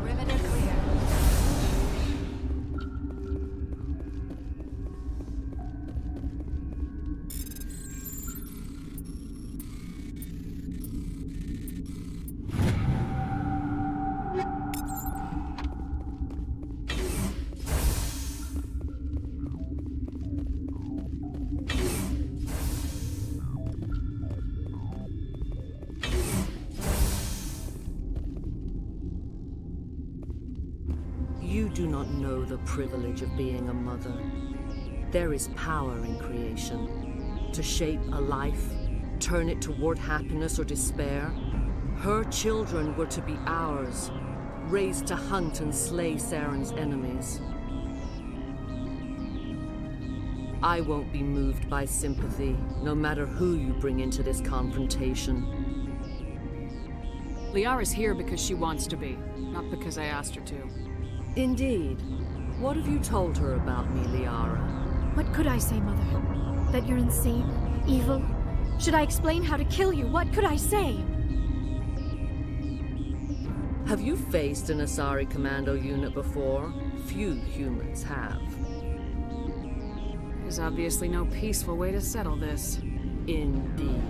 Perimeter clear. You do not know the privilege of being a mother. There is power in creation. To shape a life, turn it toward happiness or despair. Her children were to be ours, raised to hunt and slay Saren's enemies. I won't be moved by sympathy, no matter who you bring into this confrontation. Liara's here because she wants to be, not because I asked her to. Indeed. What have you told her about me, Liara? What could I say, Mother? That you're insane? Evil? Should I explain how to kill you? What could I say? Have you faced an Asari commando unit before? Few humans have. There's obviously no peaceful way to settle this. Indeed.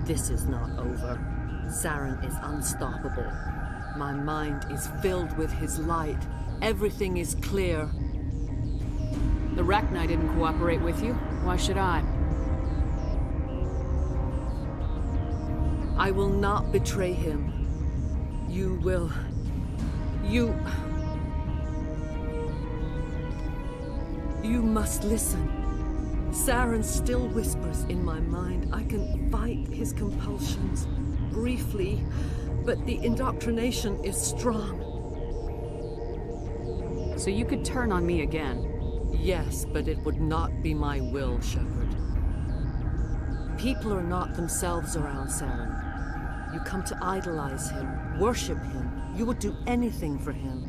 This is not over. Saren is unstoppable. My mind is filled with his light. Everything is clear. The Rachni didn't cooperate with you. Why should I? I will not betray him. You will... You must listen. Saren still whispers in my mind. I can fight his compulsions briefly, but the indoctrination is strong. So you could turn on me again? Yes, but it would not be my will, Shepard. People are not themselves around Saren. You come to idolize him, worship him. You would do anything for him.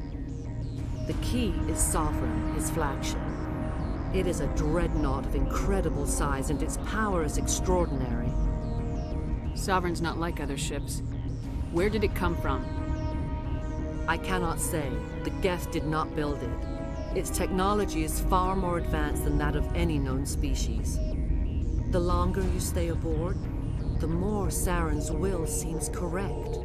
The key is Sovereign, his flagship. It is a dreadnought of incredible size, and its power is extraordinary. Sovereign's not like other ships. Where did it come from? I cannot say. The Geth did not build it. Its technology is far more advanced than that of any known species. The longer you stay aboard, the more Saren's will seems correct.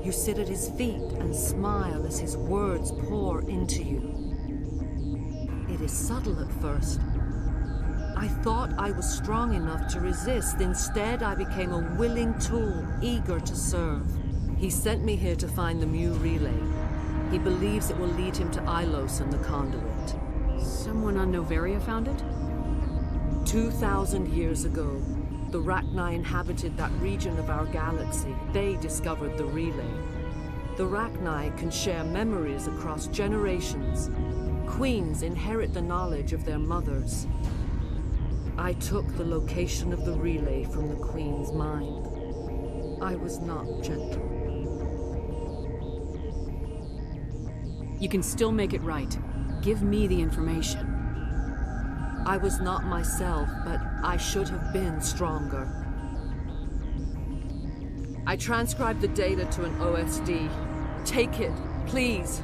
You sit at his feet and smile as his words pour into you. It is subtle at first. I thought I was strong enough to resist. Instead, I became a willing tool, eager to serve. He sent me here to find the Mu relay. He believes it will lead him to Ilos and the conduit. Someone on Noveria found it? 2,000 years ago, the Rachni inhabited that region of our galaxy. They discovered the relay. The Rachni can share memories across generations. Queens inherit the knowledge of their mothers. I took the location of the relay from the Queen's mind. I was not gentle. You can still make it right. Give me the information. I was not myself, but I should have been stronger. I transcribed the data to an OSD. Take it, please.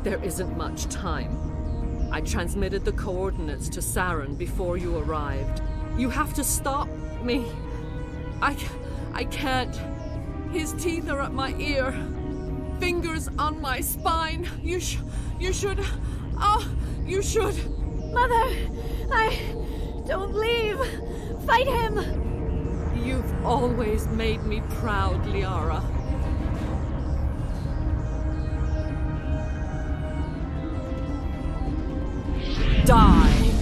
There isn't much time. I transmitted the coordinates to Saren before you arrived. You have to stop me. I can't. His teeth are at my ear. Fingers on my spine. You should. Oh, you should. Mother, don't leave. Fight him. You've always made me proud, Liara. Die.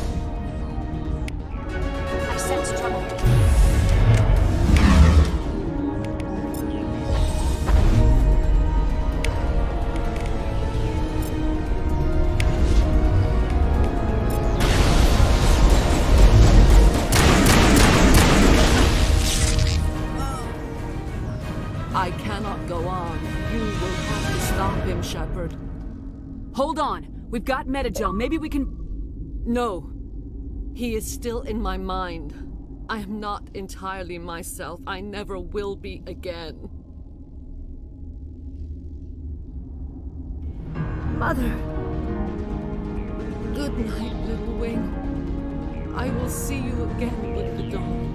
I sense trouble. I cannot go on. You will have to stop him, Shepard. Hold on. We've got Metagel. Maybe we can... No. He is still in my mind. I am not entirely myself. I never will be again. Mother. Good night, little wing. I will see you again with the dawn.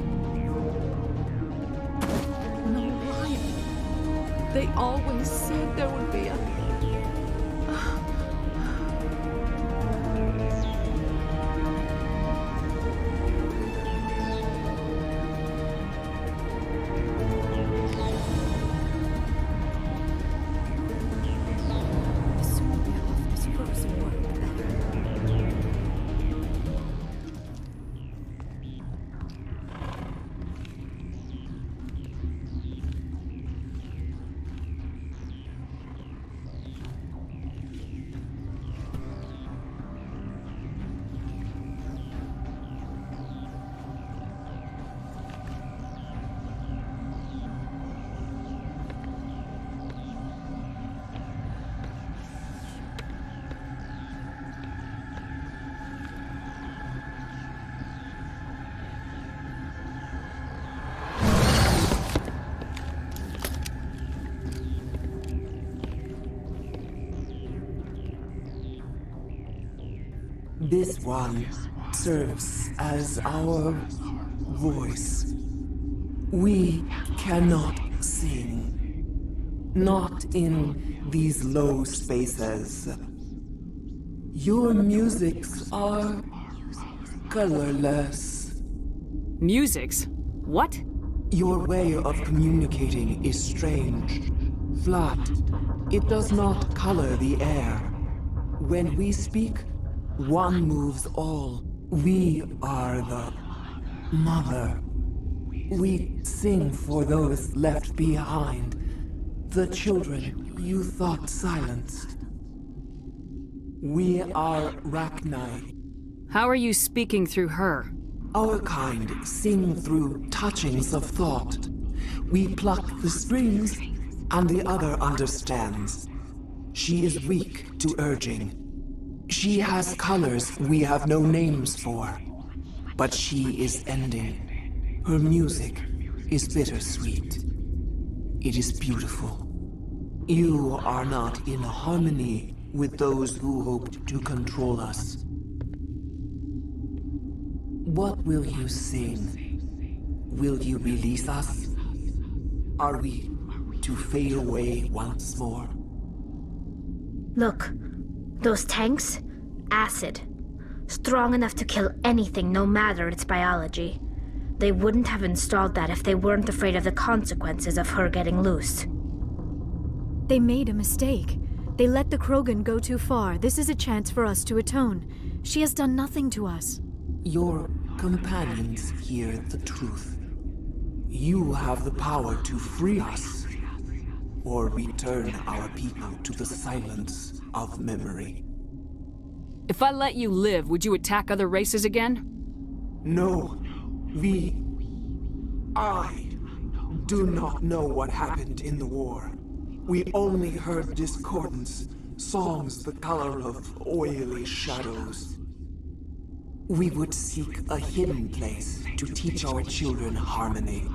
No, Ryan. They always said there would be a... This one serves as our voice. We cannot sing. Not in these low spaces. Your musics are colorless. Musics? What? Your way of communicating is strange. Flat. It does not color the air. When we speak, one moves all. We are the mother. We sing for those left behind. The children you thought silenced. We are Rachni. How are you speaking through her? Our kind sing through touchings of thought. We pluck the strings, and the other understands. She is weak to urging. She has colors we have no names for. But she is ending. Her music is bittersweet. It is beautiful. You are not in harmony with those who hoped to control us. What will you sing? Will you release us? Are we to fade away once more? Look, those tanks? Acid. Strong enough to kill anything, no matter its biology. They wouldn't have installed that if they weren't afraid of the consequences of her getting loose. They made a mistake. They let the Krogan go too far. This is a chance for us to atone. She has done nothing to us. Your companions hear the truth. You have the power to free us, or return our people to the silence of memory. If I let you live, would you attack other races again? No. I do not know what happened in the war. We only heard discordance, songs the color of oily shadows. We would seek a hidden place to teach our children harmony.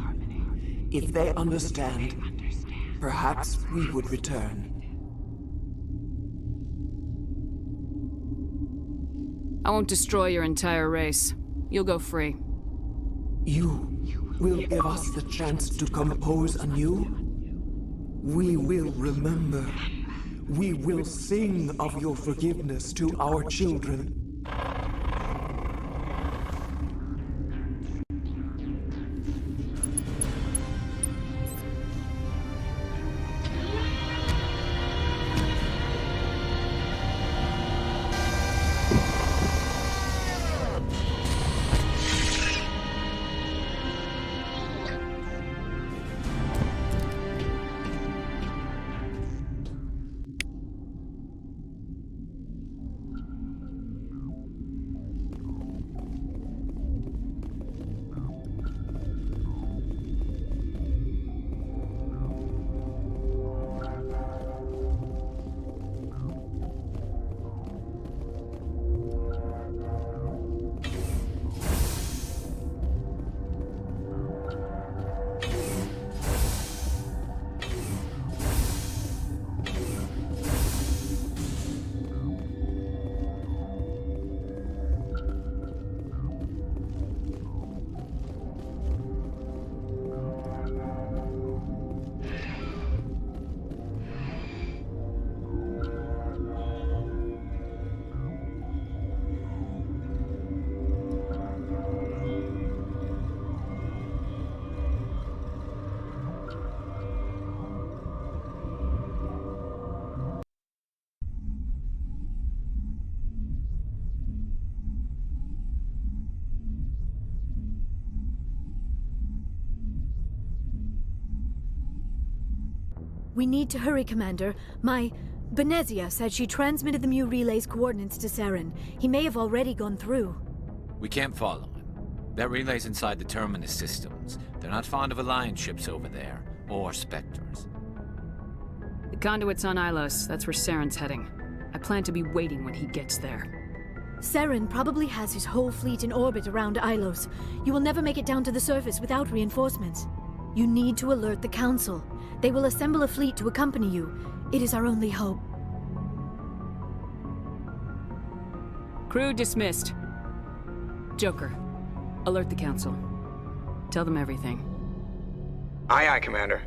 If they understand, perhaps we would return. I won't destroy your entire race. You'll go free. You will give us the chance to compose anew? We will remember. We will sing of your forgiveness to our children. We need to hurry, Commander. Benezia said she transmitted the Mu relay's coordinates to Saren. He may have already gone through. We can't follow him. That relay's inside the Terminus systems. They're not fond of Alliance ships over there, or Spectres. The conduit's on Ilos. That's where Saren's heading. I plan to be waiting when he gets there. Saren probably has his whole fleet in orbit around Ilos. You will never make it down to the surface without reinforcements. You need to alert the Council. They will assemble a fleet to accompany you. It is our only hope. Crew dismissed. Joker, alert the Council. Tell them everything. Aye, aye, Commander.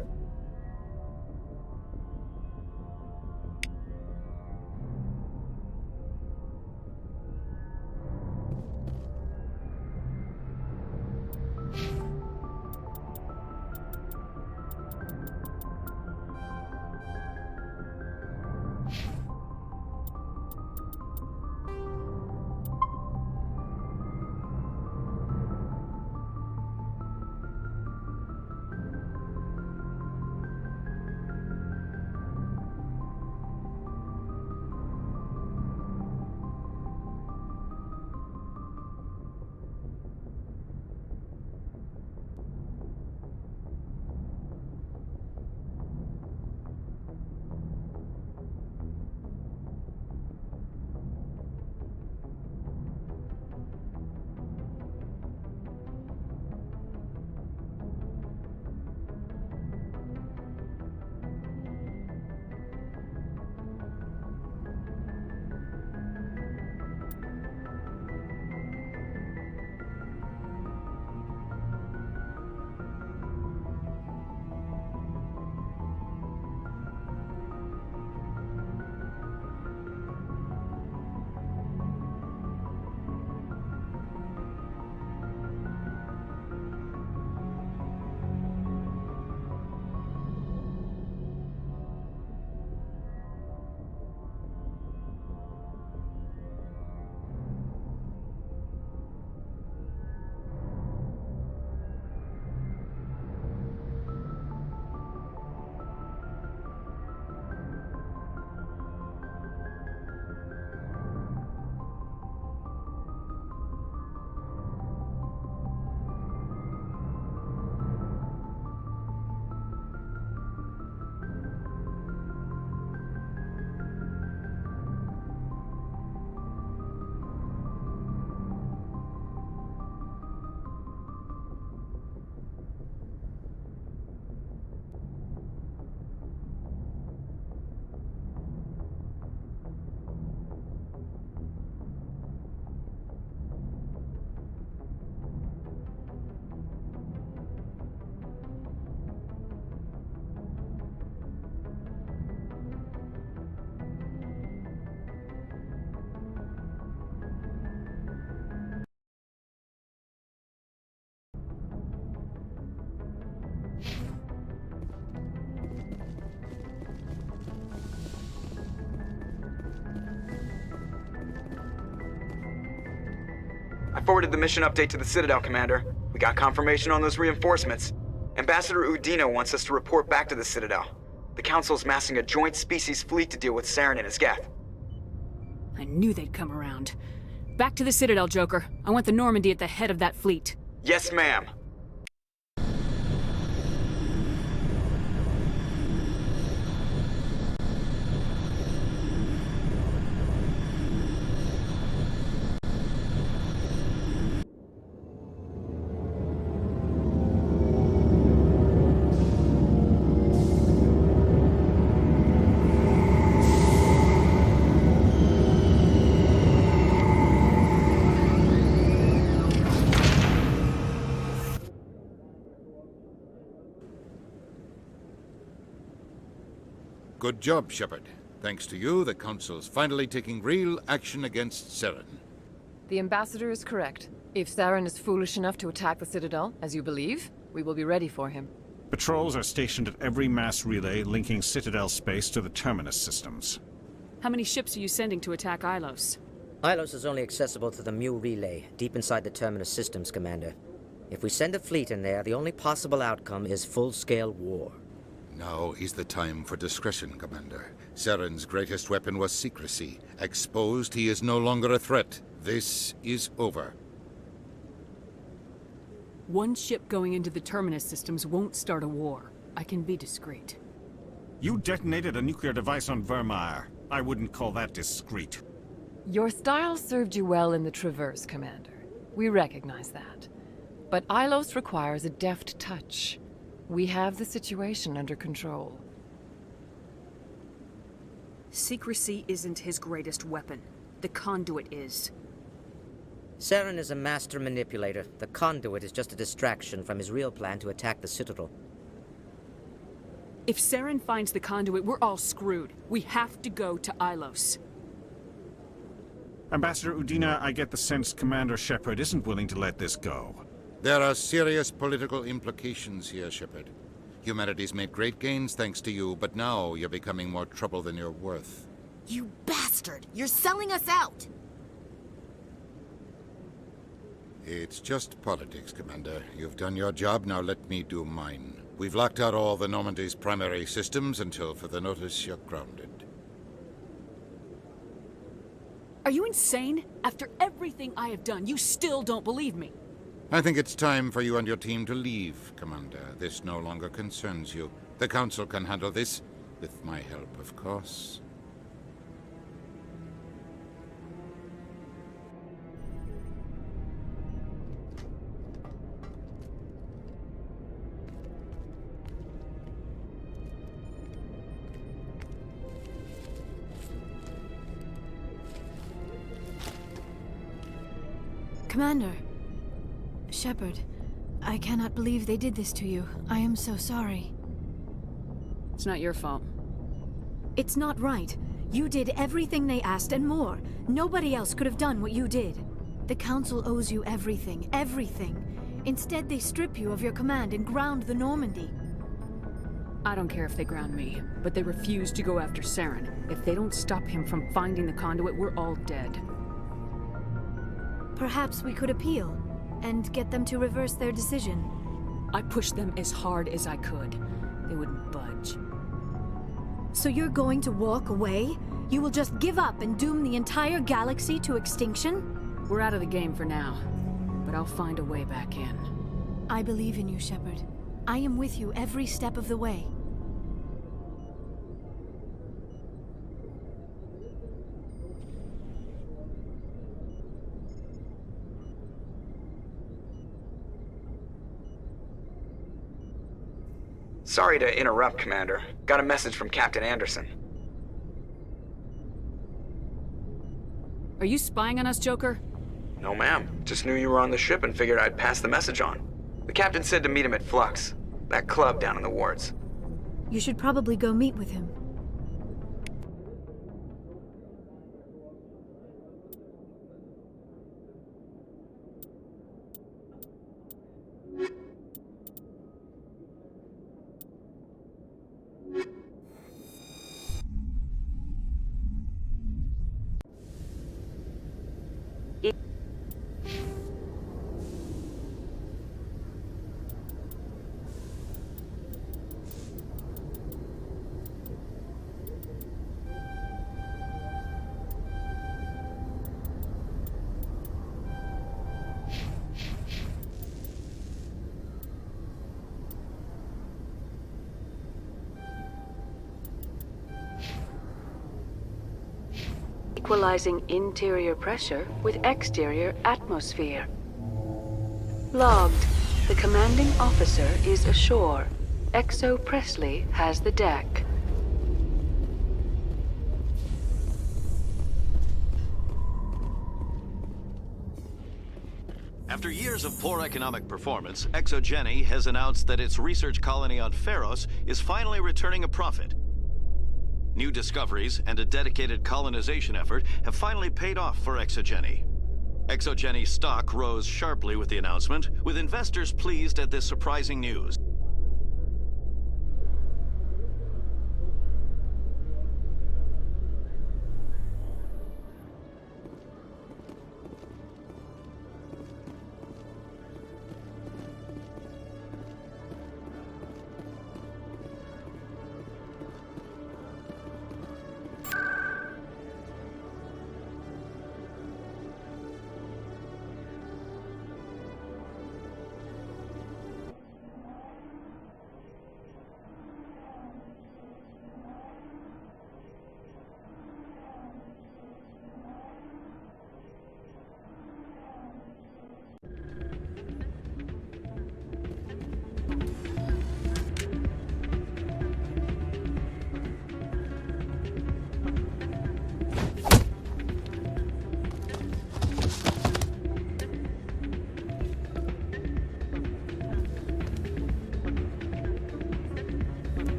I forwarded the mission update to the Citadel, Commander. We got confirmation on those reinforcements. Ambassador Udina wants us to report back to the Citadel. The Council's massing a joint species fleet to deal with Saren and his Geth. I knew they'd come around. Back to the Citadel, Joker. I want the Normandy at the head of that fleet. Yes, ma'am. Good job, Shepard. Thanks to you, the Council's finally taking real action against Saren. The Ambassador is correct. If Saren is foolish enough to attack the Citadel, as you believe, we will be ready for him. Patrols are stationed at every mass relay linking Citadel space to the Terminus systems. How many ships are you sending to attack Ilos? Ilos is only accessible to the Mu relay, deep inside the Terminus systems, Commander. If we send a fleet in there, the only possible outcome is full-scale war. Now is the time for discretion, Commander. Saren's greatest weapon was secrecy. Exposed, he is no longer a threat. This is over. One ship going into the Terminus systems won't start a war. I can be discreet. You detonated a nuclear device on Vermeer. I wouldn't call that discreet. Your style served you well in the Traverse, Commander. We recognize that. But Ilos requires a deft touch. We have the situation under control. Secrecy isn't his greatest weapon. The conduit is. Saren is a master manipulator. The conduit is just a distraction from his real plan to attack the Citadel. If Saren finds the conduit, we're all screwed. We have to go to Ilos. Ambassador Udina, I get the sense Commander Shepard isn't willing to let this go. There are serious political implications here, Shepard. Humanity's made great gains thanks to you, but now you're becoming more trouble than you're worth. You bastard! You're selling us out! It's just politics, Commander. You've done your job, now let me do mine. We've locked out all the Normandy's primary systems until further notice you're grounded. Are you insane? After everything I have done, you still don't believe me. I think it's time for you and your team to leave, Commander. This no longer concerns you. The Council can handle this, with my help, of course. Commander. Shepard, I cannot believe they did this to you. I am so sorry. It's not your fault. It's not right. You did everything they asked and more. Nobody else could have done what you did. The Council owes you everything, everything. Instead, they strip you of your command and ground the Normandy. I don't care if they ground me, but they refuse to go after Saren. If they don't stop him from finding the conduit, we're all dead. Perhaps we could appeal, and get them to reverse their decision. I pushed them as hard as I could. They wouldn't budge. So you're going to walk away? You will just give up and doom the entire galaxy to extinction? We're out of the game for now, but I'll find a way back in. I believe in you, Shepard. I am with you every step of the way. Sorry to interrupt, Commander. Got a message from Captain Anderson. Are you spying on us, Joker? No, ma'am. Just knew you were on the ship and figured I'd pass the message on. The captain said to meet him at Flux, that club down in the wards. You should probably go meet with him. Equalizing interior pressure with exterior atmosphere. Logged. The commanding officer is ashore. Exo Presley has the deck. After years of poor economic performance, ExoGeni has announced that its research colony on Pharos is finally returning a profit. New discoveries and a dedicated colonization effort have finally paid off for ExoGeni. ExoGeni's stock rose sharply with the announcement, with investors pleased at this surprising news.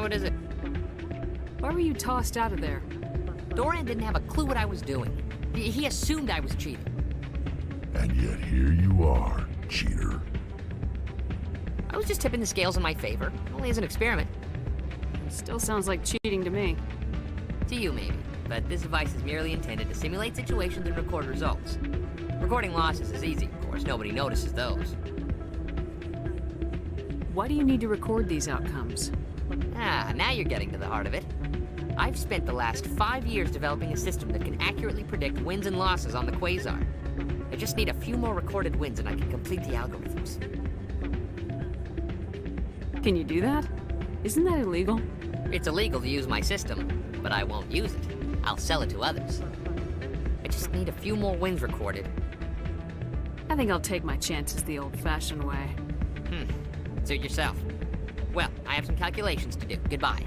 what is it? Why were you tossed out of there? Dorian didn't have a clue what I was doing. He assumed I was cheating. And yet here you are, cheater. I was just tipping the scales in my favor, only as an experiment. Still sounds like cheating to me. To you, maybe. But this device is merely intended to simulate situations and record results. Recording losses is easy, of course. Nobody notices those. Why do you need to record these outcomes? Ah, now you're getting to the heart of it. I've spent the last 5 years developing a system that can accurately predict wins and losses on the Quasar. I just need a few more recorded wins and I can complete the algorithms. Can you do that? Isn't that illegal? It's illegal to use my system, but I won't use it. I'll sell it to others. I just need a few more wins recorded. I think I'll take my chances the old-fashioned way. Suit yourself. Well, I have some calculations to do. Goodbye.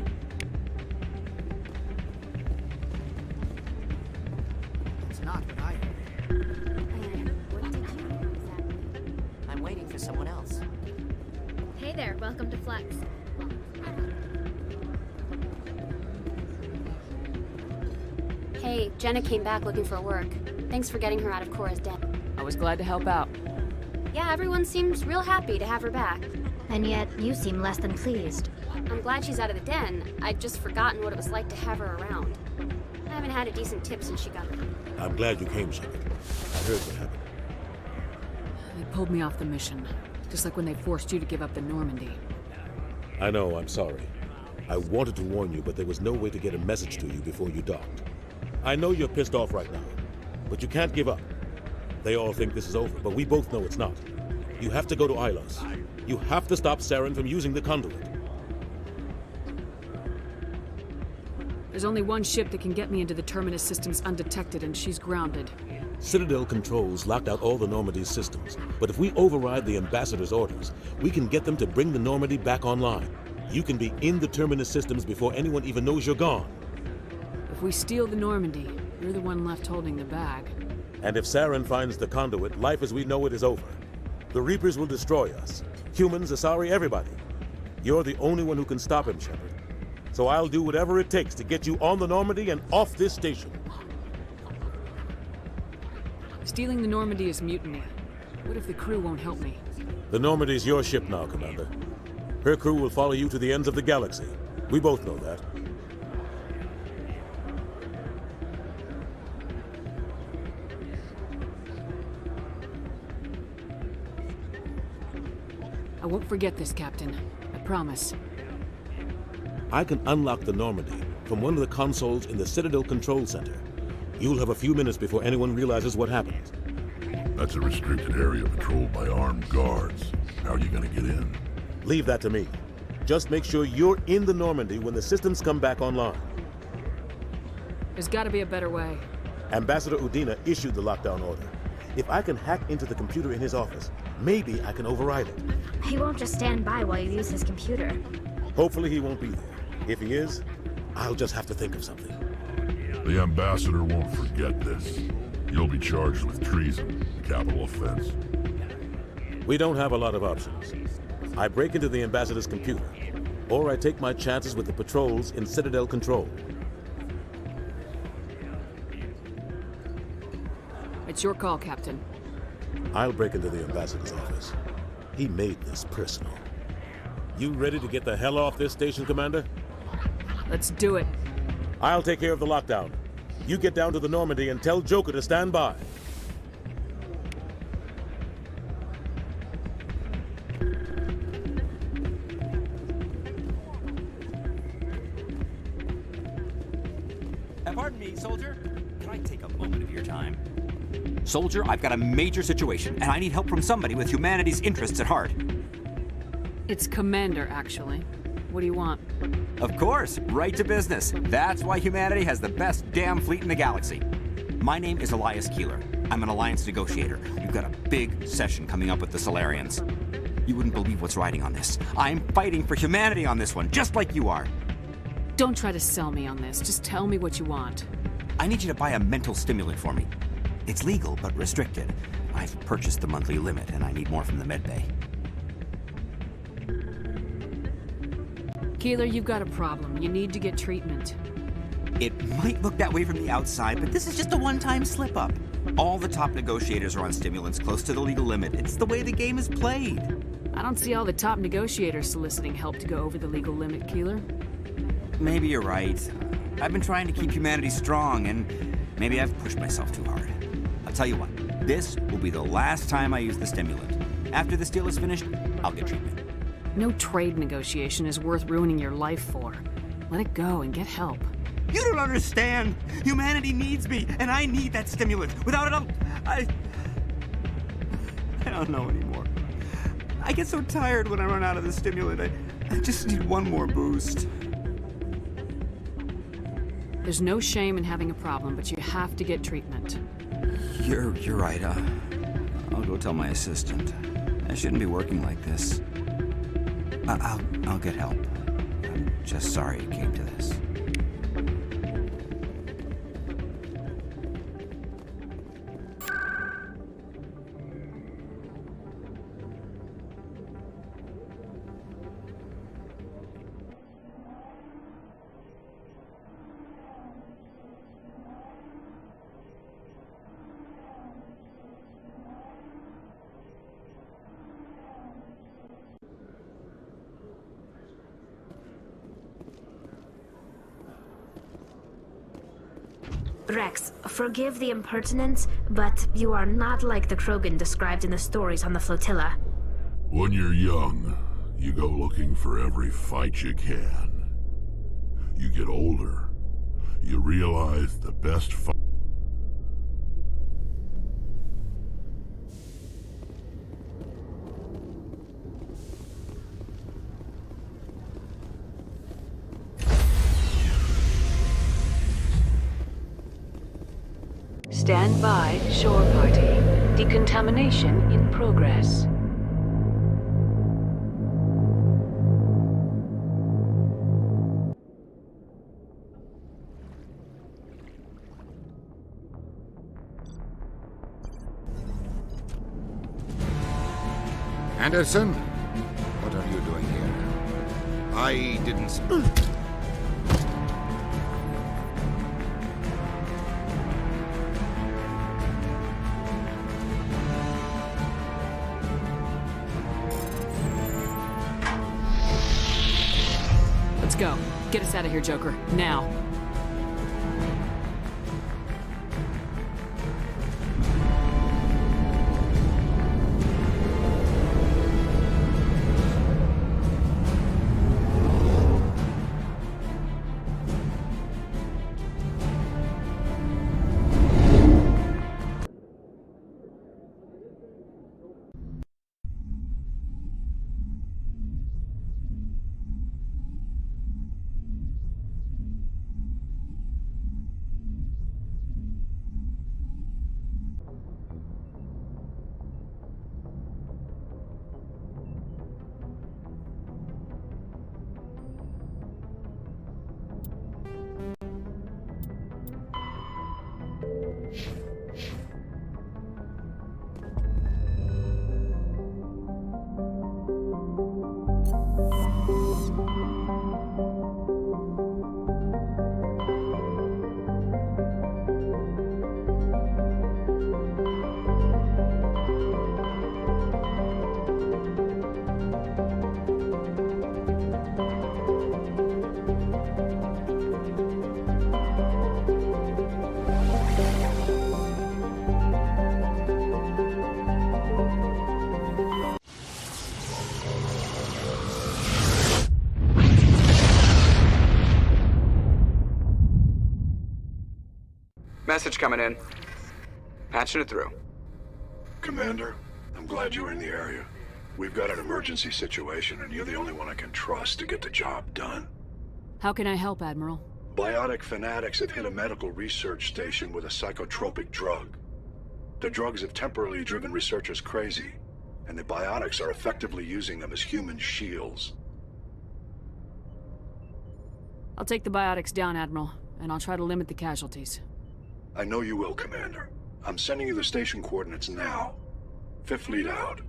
It's not what I heard. What did you hear exactly? I'm waiting for someone else. Hey there, welcome to Flex. Hey, Jenna came back looking for work. Thanks for getting her out of Cora's den. I was glad to help out. Yeah, everyone seems real happy to have her back. And yet, you seem less than pleased. I'm glad she's out of the den. I'd just forgotten what it was like to have her around. I haven't had a decent tip since she got her. I'm glad you came, Shepard. I heard what happened. They pulled me off the mission, just like when they forced you to give up the Normandy. I know, I'm sorry. I wanted to warn you, but there was no way to get a message to you before you docked. I know you're pissed off right now, but you can't give up. They all think this is over, but we both know it's not. You have to go to Ilos. You have to stop Saren from using the conduit. There's only one ship that can get me into the Terminus systems undetected, and she's grounded. Citadel controls locked out all the Normandy's systems, but if we override the Ambassador's orders, we can get them to bring the Normandy back online. You can be in the Terminus systems before anyone even knows you're gone. If we steal the Normandy, you're the one left holding the bag. And if Saren finds the conduit, life as we know it is over. The Reapers will destroy us. Humans, Asari, everybody. You're the only one who can stop him, Shepard. So I'll do whatever it takes to get you on the Normandy and off this station. Stealing the Normandy is mutiny. What if the crew won't help me? The Normandy's your ship now, Commander. Her crew will follow you to the ends of the galaxy. We both know that. I won't forget this, Captain. I promise. I can unlock the Normandy from one of the consoles in the Citadel Control Center. You'll have a few minutes before anyone realizes what happened. That's a restricted area patrolled by armed guards. How are you gonna get in? Leave that to me. Just make sure you're in the Normandy when the systems come back online. There's gotta be a better way. Ambassador Udina issued the lockdown order. If I can hack into the computer in his office, maybe I can override it. He won't just stand by while you use his computer. Hopefully he won't be there. If he is, I'll just have to think of something. The Ambassador won't forget this. You'll be charged with treason, a capital offense. We don't have a lot of options. I break into the Ambassador's computer, or I take my chances with the patrols in Citadel Control. It's your call, Captain. I'll break into the Ambassador's office. He made this personal. You ready to get the hell off this station, Commander? Let's do it. I'll take care of the lockdown. You get down to the Normandy and tell Joker to stand by. Pardon me, soldier. Can I take a moment of your time? Soldier, I've got a major situation, and I need help from somebody with humanity's interests at heart. It's Commander, actually. What do you want? Of course, right to business. That's why humanity has the best damn fleet in the galaxy. My name is Elias Keeler. I'm an alliance negotiator. We've got a big session coming up with the Solarians. You wouldn't believe what's riding on this. I'm fighting for humanity on this one, just like you are. Don't try to sell me on this. Just tell me what you want. I need you to buy a mental stimulant for me. It's legal, but restricted. I've purchased the monthly limit, and I need more from the medbay. Keeler, you've got a problem. You need to get treatment. It might look that way from the outside, but this is just a one-time slip-up. All the top negotiators are on stimulants close to the legal limit. It's the way the game is played. I don't see all the top negotiators soliciting help to go over the legal limit, Keeler. Maybe you're right. I've been trying to keep humanity strong, and maybe I've pushed myself too hard. I'll tell you what, this will be the last time I use the stimulant. After this deal is finished, I'll get treatment. No trade negotiation is worth ruining your life for. Let it go and get help. You don't understand! Humanity needs me, and I need that stimulant. Without it, I don't know anymore. I get so tired when I run out of the stimulant. I just need one more boost. There's no shame in having a problem, but you have to get treatment. You're right. I'll go tell my assistant. I shouldn't be working like this. I'll get help. I'm just sorry it came to this. Rex, forgive the impertinence, but you are not like the Krogan described in the stories on the flotilla. When you're young, you go looking for every fight you can. You get older, you realize the best fight. Stand by, shore party. Decontamination in progress. Anderson? What are you doing here? I didn't... Let's go. Get us out of here, Joker. Now. Message coming in. Patching it through. Commander, I'm glad you were in the area. We've got an emergency situation, and you're the only one I can trust to get the job done. How can I help, Admiral? Biotic fanatics have hit a medical research station with a psychotropic drug. The drugs have temporarily driven researchers crazy, and the biotics are effectively using them as human shields. I'll take the biotics down, Admiral, and I'll try to limit the casualties. I know you will, Commander. I'm sending you the station coordinates now. Fifth Fleet out.